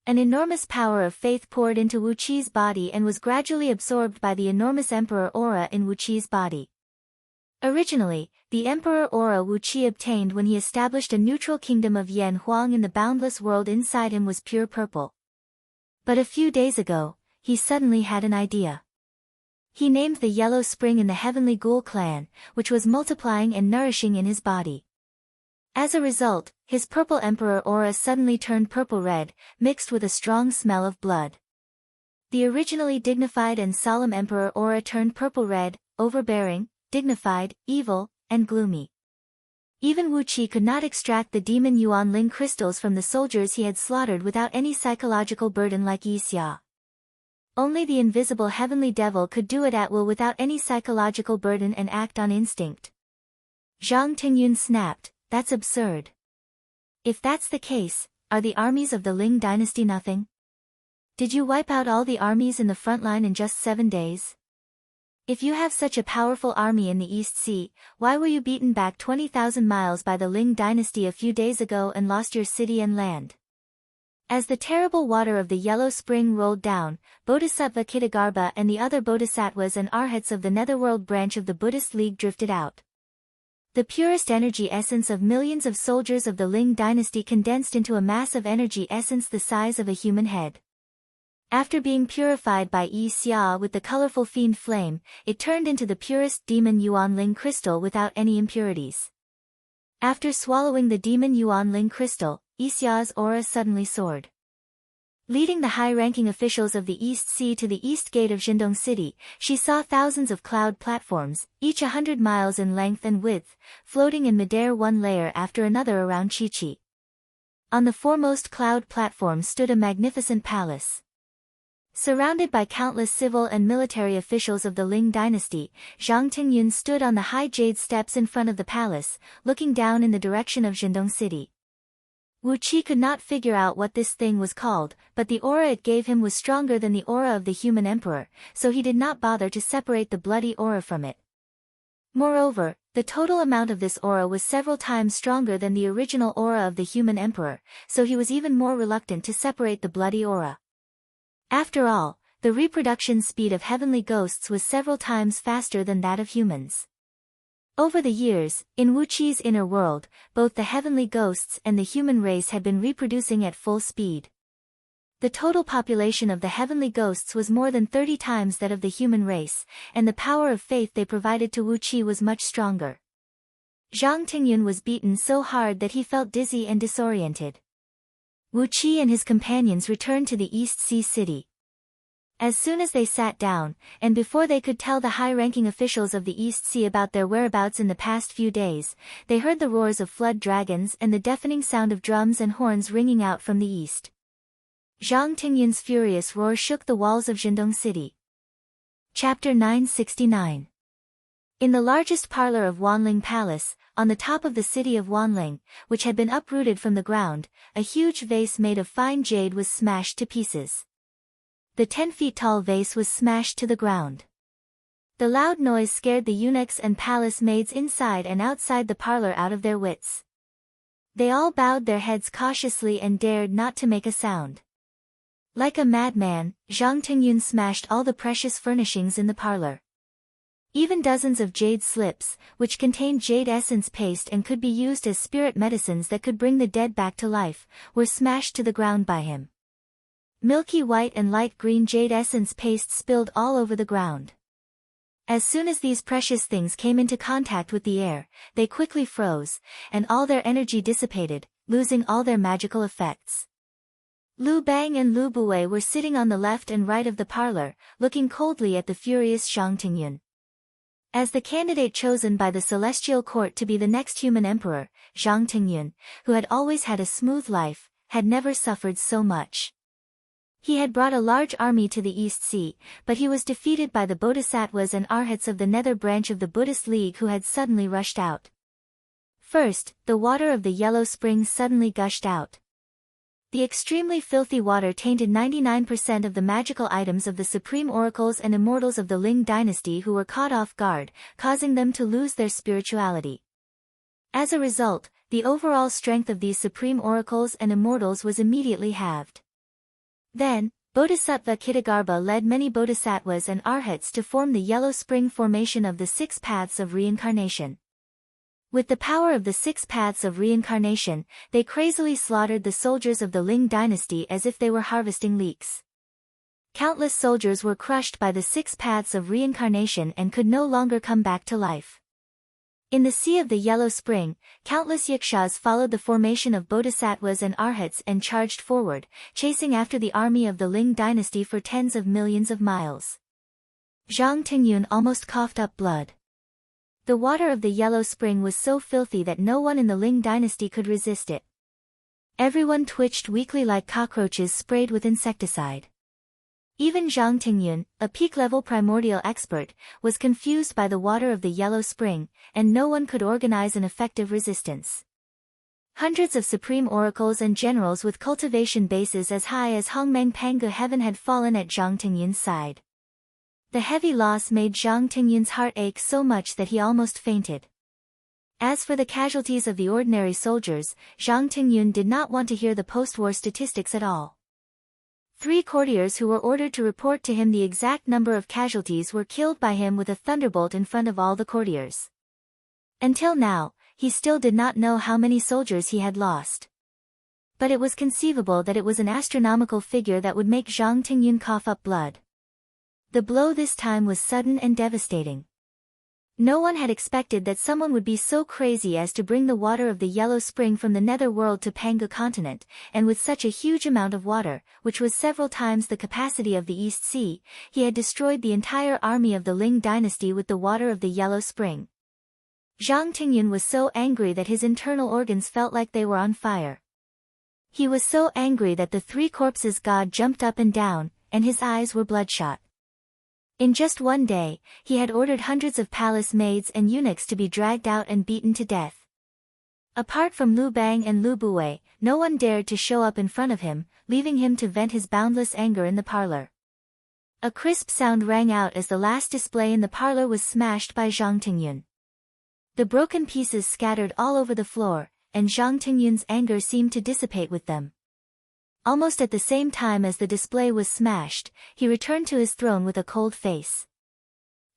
An enormous power of faith poured into Wu Qi's body and was gradually absorbed by the enormous emperor aura in Wu Qi's body. Originally, the emperor aura Wu Qi obtained when he established a neutral kingdom of Yan Huang in the boundless world inside him was pure purple. But a few days ago, he suddenly had an idea. He named the yellow spring in the heavenly ghoul clan, which was multiplying and nourishing in his body. As a result, his purple emperor aura suddenly turned purple-red, mixed with a strong smell of blood. The originally dignified and solemn emperor aura turned purple-red, overbearing, dignified, evil, and gloomy. Even Wu Qi could not extract the demon Yuan Ling crystals from the soldiers he had slaughtered without any psychological burden like Yi Xia. Only the invisible heavenly devil could do it at will without any psychological burden and act on instinct. Zhang Tingyun snapped, "That's absurd. If that's the case, are the armies of the Ling dynasty nothing? Did you wipe out all the armies in the front line in just 7 days? If you have such a powerful army in the East Sea, why were you beaten back 20,000 miles by the Ling dynasty a few days ago and lost your city and land?" As the terrible water of the yellow spring rolled down, Bodhisattva Kitagarbha and the other bodhisattvas and arhats of the netherworld branch of the Buddhist League drifted out. The purest energy essence of millions of soldiers of the Ling dynasty condensed into a mass of energy essence the size of a human head. After being purified by Yi Xia with the colorful fiend flame, it turned into the purest demon Yuan Ling crystal without any impurities. After swallowing the demon Yuan Ling crystal, Yi Xia's aura suddenly soared. Leading the high-ranking officials of the East Sea to the east gate of Jindong City, she saw thousands of cloud platforms, each 100 miles in length and width, floating in midair one layer after another around Qiqi. On the foremost cloud platform stood a magnificent palace. Surrounded by countless civil and military officials of the Ling dynasty, Zhang Tingyun stood on the high jade steps in front of the palace, looking down in the direction of Jindong City. Wu Qi could not figure out what this thing was called, but the aura it gave him was stronger than the aura of the human emperor, so he did not bother to separate the bloody aura from it. Moreover, the total amount of this aura was several times stronger than the original aura of the human emperor, so he was even more reluctant to separate the bloody aura. After all, the reproduction speed of heavenly ghosts was several times faster than that of humans. Over the years, in Wu Qi's inner world, both the heavenly ghosts and the human race had been reproducing at full speed. The total population of the heavenly ghosts was more than 30 times that of the human race, and the power of faith they provided to Wu Qi was much stronger. Zhang Tingyun was beaten so hard that he felt dizzy and disoriented. Wu Qi and his companions returned to the East Sea city. As soon as they sat down, and before they could tell the high-ranking officials of the East Sea about their whereabouts in the past few days, they heard the roars of flood dragons and the deafening sound of drums and horns ringing out from the east. Zhang Tingyun's furious roar shook the walls of Jindong City. Chapter 969. In the largest parlor of Wanling Palace, on the top of the city of Wanling, which had been uprooted from the ground, a huge vase made of fine jade was smashed to pieces. The 10 feet tall vase was smashed to the ground. The loud noise scared the eunuchs and palace maids inside and outside the parlor out of their wits. They all bowed their heads cautiously and dared not to make a sound. Like a madman, Zhang Tingyun smashed all the precious furnishings in the parlor. Even dozens of jade slips, which contained jade essence paste and could be used as spirit medicines that could bring the dead back to life, were smashed to the ground by him. Milky white and light green jade essence paste spilled all over the ground. As soon as these precious things came into contact with the air, they quickly froze, and all their energy dissipated, losing all their magical effects. Lu Bang and Lu Buwei were sitting on the left and right of the parlor, looking coldly at the furious Zhang Tingyun. As the candidate chosen by the celestial court to be the next human emperor, Zhang Tingyun, who had always had a smooth life, had never suffered so much. He had brought a large army to the East Sea, but he was defeated by the bodhisattvas and arhats of the nether branch of the Buddhist League who had suddenly rushed out. First, the water of the yellow spring suddenly gushed out. The extremely filthy water tainted 99% of the magical items of the supreme oracles and immortals of the Ling dynasty who were caught off guard, causing them to lose their spirituality. As a result, the overall strength of these supreme oracles and immortals was immediately halved. Then, Bodhisattva Kitagarbha led many bodhisattvas and arhats to form the yellow spring formation of the 6 paths of reincarnation. With the power of the 6 paths of reincarnation, they crazily slaughtered the soldiers of the Ling dynasty as if they were harvesting leeks. Countless soldiers were crushed by the 6 paths of reincarnation and could no longer come back to life. In the sea of the yellow spring, countless yakshas followed the formation of bodhisattvas and arhats and charged forward, chasing after the army of the Ling dynasty for tens of millions of miles. Zhang Tingyun almost coughed up blood. The water of the yellow spring was so filthy that no one in the Ling dynasty could resist it. Everyone twitched weakly like cockroaches sprayed with insecticide. Even Zhang Tingyun, a peak-level primordial expert, was confused by the water of the yellow spring, and no one could organize an effective resistance. Hundreds of supreme oracles and generals with cultivation bases as high as Hongmeng Pangu heaven had fallen at Zhang Tingyun's side. The heavy loss made Zhang Tingyun's heart ache so much that he almost fainted. As for the casualties of the ordinary soldiers, Zhang Tingyun did not want to hear the post-war statistics at all. 3 courtiers who were ordered to report to him the exact number of casualties were killed by him with a thunderbolt in front of all the courtiers. Until now, he still did not know how many soldiers he had lost. But it was conceivable that it was an astronomical figure that would make Zhang Tingyun cough up blood. The blow this time was sudden and devastating. No one had expected that someone would be so crazy as to bring the water of the yellow spring from the nether world to Pangu continent, and with such a huge amount of water, which was several times the capacity of the East Sea, he had destroyed the entire army of the Ling dynasty with the water of the yellow spring. Zhang Tingyun was so angry that his internal organs felt like they were on fire. He was so angry that the 3 corpses god jumped up and down, and his eyes were bloodshot. In just one day, he had ordered hundreds of palace maids and eunuchs to be dragged out and beaten to death. Apart from Lu Bang and Lu Buwei, no one dared to show up in front of him, leaving him to vent his boundless anger in the parlor. A crisp sound rang out as the last display in the parlor was smashed by Zhang Tingyun. The broken pieces scattered all over the floor, and Zhang Tingyun's anger seemed to dissipate with them. Almost at the same time as the display was smashed, he returned to his throne with a cold face.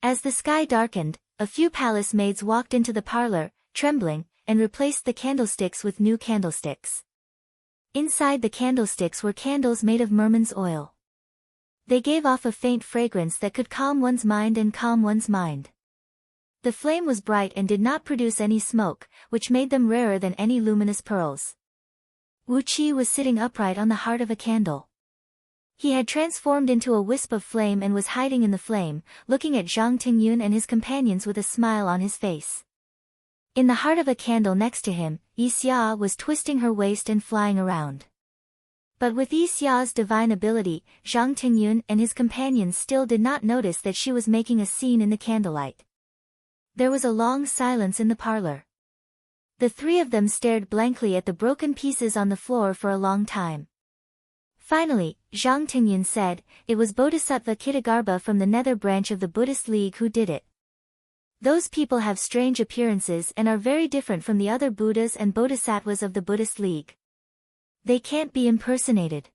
As the sky darkened, a few palace maids walked into the parlor, trembling, and replaced the candlesticks with new candlesticks. Inside the candlesticks were candles made of merman's oil. They gave off a faint fragrance that could calm one's mind and calm one's mind. The flame was bright and did not produce any smoke, which made them rarer than any luminous pearls. Wu Qi was sitting upright on the heart of a candle. He had transformed into a wisp of flame and was hiding in the flame, looking at Zhang Tingyun and his companions with a smile on his face. In the heart of a candle next to him, Yixia was twisting her waist and flying around. But with Yixia's divine ability, Zhang Tingyun and his companions still did not notice that she was making a scene in the candlelight. There was a long silence in the parlor. The 3 of them stared blankly at the broken pieces on the floor for a long time. Finally, Zhang Tingyun said, "It was Bodhisattva Kitagarbha from the nether branch of the Buddhist League who did it. Those people have strange appearances and are very different from the other Buddhas and Bodhisattvas of the Buddhist League. They can't be impersonated."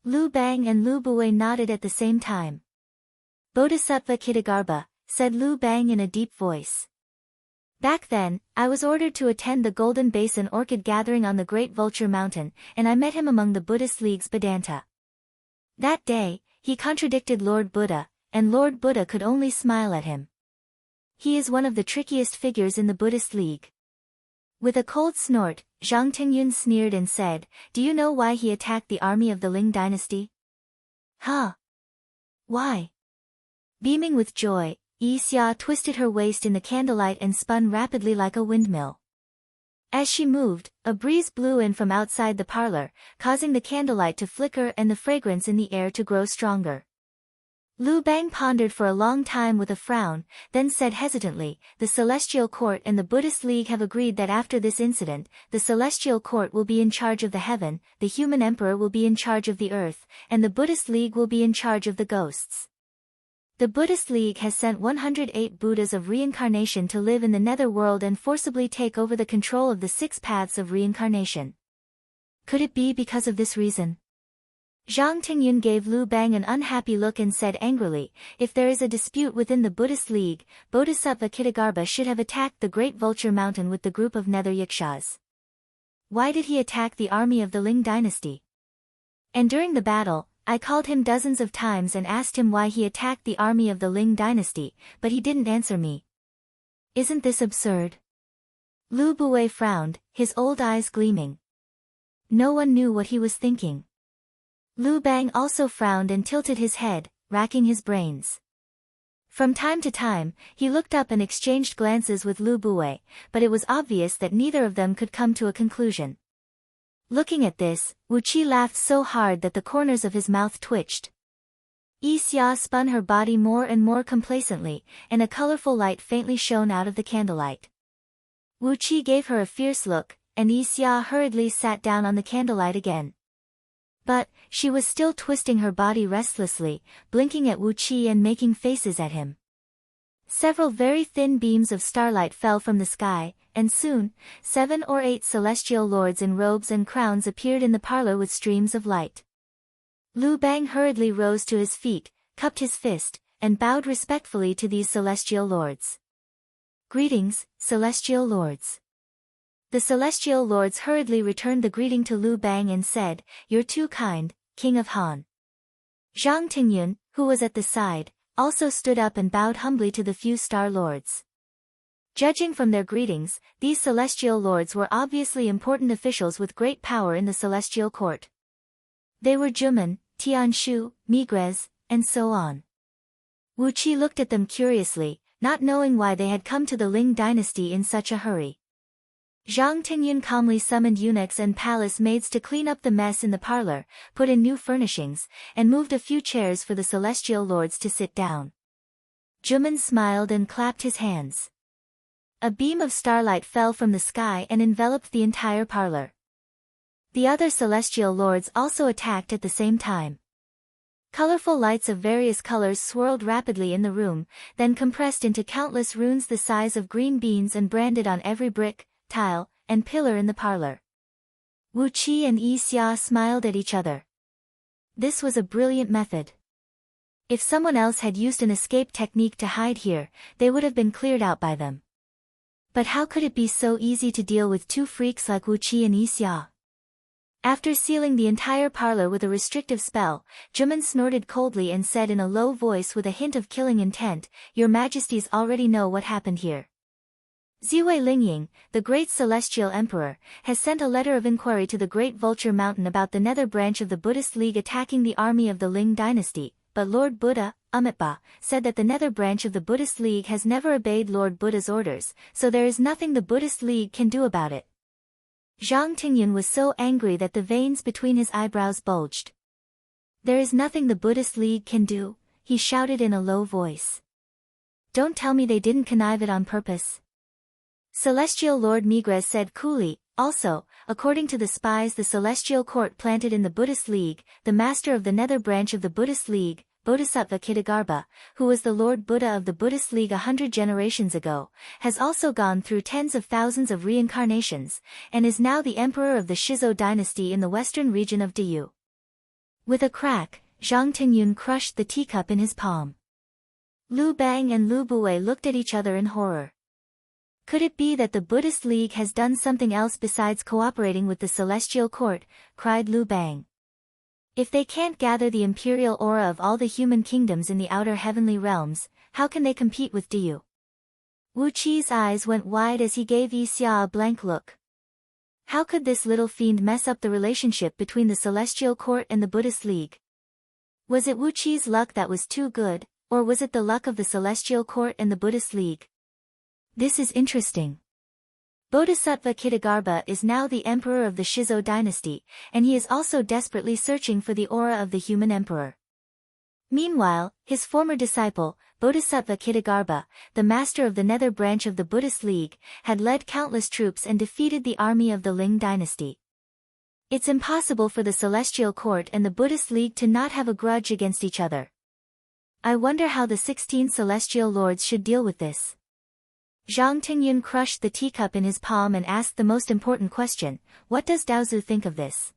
Lu Bang and Lu Buwei nodded at the same time. Bodhisattva Kitagarbha, said Liu Bang in a deep voice. Back then, I was ordered to attend the Golden Basin Orchid Gathering on the Great Vulture Mountain, and I met him among the Buddhist League's Vedanta. That day, he contradicted Lord Buddha, and Lord Buddha could only smile at him. He is one of the trickiest figures in the Buddhist League. With a cold snort, Zhang Tingyun sneered and said, "Do you know why he attacked the army of the Ling dynasty?" "Huh? Why?" Beaming with joy, Yi Xia twisted her waist in the candlelight and spun rapidly like a windmill. As she moved, a breeze blew in from outside the parlor, causing the candlelight to flicker and the fragrance in the air to grow stronger. Liu Bang pondered for a long time with a frown, then said hesitantly, "The Celestial Court and the Buddhist League have agreed that after this incident, the Celestial Court will be in charge of the heaven, the human emperor will be in charge of the earth, and the Buddhist League will be in charge of the ghosts. The Buddhist League has sent 108 Buddhas of reincarnation to live in the netherworld and forcibly take over the control of the 6 paths of reincarnation. Could it be because of this reason?" Zhang Tingyun gave Liu Bang an unhappy look and said angrily, "If there is a dispute within the Buddhist League, Bodhisattva Kitagarbha should have attacked the Great Vulture Mountain with the group of nether yakshas. Why did he attack the army of the Ling dynasty? And during the battle, I called him dozens of times and asked him why he attacked the army of the Ling dynasty, but he didn't answer me. Isn't this absurd?" Liu Buwei frowned, his old eyes gleaming. No one knew what he was thinking. Liu Bang also frowned and tilted his head, racking his brains. From time to time, he looked up and exchanged glances with Liu Buwei, but it was obvious that neither of them could come to a conclusion. Looking at this, Wu Qi laughed so hard that the corners of his mouth twitched. Yi Xia spun her body more and more complacently, and a colorful light faintly shone out of the candlelight. Wu Qi gave her a fierce look, and Yi Xia hurriedly sat down on the candlelight again. But, she was still twisting her body restlessly, blinking at Wu Qi and making faces at him. Several very thin beams of starlight fell from the sky, and soon, 7 or 8 celestial lords in robes and crowns appeared in the parlor with streams of light. Liu Bang hurriedly rose to his feet, cupped his fist, and bowed respectfully to these celestial lords. "Greetings, celestial lords." The celestial lords hurriedly returned the greeting to Liu Bang and said, "You're too kind, King of Han." Zhang Tingyun, who was at the side, also stood up and bowed humbly to the few star lords. Judging from their greetings, these celestial lords were obviously important officials with great power in the celestial court. They were Juman, Tianshu, Migrez, and so on. Wu Qi looked at them curiously, not knowing why they had come to the Ling dynasty in such a hurry. Zhang Tingyun calmly summoned eunuchs and palace maids to clean up the mess in the parlor, put in new furnishings, and moved a few chairs for the celestial lords to sit down. Juman smiled and clapped his hands. A beam of starlight fell from the sky and enveloped the entire parlor. The other celestial lords also attacked at the same time. Colorful lights of various colors swirled rapidly in the room, then compressed into countless runes the size of green beans and branded on every brick, tile, and pillar in the parlor. Wu Qi and Yi Xia smiled at each other. This was a brilliant method. If someone else had used an escape technique to hide here, they would have been cleared out by them. But how could it be so easy to deal with 2 freaks like Wu Qi and Yi Xia? After sealing the entire parlor with a restrictive spell, Juman snorted coldly and said in a low voice with a hint of killing intent, "Your Majesties already know what happened here. Ziwei Lingying, the great celestial emperor, has sent a letter of inquiry to the Great Vulture Mountain about the nether branch of the Buddhist League attacking the army of the Ling dynasty, but Lord Buddha, Amitabha, said that the nether branch of the Buddhist League has never obeyed Lord Buddha's orders, so there is nothing the Buddhist League can do about it." Zhang Tingyun was so angry that the veins between his eyebrows bulged. "There is nothing the Buddhist League can do," he shouted in a low voice. "Don't tell me they didn't connive it on purpose." Celestial Lord Migrez said coolly, "Also, according to the spies the Celestial Court planted in the Buddhist League, the master of the nether branch of the Buddhist League, Bodhisattva Kitagarbha, who was the Lord Buddha of the Buddhist League 100 generations ago, has also gone through tens of thousands of reincarnations, and is now the emperor of the Shizo dynasty in the western region of Diyu." With a crack, Zhang Tingyun crushed the teacup in his palm. Lu Bang and Lu Bui looked at each other in horror. Could it be that the Buddhist League has done something else besides cooperating with the Celestial Court? Cried Lu Bang. If they can't gather the imperial aura of all the human kingdoms in the outer heavenly realms, how can they compete with Diyu? Wu Qi's eyes went wide as he gave Yixia a blank look. How could this little fiend mess up the relationship between the Celestial Court and the Buddhist League? Was it Wu Qi's luck that was too good, or was it the luck of the Celestial Court and the Buddhist League? This is interesting. Bodhisattva Kitagarbha is now the emperor of the Shizo dynasty, and he is also desperately searching for the aura of the human emperor. Meanwhile, his former disciple, Bodhisattva Kitagarbha, the master of the nether branch of the Buddhist League, had led countless troops and defeated the army of the Ling dynasty. It's impossible for the Celestial Court and the Buddhist League to not have a grudge against each other. I wonder how the 16 celestial lords should deal with this. Zhang Tingyun crushed the teacup in his palm and asked the most important question: what does Daozu think of this?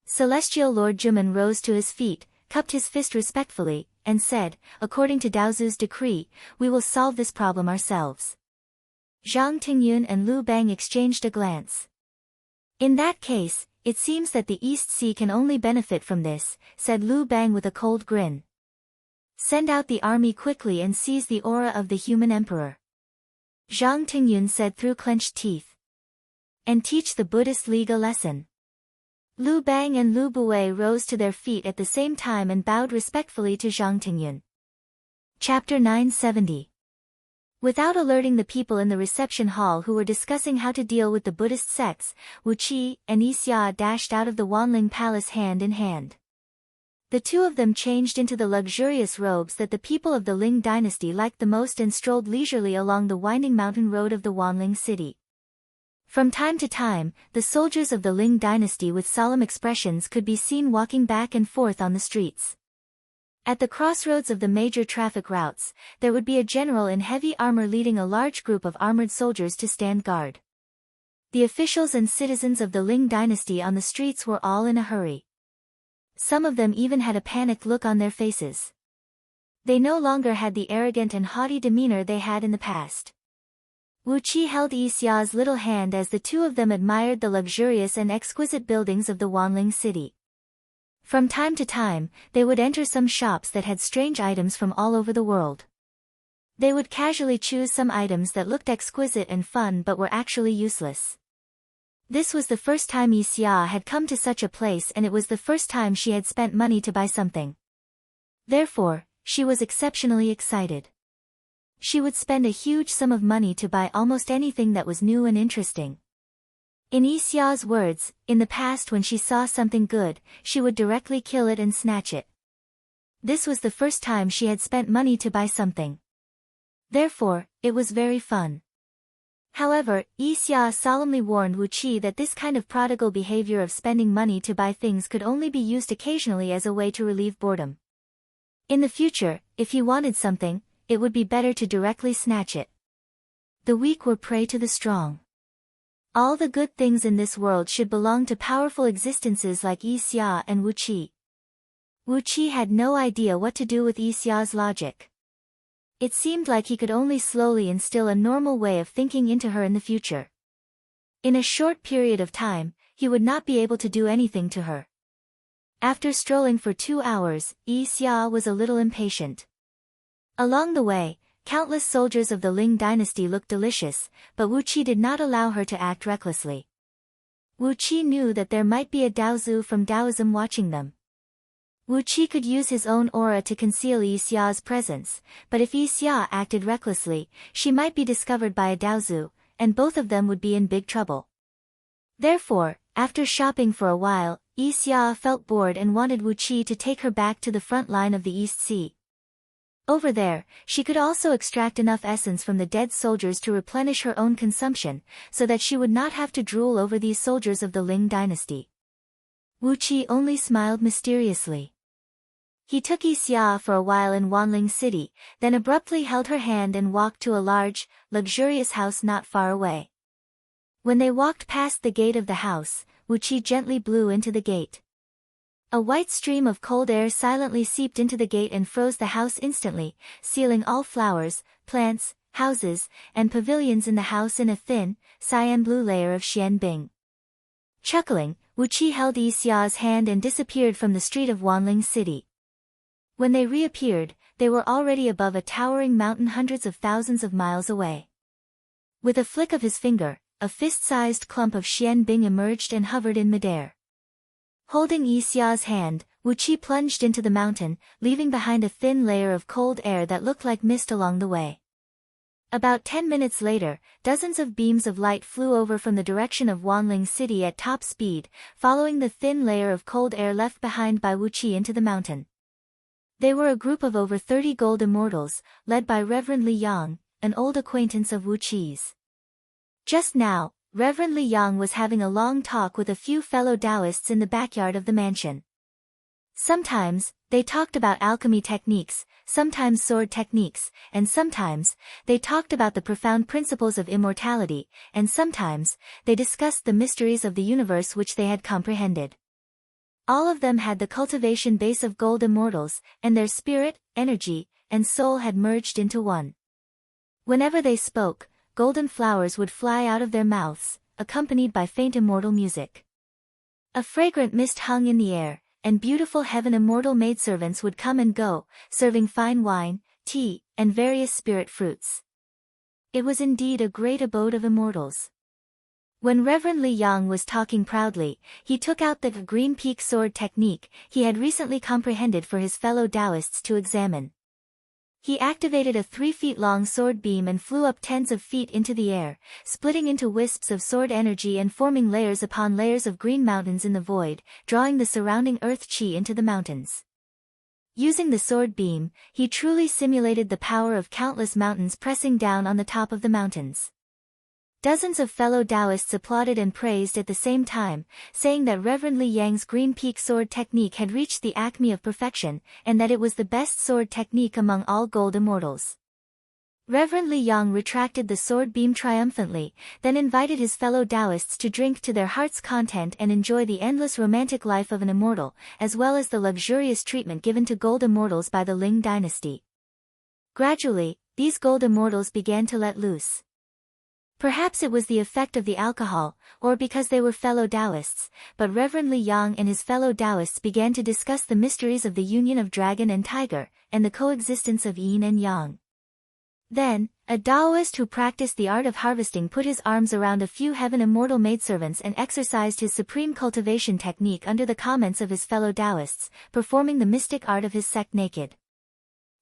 Celestial Lord Juman rose to his feet, cupped his fist respectfully, and said, according to Daozu's decree, we will solve this problem ourselves. Zhang Tingyun and Lu Bang exchanged a glance. In that case, it seems that the East Sea can only benefit from this, said Lu Bang with a cold grin. Send out the army quickly and seize the aura of the human emperor. Zhang Tingyun said through clenched teeth. And teach the Buddhist League a lesson. Lu Bang and Lu Bui rose to their feet at the same time and bowed respectfully to Zhang Tingyun. Chapter 970. Without alerting the people in the reception hall who were discussing how to deal with the Buddhist sects, Wu Qi and Yixia dashed out of the Wanling Palace hand in hand. The two of them changed into the luxurious robes that the people of the Ling dynasty liked the most and strolled leisurely along the winding mountain road of the Wanling city. From time to time, the soldiers of the Ling dynasty with solemn expressions could be seen walking back and forth on the streets. At the crossroads of the major traffic routes, there would be a general in heavy armor leading a large group of armored soldiers to stand guard. The officials and citizens of the Ling dynasty on the streets were all in a hurry. Some of them even had a panicked look on their faces. They no longer had the arrogant and haughty demeanor they had in the past. Wu Qi held Yixia's little hand as the two of them admired the luxurious and exquisite buildings of the Wanling city. From time to time, they would enter some shops that had strange items from all over the world. They would casually choose some items that looked exquisite and fun but were actually useless. This was the first time Yixia had come to such a place, and it was the first time she had spent money to buy something. Therefore, she was exceptionally excited. She would spend a huge sum of money to buy almost anything that was new and interesting. In Yixia's words, in the past when she saw something good, she would directly kill it and snatch it. This was the first time she had spent money to buy something. Therefore, it was very fun. However, Yixia solemnly warned Wu Qi that this kind of prodigal behavior of spending money to buy things could only be used occasionally as a way to relieve boredom. In the future, if he wanted something, it would be better to directly snatch it. The weak were prey to the strong. All the good things in this world should belong to powerful existences like Yixia and Wu Qi. Wu Qi had no idea what to do with Yixia's logic. It seemed like he could only slowly instill a normal way of thinking into her in the future. In a short period of time, he would not be able to do anything to her. After strolling for 2 hours, Yixia was a little impatient. Along the way, countless soldiers of the Ling dynasty looked delicious, but Wu Qi did not allow her to act recklessly. Wu Qi knew that there might be a Daozu from Taoism watching them. Wu Qi could use his own aura to conceal Yixia's presence, but if Yixia acted recklessly, she might be discovered by a Daozu, and both of them would be in big trouble. Therefore, after shopping for a while, Yixia felt bored and wanted Wu Qi to take her back to the front line of the East Sea. Over there, she could also extract enough essence from the dead soldiers to replenish her own consumption, so that she would not have to drool over these soldiers of the Ling dynasty. Wu Qi only smiled mysteriously. He took Yixia for a while in Wanling City, then abruptly held her hand and walked to a large, luxurious house not far away. When they walked past the gate of the house, Wu Qi gently blew into the gate. A white stream of cold air silently seeped into the gate and froze the house instantly, sealing all flowers, plants, houses, and pavilions in the house in a thin, cyan blue layer of xianbing. Chuckling, Wu Qi held Yi Xia's hand and disappeared from the street of Wanling City. When they reappeared, they were already above a towering mountain hundreds of thousands of miles away. With a flick of his finger, a fist-sized clump of xianbing emerged and hovered in midair. Holding Yi Xia's hand, Wu Qi plunged into the mountain, leaving behind a thin layer of cold air that looked like mist along the way. About 10 minutes later, dozens of beams of light flew over from the direction of Wanling City at top speed, following the thin layer of cold air left behind by Wu Qi into the mountain. They were a group of over 30 gold immortals, led by Reverend Li Yang, an old acquaintance of Wu Qi's. Just now, Reverend Li Yang was having a long talk with a few fellow Taoists in the backyard of the mansion. Sometimes, they talked about alchemy techniques, sometimes sword techniques, and sometimes, they talked about the profound principles of immortality, and sometimes, they discussed the mysteries of the universe which they had comprehended. All of them had the cultivation base of gold immortals, and their spirit, energy, and soul had merged into one. Whenever they spoke, golden flowers would fly out of their mouths, accompanied by faint immortal music. A fragrant mist hung in the air, and beautiful heaven immortal maidservants would come and go, serving fine wine, tea, and various spirit fruits. It was indeed a great abode of immortals. When Reverend Li Yang was talking proudly, he took out the green peak sword technique he had recently comprehended for his fellow Taoists to examine. He activated a 3-feet-long sword beam and flew up tens of feet into the air, splitting into wisps of sword energy and forming layers upon layers of green mountains in the void, drawing the surrounding earth qi into the mountains. Using the sword beam, he truly simulated the power of countless mountains pressing down on the top of the mountains. Dozens of fellow Taoists applauded and praised at the same time, saying that Reverend Li Yang's green peak sword technique had reached the acme of perfection, and that it was the best sword technique among all gold immortals. Reverend Li Yang retracted the sword beam triumphantly, then invited his fellow Taoists to drink to their heart's content and enjoy the endless romantic life of an immortal, as well as the luxurious treatment given to gold immortals by the Ling dynasty. Gradually, these gold immortals began to let loose. Perhaps it was the effect of the alcohol, or because they were fellow Taoists, but Reverend Li Yang and his fellow Taoists began to discuss the mysteries of the union of dragon and tiger, and the coexistence of yin and yang. Then, a Taoist who practiced the art of harvesting put his arms around a few heaven immortal maidservants and exercised his supreme cultivation technique under the comments of his fellow Taoists, performing the mystic art of his sect naked.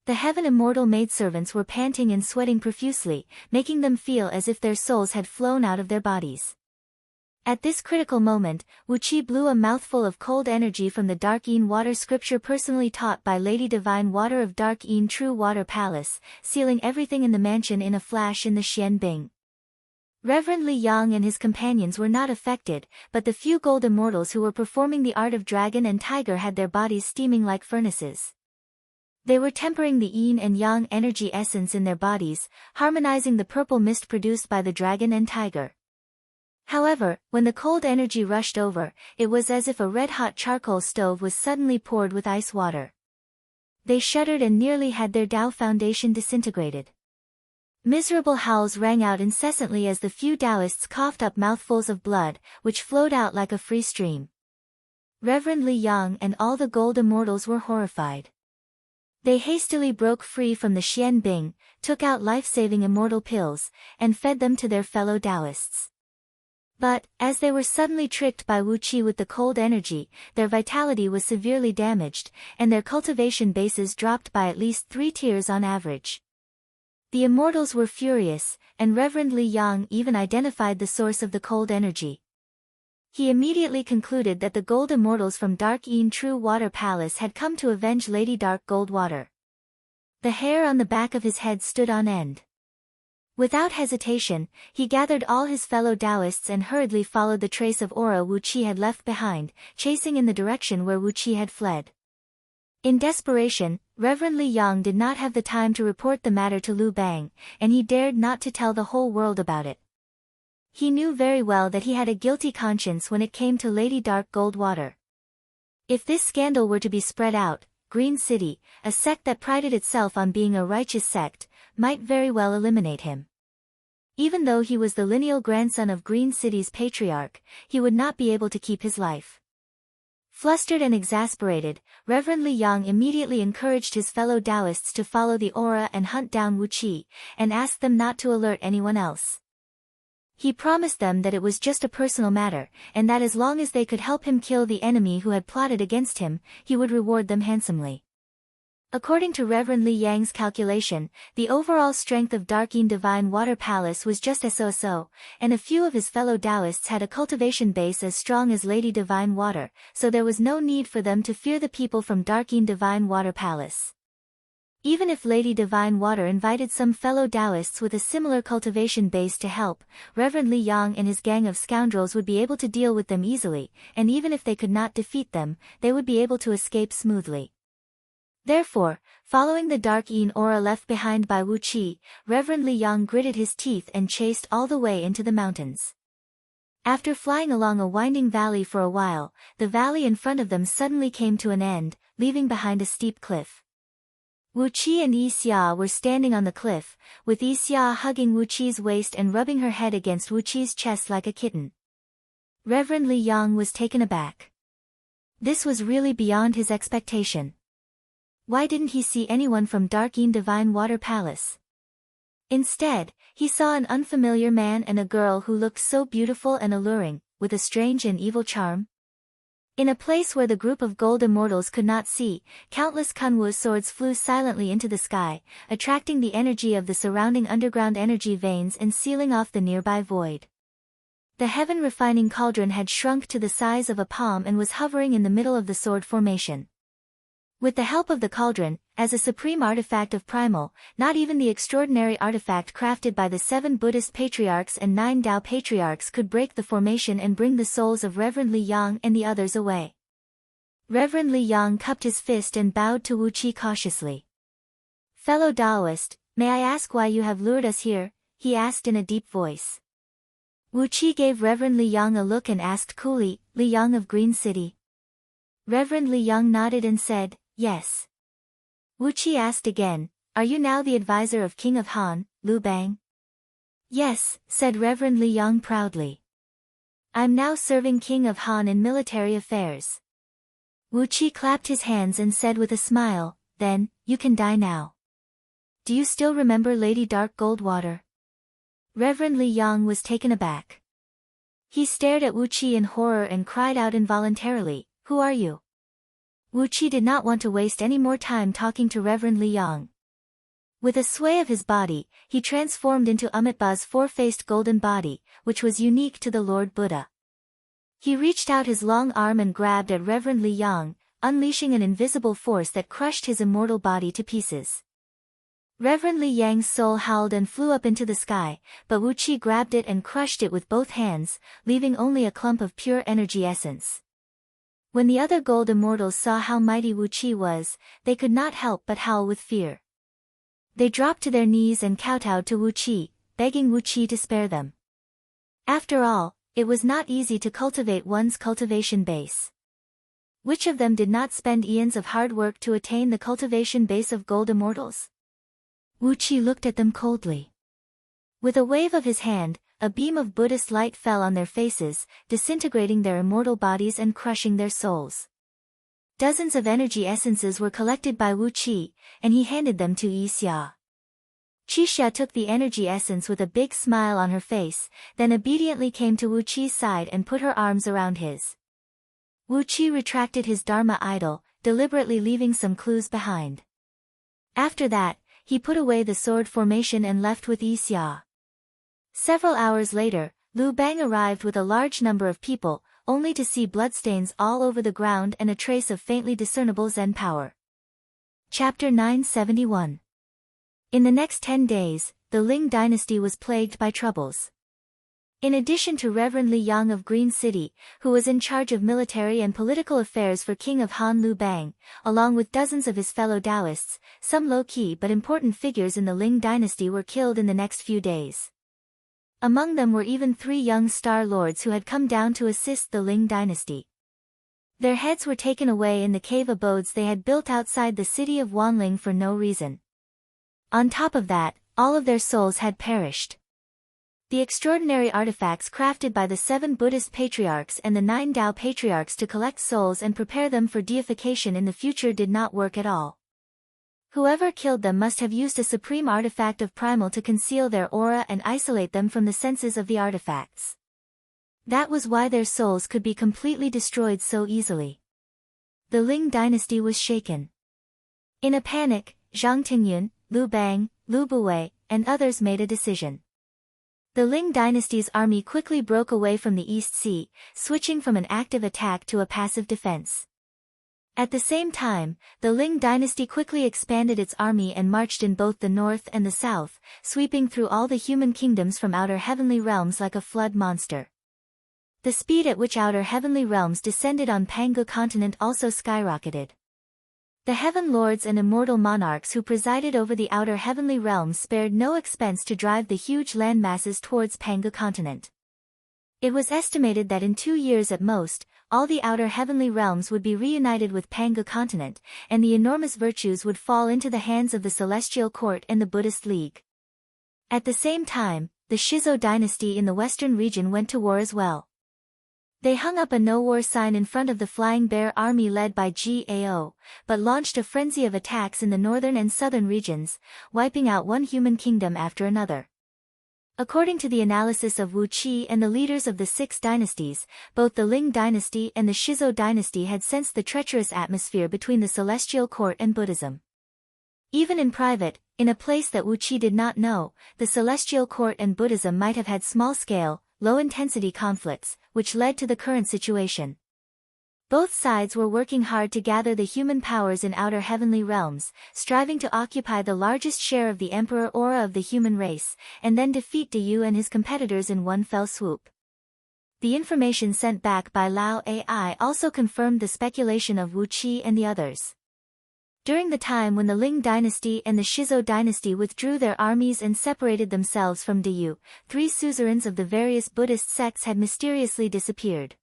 The heaven immortal maidservants were panting and sweating profusely, making them feel as if their souls had flown out of their bodies. At this critical moment, Wu Qi blew a mouthful of cold energy from the Dark Yin water scripture personally taught by Lady Divine Water of Dark Yin True Water Palace, sealing everything in the mansion in a flash in the Xianbing. Reverend Li Yang and his companions were not affected, but the few gold immortals who were performing the art of dragon and tiger had their bodies steaming like furnaces. They were tempering the yin and yang energy essence in their bodies, harmonizing the purple mist produced by the dragon and tiger. However, when the cold energy rushed over, it was as if a red-hot charcoal stove was suddenly poured with ice water. They shuddered and nearly had their Tao foundation disintegrated. Miserable howls rang out incessantly as the few Taoists coughed up mouthfuls of blood, which flowed out like a free stream. Reverend Li Yang and all the gold immortals were horrified. They hastily broke free from the Xianbing, took out life-saving immortal pills, and fed them to their fellow Taoists. But, as they were suddenly tricked by Wu Qi with the cold energy, their vitality was severely damaged, and their cultivation bases dropped by at least 3 tiers on average. The immortals were furious, and Reverend Li Yang even identified the source of the cold energy. He immediately concluded that the gold immortals from Dark Yin True Water Palace had come to avenge Lady Dark Gold Water. The hair on the back of his head stood on end. Without hesitation, he gathered all his fellow Taoists and hurriedly followed the trace of aura Wu Qi had left behind, chasing in the direction where Wu Qi had fled. In desperation, Reverend Li Yang did not have the time to report the matter to Liu Bang, and he dared not to tell the whole world about it. He knew very well that he had a guilty conscience when it came to Lady Dark Gold Water. If this scandal were to be spread out, Green City, a sect that prided itself on being a righteous sect, might very well eliminate him. Even though he was the lineal grandson of Green City's patriarch, he would not be able to keep his life. Flustered and exasperated, Reverend Li Yang immediately encouraged his fellow Taoists to follow the aura and hunt down Wu Qi, and asked them not to alert anyone else. He promised them that it was just a personal matter, and that as long as they could help him kill the enemy who had plotted against him, he would reward them handsomely. According to Reverend Li Yang's calculation, the overall strength of Darkeen Divine Water Palace was just so, and a few of his fellow Taoists had a cultivation base as strong as Lady Divine Water, so there was no need for them to fear the people from Darkeen Divine Water Palace. Even if Lady Divine Water invited some fellow Taoists with a similar cultivation base to help, Reverend Li Yang and his gang of scoundrels would be able to deal with them easily, and even if they could not defeat them, they would be able to escape smoothly. Therefore, following the dark Yin aura left behind by Wu Qi, Reverend Li Yang gritted his teeth and chased all the way into the mountains. After flying along a winding valley for a while, the valley in front of them suddenly came to an end, leaving behind a steep cliff. Wu Qi and Yi Xia were standing on the cliff, with Yi Xia hugging Wu Qi's waist and rubbing her head against Wu Qi's chest like a kitten. Reverend Li Yang was taken aback. This was really beyond his expectation. Why didn't he see anyone from Darkeen Divine Water Palace? Instead, he saw an unfamiliar man and a girl who looked so beautiful and alluring, with a strange and evil charm. In a place where the group of gold immortals could not see, countless Kunwu swords flew silently into the sky, attracting the energy of the surrounding underground energy veins and sealing off the nearby void. The heaven-refining cauldron had shrunk to the size of a palm and was hovering in the middle of the sword formation. With the help of the cauldron, as a supreme artifact of primal, not even the extraordinary artifact crafted by the 7 Buddhist patriarchs and 9 Tao patriarchs could break the formation and bring the souls of Reverend Li Yang and the others away. Reverend Li Yang cupped his fist and bowed to Wu Qi cautiously. "Fellow Taoist, may I ask why you have lured us here?" he asked in a deep voice. Wu Qi gave Reverend Li Yang a look and asked coolly, "Li Yang of Green City?" Reverend Li Yang nodded and said, "Yes." Wu Qi asked again, "Are you now the advisor of King of Han, Liu Bang?" "Yes," said Reverend Li Yang proudly. "I'm now serving King of Han in military affairs." Wu Qi clapped his hands and said with a smile, "Then, you can die now. Do you still remember Lady Dark Goldwater?" Reverend Li Yang was taken aback. He stared at Wu Qi in horror and cried out involuntarily, "Who are you?" Wu Qi did not want to waste any more time talking to Reverend Li Yang. With a sway of his body, he transformed into Amitabha's four-faced golden body, which was unique to the Lord Buddha. He reached out his long arm and grabbed at Reverend Li Yang, unleashing an invisible force that crushed his immortal body to pieces. Reverend Li Yang's soul howled and flew up into the sky, but Wu Qi grabbed it and crushed it with both hands, leaving only a clump of pure energy essence. When the other gold immortals saw how mighty Wu Qi was, they could not help but howl with fear. They dropped to their knees and kowtowed to Wu Qi, begging Wu Qi to spare them. After all, it was not easy to cultivate one's cultivation base. Which of them did not spend eons of hard work to attain the cultivation base of gold immortals? Wu Qi looked at them coldly. With a wave of his hand, a beam of Buddhist light fell on their faces, disintegrating their immortal bodies and crushing their souls. Dozens of energy essences were collected by Wu Qi, and he handed them to Yi Xia. Qixia took the energy essence with a big smile on her face, then obediently came to Wu Qi's side and put her arms around his. Wu Qi retracted his Dharma idol, deliberately leaving some clues behind. After that, he put away the sword formation and left with Yi Xia. Several hours later, Liu Bang arrived with a large number of people, only to see bloodstains all over the ground and a trace of faintly discernible Zen power. Chapter 971. In the next 10 days, the Ling dynasty was plagued by troubles. In addition to Reverend Li Yang of Green City, who was in charge of military and political affairs for King of Han Liu Bang, along with dozens of his fellow Taoists, some low-key but important figures in the Ling dynasty were killed in the next few days. Among them were even 3 young star lords who had come down to assist the Ling dynasty. Their heads were taken away in the cave abodes they had built outside the city of Wanling for no reason. On top of that, all of their souls had perished. The extraordinary artifacts crafted by the 7 Buddhist patriarchs and the 9 Tao patriarchs to collect souls and prepare them for deification in the future did not work at all. Whoever killed them must have used a supreme artifact of primal to conceal their aura and isolate them from the senses of the artifacts. That was why their souls could be completely destroyed so easily. The Ling dynasty was shaken. In a panic, Zhang Tingyun, Lu Bang, Lu Buwei, and others made a decision. The Ling dynasty's army quickly broke away from the East Sea, switching from an active attack to a passive defense. At the same time, the Ling dynasty quickly expanded its army and marched in both the north and the south, sweeping through all the human kingdoms from outer heavenly realms like a flood monster. The speed at which outer heavenly realms descended on Pangu continent also skyrocketed. The heaven lords and immortal monarchs who presided over the outer heavenly realms spared no expense to drive the huge land masses towards Pangu continent. It was estimated that in 2 years at most, all the outer heavenly realms would be reunited with Pangu continent, and the enormous virtues would fall into the hands of the Celestial Court and the Buddhist League. At the same time, the Shizo dynasty in the western region went to war as well. They hung up a no-war sign in front of the Flying Bear army led by Gao, but launched a frenzy of attacks in the northern and southern regions, wiping out one human kingdom after another. According to the analysis of Wu Qi and the leaders of the 6 dynasties, both the Ling dynasty and the Shizo dynasty had sensed the treacherous atmosphere between the Celestial Court and Buddhism. Even in private, in a place that Wu Qi did not know, the Celestial Court and Buddhism might have had small-scale, low-intensity conflicts, which led to the current situation. Both sides were working hard to gather the human powers in outer heavenly realms, striving to occupy the largest share of the emperor aura of the human race, and then defeat Diyu and his competitors in one fell swoop. The information sent back by Lao Ai also confirmed the speculation of Wu Qi and the others. During the time when the Ling dynasty and the Shizo dynasty withdrew their armies and separated themselves from Diyu, 3 suzerains of the various Buddhist sects had mysteriously disappeared.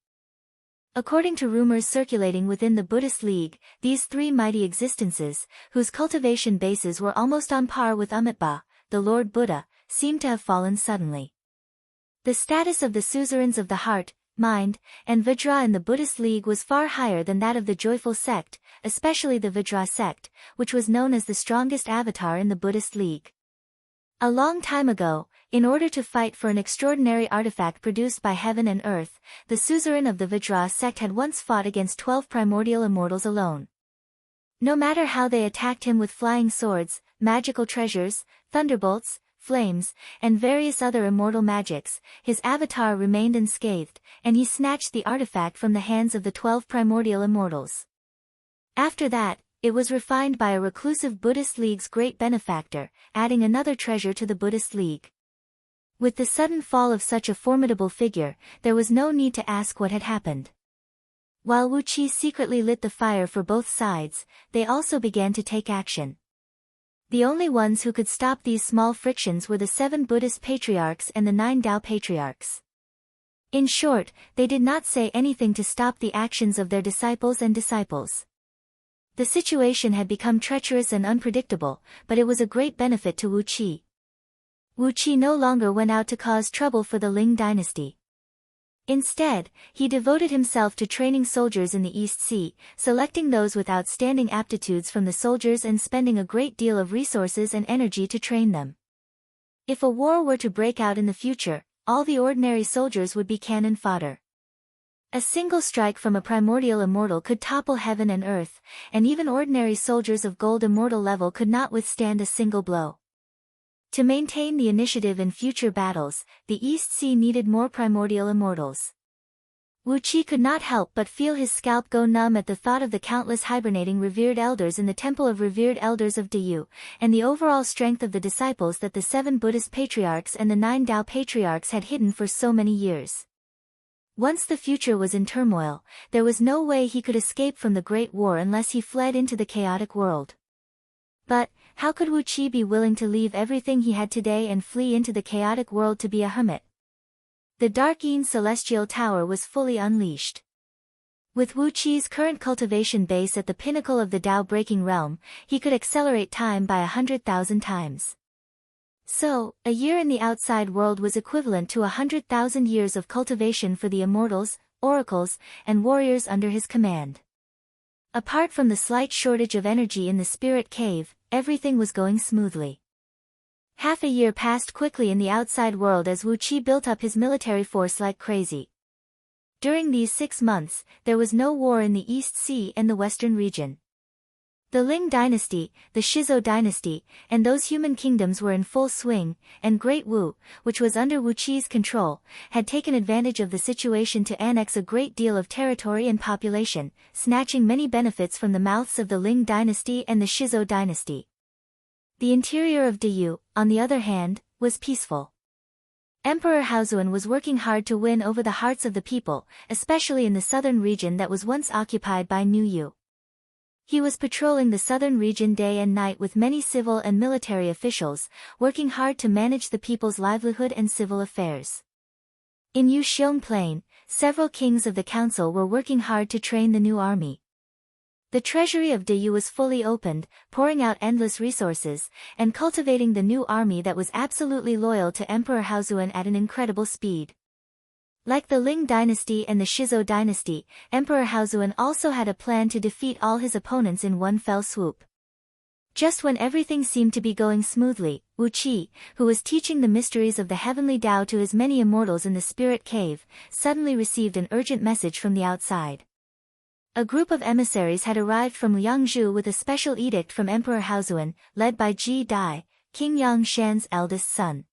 According to rumors circulating within the Buddhist League, these 3 mighty existences, whose cultivation bases were almost on par with Amitabha, the Lord Buddha, seemed to have fallen suddenly. The status of the suzerains of the heart, mind, and Vajra in the Buddhist League was far higher than that of the Joyful sect, especially the Vajra sect, which was known as the strongest avatar in the Buddhist League. A long time ago, in order to fight for an extraordinary artifact produced by heaven and earth, the suzerain of the Vajra sect had once fought against 12 primordial immortals alone. No matter how they attacked him with flying swords, magical treasures, thunderbolts, flames, and various other immortal magics, his avatar remained unscathed, and he snatched the artifact from the hands of the 12 primordial immortals. After that, it was refined by a reclusive Buddhist League's great benefactor, adding another treasure to the Buddhist League. With the sudden fall of such a formidable figure, there was no need to ask what had happened. While Wu Qi secretly lit the fire for both sides, they also began to take action. The only ones who could stop these small frictions were the 7 Buddhist patriarchs and the 9 Tao patriarchs. In short, they did not say anything to stop the actions of their disciples and disciples. The situation had become treacherous and unpredictable, but it was a great benefit to Wu Qi. Wu Qi no longer went out to cause trouble for the Ling dynasty. Instead, he devoted himself to training soldiers in the East Sea, selecting those with outstanding aptitudes from the soldiers and spending a great deal of resources and energy to train them. If a war were to break out in the future, all the ordinary soldiers would be cannon fodder. A single strike from a primordial immortal could topple heaven and earth, and even ordinary soldiers of gold immortal level could not withstand a single blow. To maintain the initiative in future battles, the East Sea needed more primordial immortals. Wu Qi could not help but feel his scalp go numb at the thought of the countless hibernating revered elders in the Temple of Revered Elders of Diyu, and the overall strength of the disciples that the 7 Buddhist patriarchs and the 9 Tao patriarchs had hidden for so many years. Once the future was in turmoil, there was no way he could escape from the Great War unless he fled into the chaotic world. But, how could Wu Qi be willing to leave everything he had today and flee into the chaotic world to be a hermit? The Dark Een Celestial Tower was fully unleashed. With Wu Qi's current cultivation base at the pinnacle of the Tao-breaking realm, he could accelerate time by 100,000 times. So, a year in the outside world was equivalent to 100,000 years of cultivation for the immortals, oracles, and warriors under his command. Apart from the slight shortage of energy in the spirit cave, everything was going smoothly. Half a year passed quickly in the outside world as Wu Qi built up his military force like crazy. During these 6 months, there was no war in the East Sea and the Western region. The Ling dynasty, the Shizhou dynasty, and those human kingdoms were in full swing, and Great Wu, which was under Wu Qi's control, had taken advantage of the situation to annex a great deal of territory and population, snatching many benefits from the mouths of the Ling dynasty and the Shizhou dynasty. The interior of Diyu, on the other hand, was peaceful. Emperor Haozuan was working hard to win over the hearts of the people, especially in the southern region that was once occupied by New Yu. He was patrolling the southern region day and night with many civil and military officials, working hard to manage the people's livelihood and civil affairs. In Yuxiong Plain, several kings of the council were working hard to train the new army. The treasury of Diyu was fully opened, pouring out endless resources, and cultivating the new army that was absolutely loyal to Emperor Haozuan at an incredible speed. Like the Ling dynasty and the Shizhou dynasty, Emperor Haozuan also had a plan to defeat all his opponents in one fell swoop. Just when everything seemed to be going smoothly, Wu Qi, who was teaching the mysteries of the heavenly Tao to his many immortals in the spirit cave, suddenly received an urgent message from the outside. A group of emissaries had arrived from Liangzhu with a special edict from Emperor Haozuan, led by Ji Dai, King Yangshan's eldest son.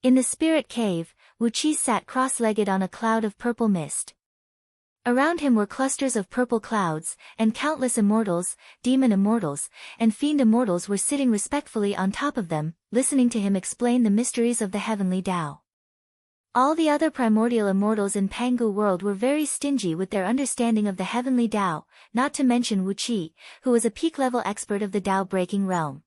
In the spirit cave, Wu Qi sat cross-legged on a cloud of purple mist. Around him were clusters of purple clouds, and countless immortals, demon immortals, and fiend immortals were sitting respectfully on top of them, listening to him explain the mysteries of the heavenly Tao. All the other primordial immortals in Pangu world were very stingy with their understanding of the heavenly Tao, not to mention Wu Qi, who was a peak-level expert of the Tao-breaking realm.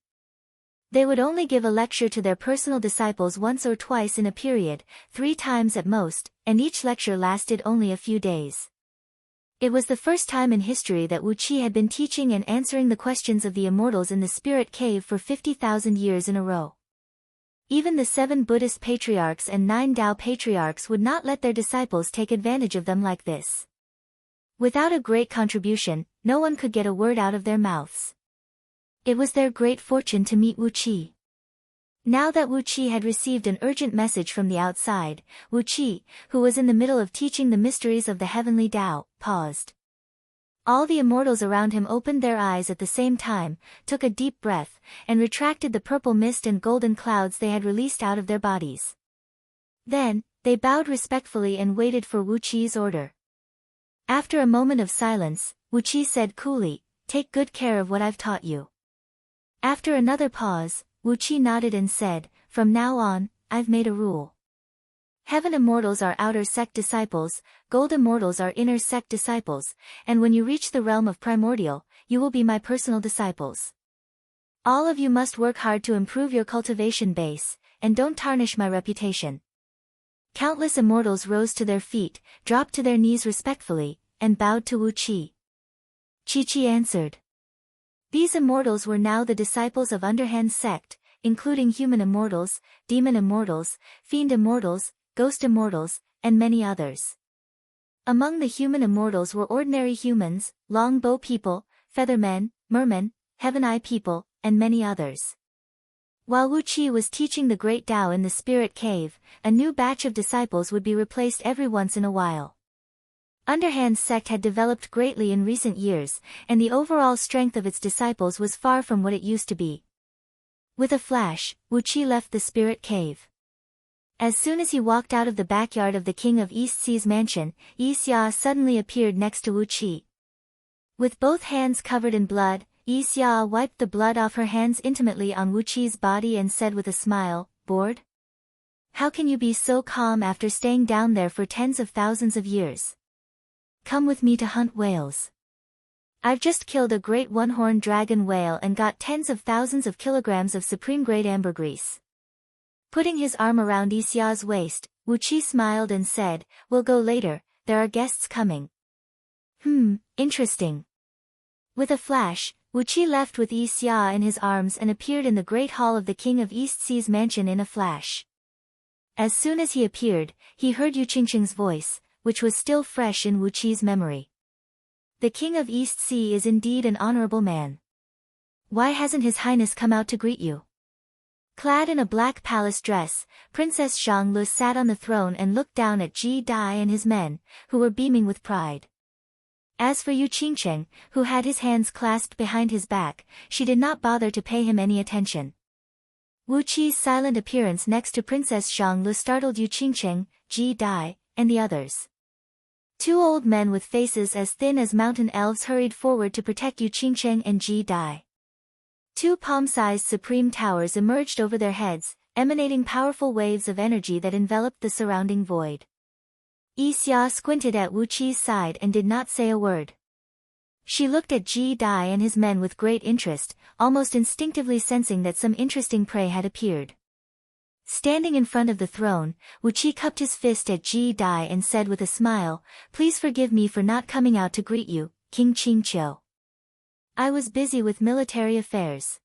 They would only give a lecture to their personal disciples once or twice in a period, 3 times at most, and each lecture lasted only a few days. It was the first time in history that Wu Qi had been teaching and answering the questions of the immortals in the spirit cave for 50,000 years in a row. Even the 7 Buddhist patriarchs and 9 Tao patriarchs would not let their disciples take advantage of them like this. Without a great contribution, no one could get a word out of their mouths. It was their great fortune to meet Wu Qi. Now that Wu Qi had received an urgent message from the outside, Wu Qi, who was in the middle of teaching the mysteries of the heavenly Tao, paused. All the immortals around him opened their eyes at the same time, took a deep breath, and retracted the purple mist and golden clouds they had released out of their bodies. Then, they bowed respectfully and waited for Wu Qi's order. After a moment of silence, Wu Qi said coolly, "Take good care of what I've taught you." After another pause, Wu Qi nodded and said, "From now on, I've made a rule. Heaven immortals are outer sect disciples, gold immortals are inner sect disciples, and when you reach the realm of primordial, you will be my personal disciples. All of you must work hard to improve your cultivation base, and don't tarnish my reputation." Countless immortals rose to their feet, dropped to their knees respectfully, and bowed to Wu Qi. Chi answered. These immortals were now the disciples of Underhand sect, including human immortals, demon immortals, fiend immortals, ghost immortals, and many others. Among the human immortals were ordinary humans, longbow people, feathermen, mermen, heaven eye people, and many others. While Wu Qi was teaching the great Tao in the spirit cave, a new batch of disciples would be replaced every once in a while. Underhand's sect had developed greatly in recent years, and the overall strength of its disciples was far from what it used to be. With a flash, Wu Qi left the spirit cave. As soon as he walked out of the backyard of the king of East Sea's mansion, Yi Xia suddenly appeared next to Wu Qi. With both hands covered in blood, Yi Xia wiped the blood off her hands intimately on Wu Qi's body and said with a smile, "Bored? How can you be so calm after staying down there for tens of thousands of years? Come with me to hunt whales. I've just killed a great one-horned dragon whale and got tens of thousands of kilograms of supreme-grade ambergris." Putting his arm around Yi Xia's waist, Wu Qi smiled and said, "We'll go later, there are guests coming." Interesting. With a flash, Wu Qi left with Yi Xia in his arms and appeared in the great hall of the king of East Sea's mansion in a flash. As soon as he appeared, he heard Yu Qingqing's voice, which was still fresh in Wu Qi's memory. The king of East Sea is indeed an honorable man. Why hasn't his highness come out to greet you? Clad in a black palace dress, Princess Xianglu sat on the throne and looked down at Ji Dai and his men, who were beaming with pride. As for Yu Qingqing, who had his hands clasped behind his back, she did not bother to pay him any attention. Wu Qi's silent appearance next to Princess Xianglu startled Yu Qingqing, Ji Dai, and the others. Two old men with faces as thin as mountain elves hurried forward to protect Yu Qingqing and Ji Dai. Two palm-sized supreme towers emerged over their heads, emanating powerful waves of energy that enveloped the surrounding void. Yi Xia squinted at Wu Qi's side and did not say a word. She looked at Ji Dai and his men with great interest, almost instinctively sensing that some interesting prey had appeared. Standing in front of the throne, Wu Qi cupped his fist at Ji Dai and said with a smile, "Please forgive me for not coming out to greet you, King Qingqiu. I was busy with military affairs."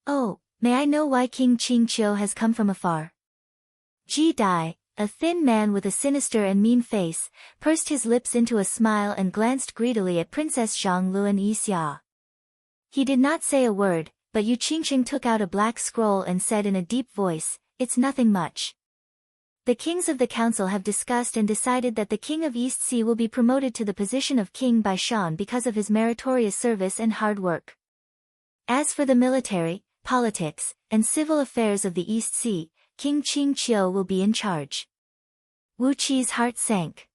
"Oh, may I know why King Qingqiu has come from afar?" Ji Dai, a thin man with a sinister and mean face, pursed his lips into a smile and glanced greedily at Princess Xianglu and Yi Xia. He did not say a word, but Yu Qingqing took out a black scroll and said in a deep voice, "It's nothing much. The kings of the council have discussed and decided that the king of East Sea will be promoted to the position of king by Shan because of his meritorious service and hard work. As for the military, politics, and civil affairs of the East Sea, King Qingqiu will be in charge." Wu Qi's heart sank.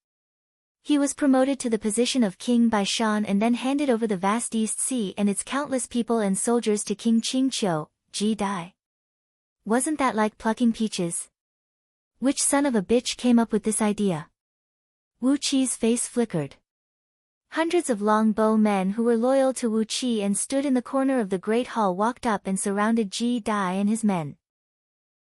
He was promoted to the position of king by Shan and then handed over the vast East Sea and its countless people and soldiers to King Qingqiu, Ji Dai. Wasn't that like plucking peaches? Which son of a bitch came up with this idea? Wu Qi's face flickered. Hundreds of longbow men who were loyal to Wu Qi and stood in the corner of the great hall walked up and surrounded Ji Dai and his men.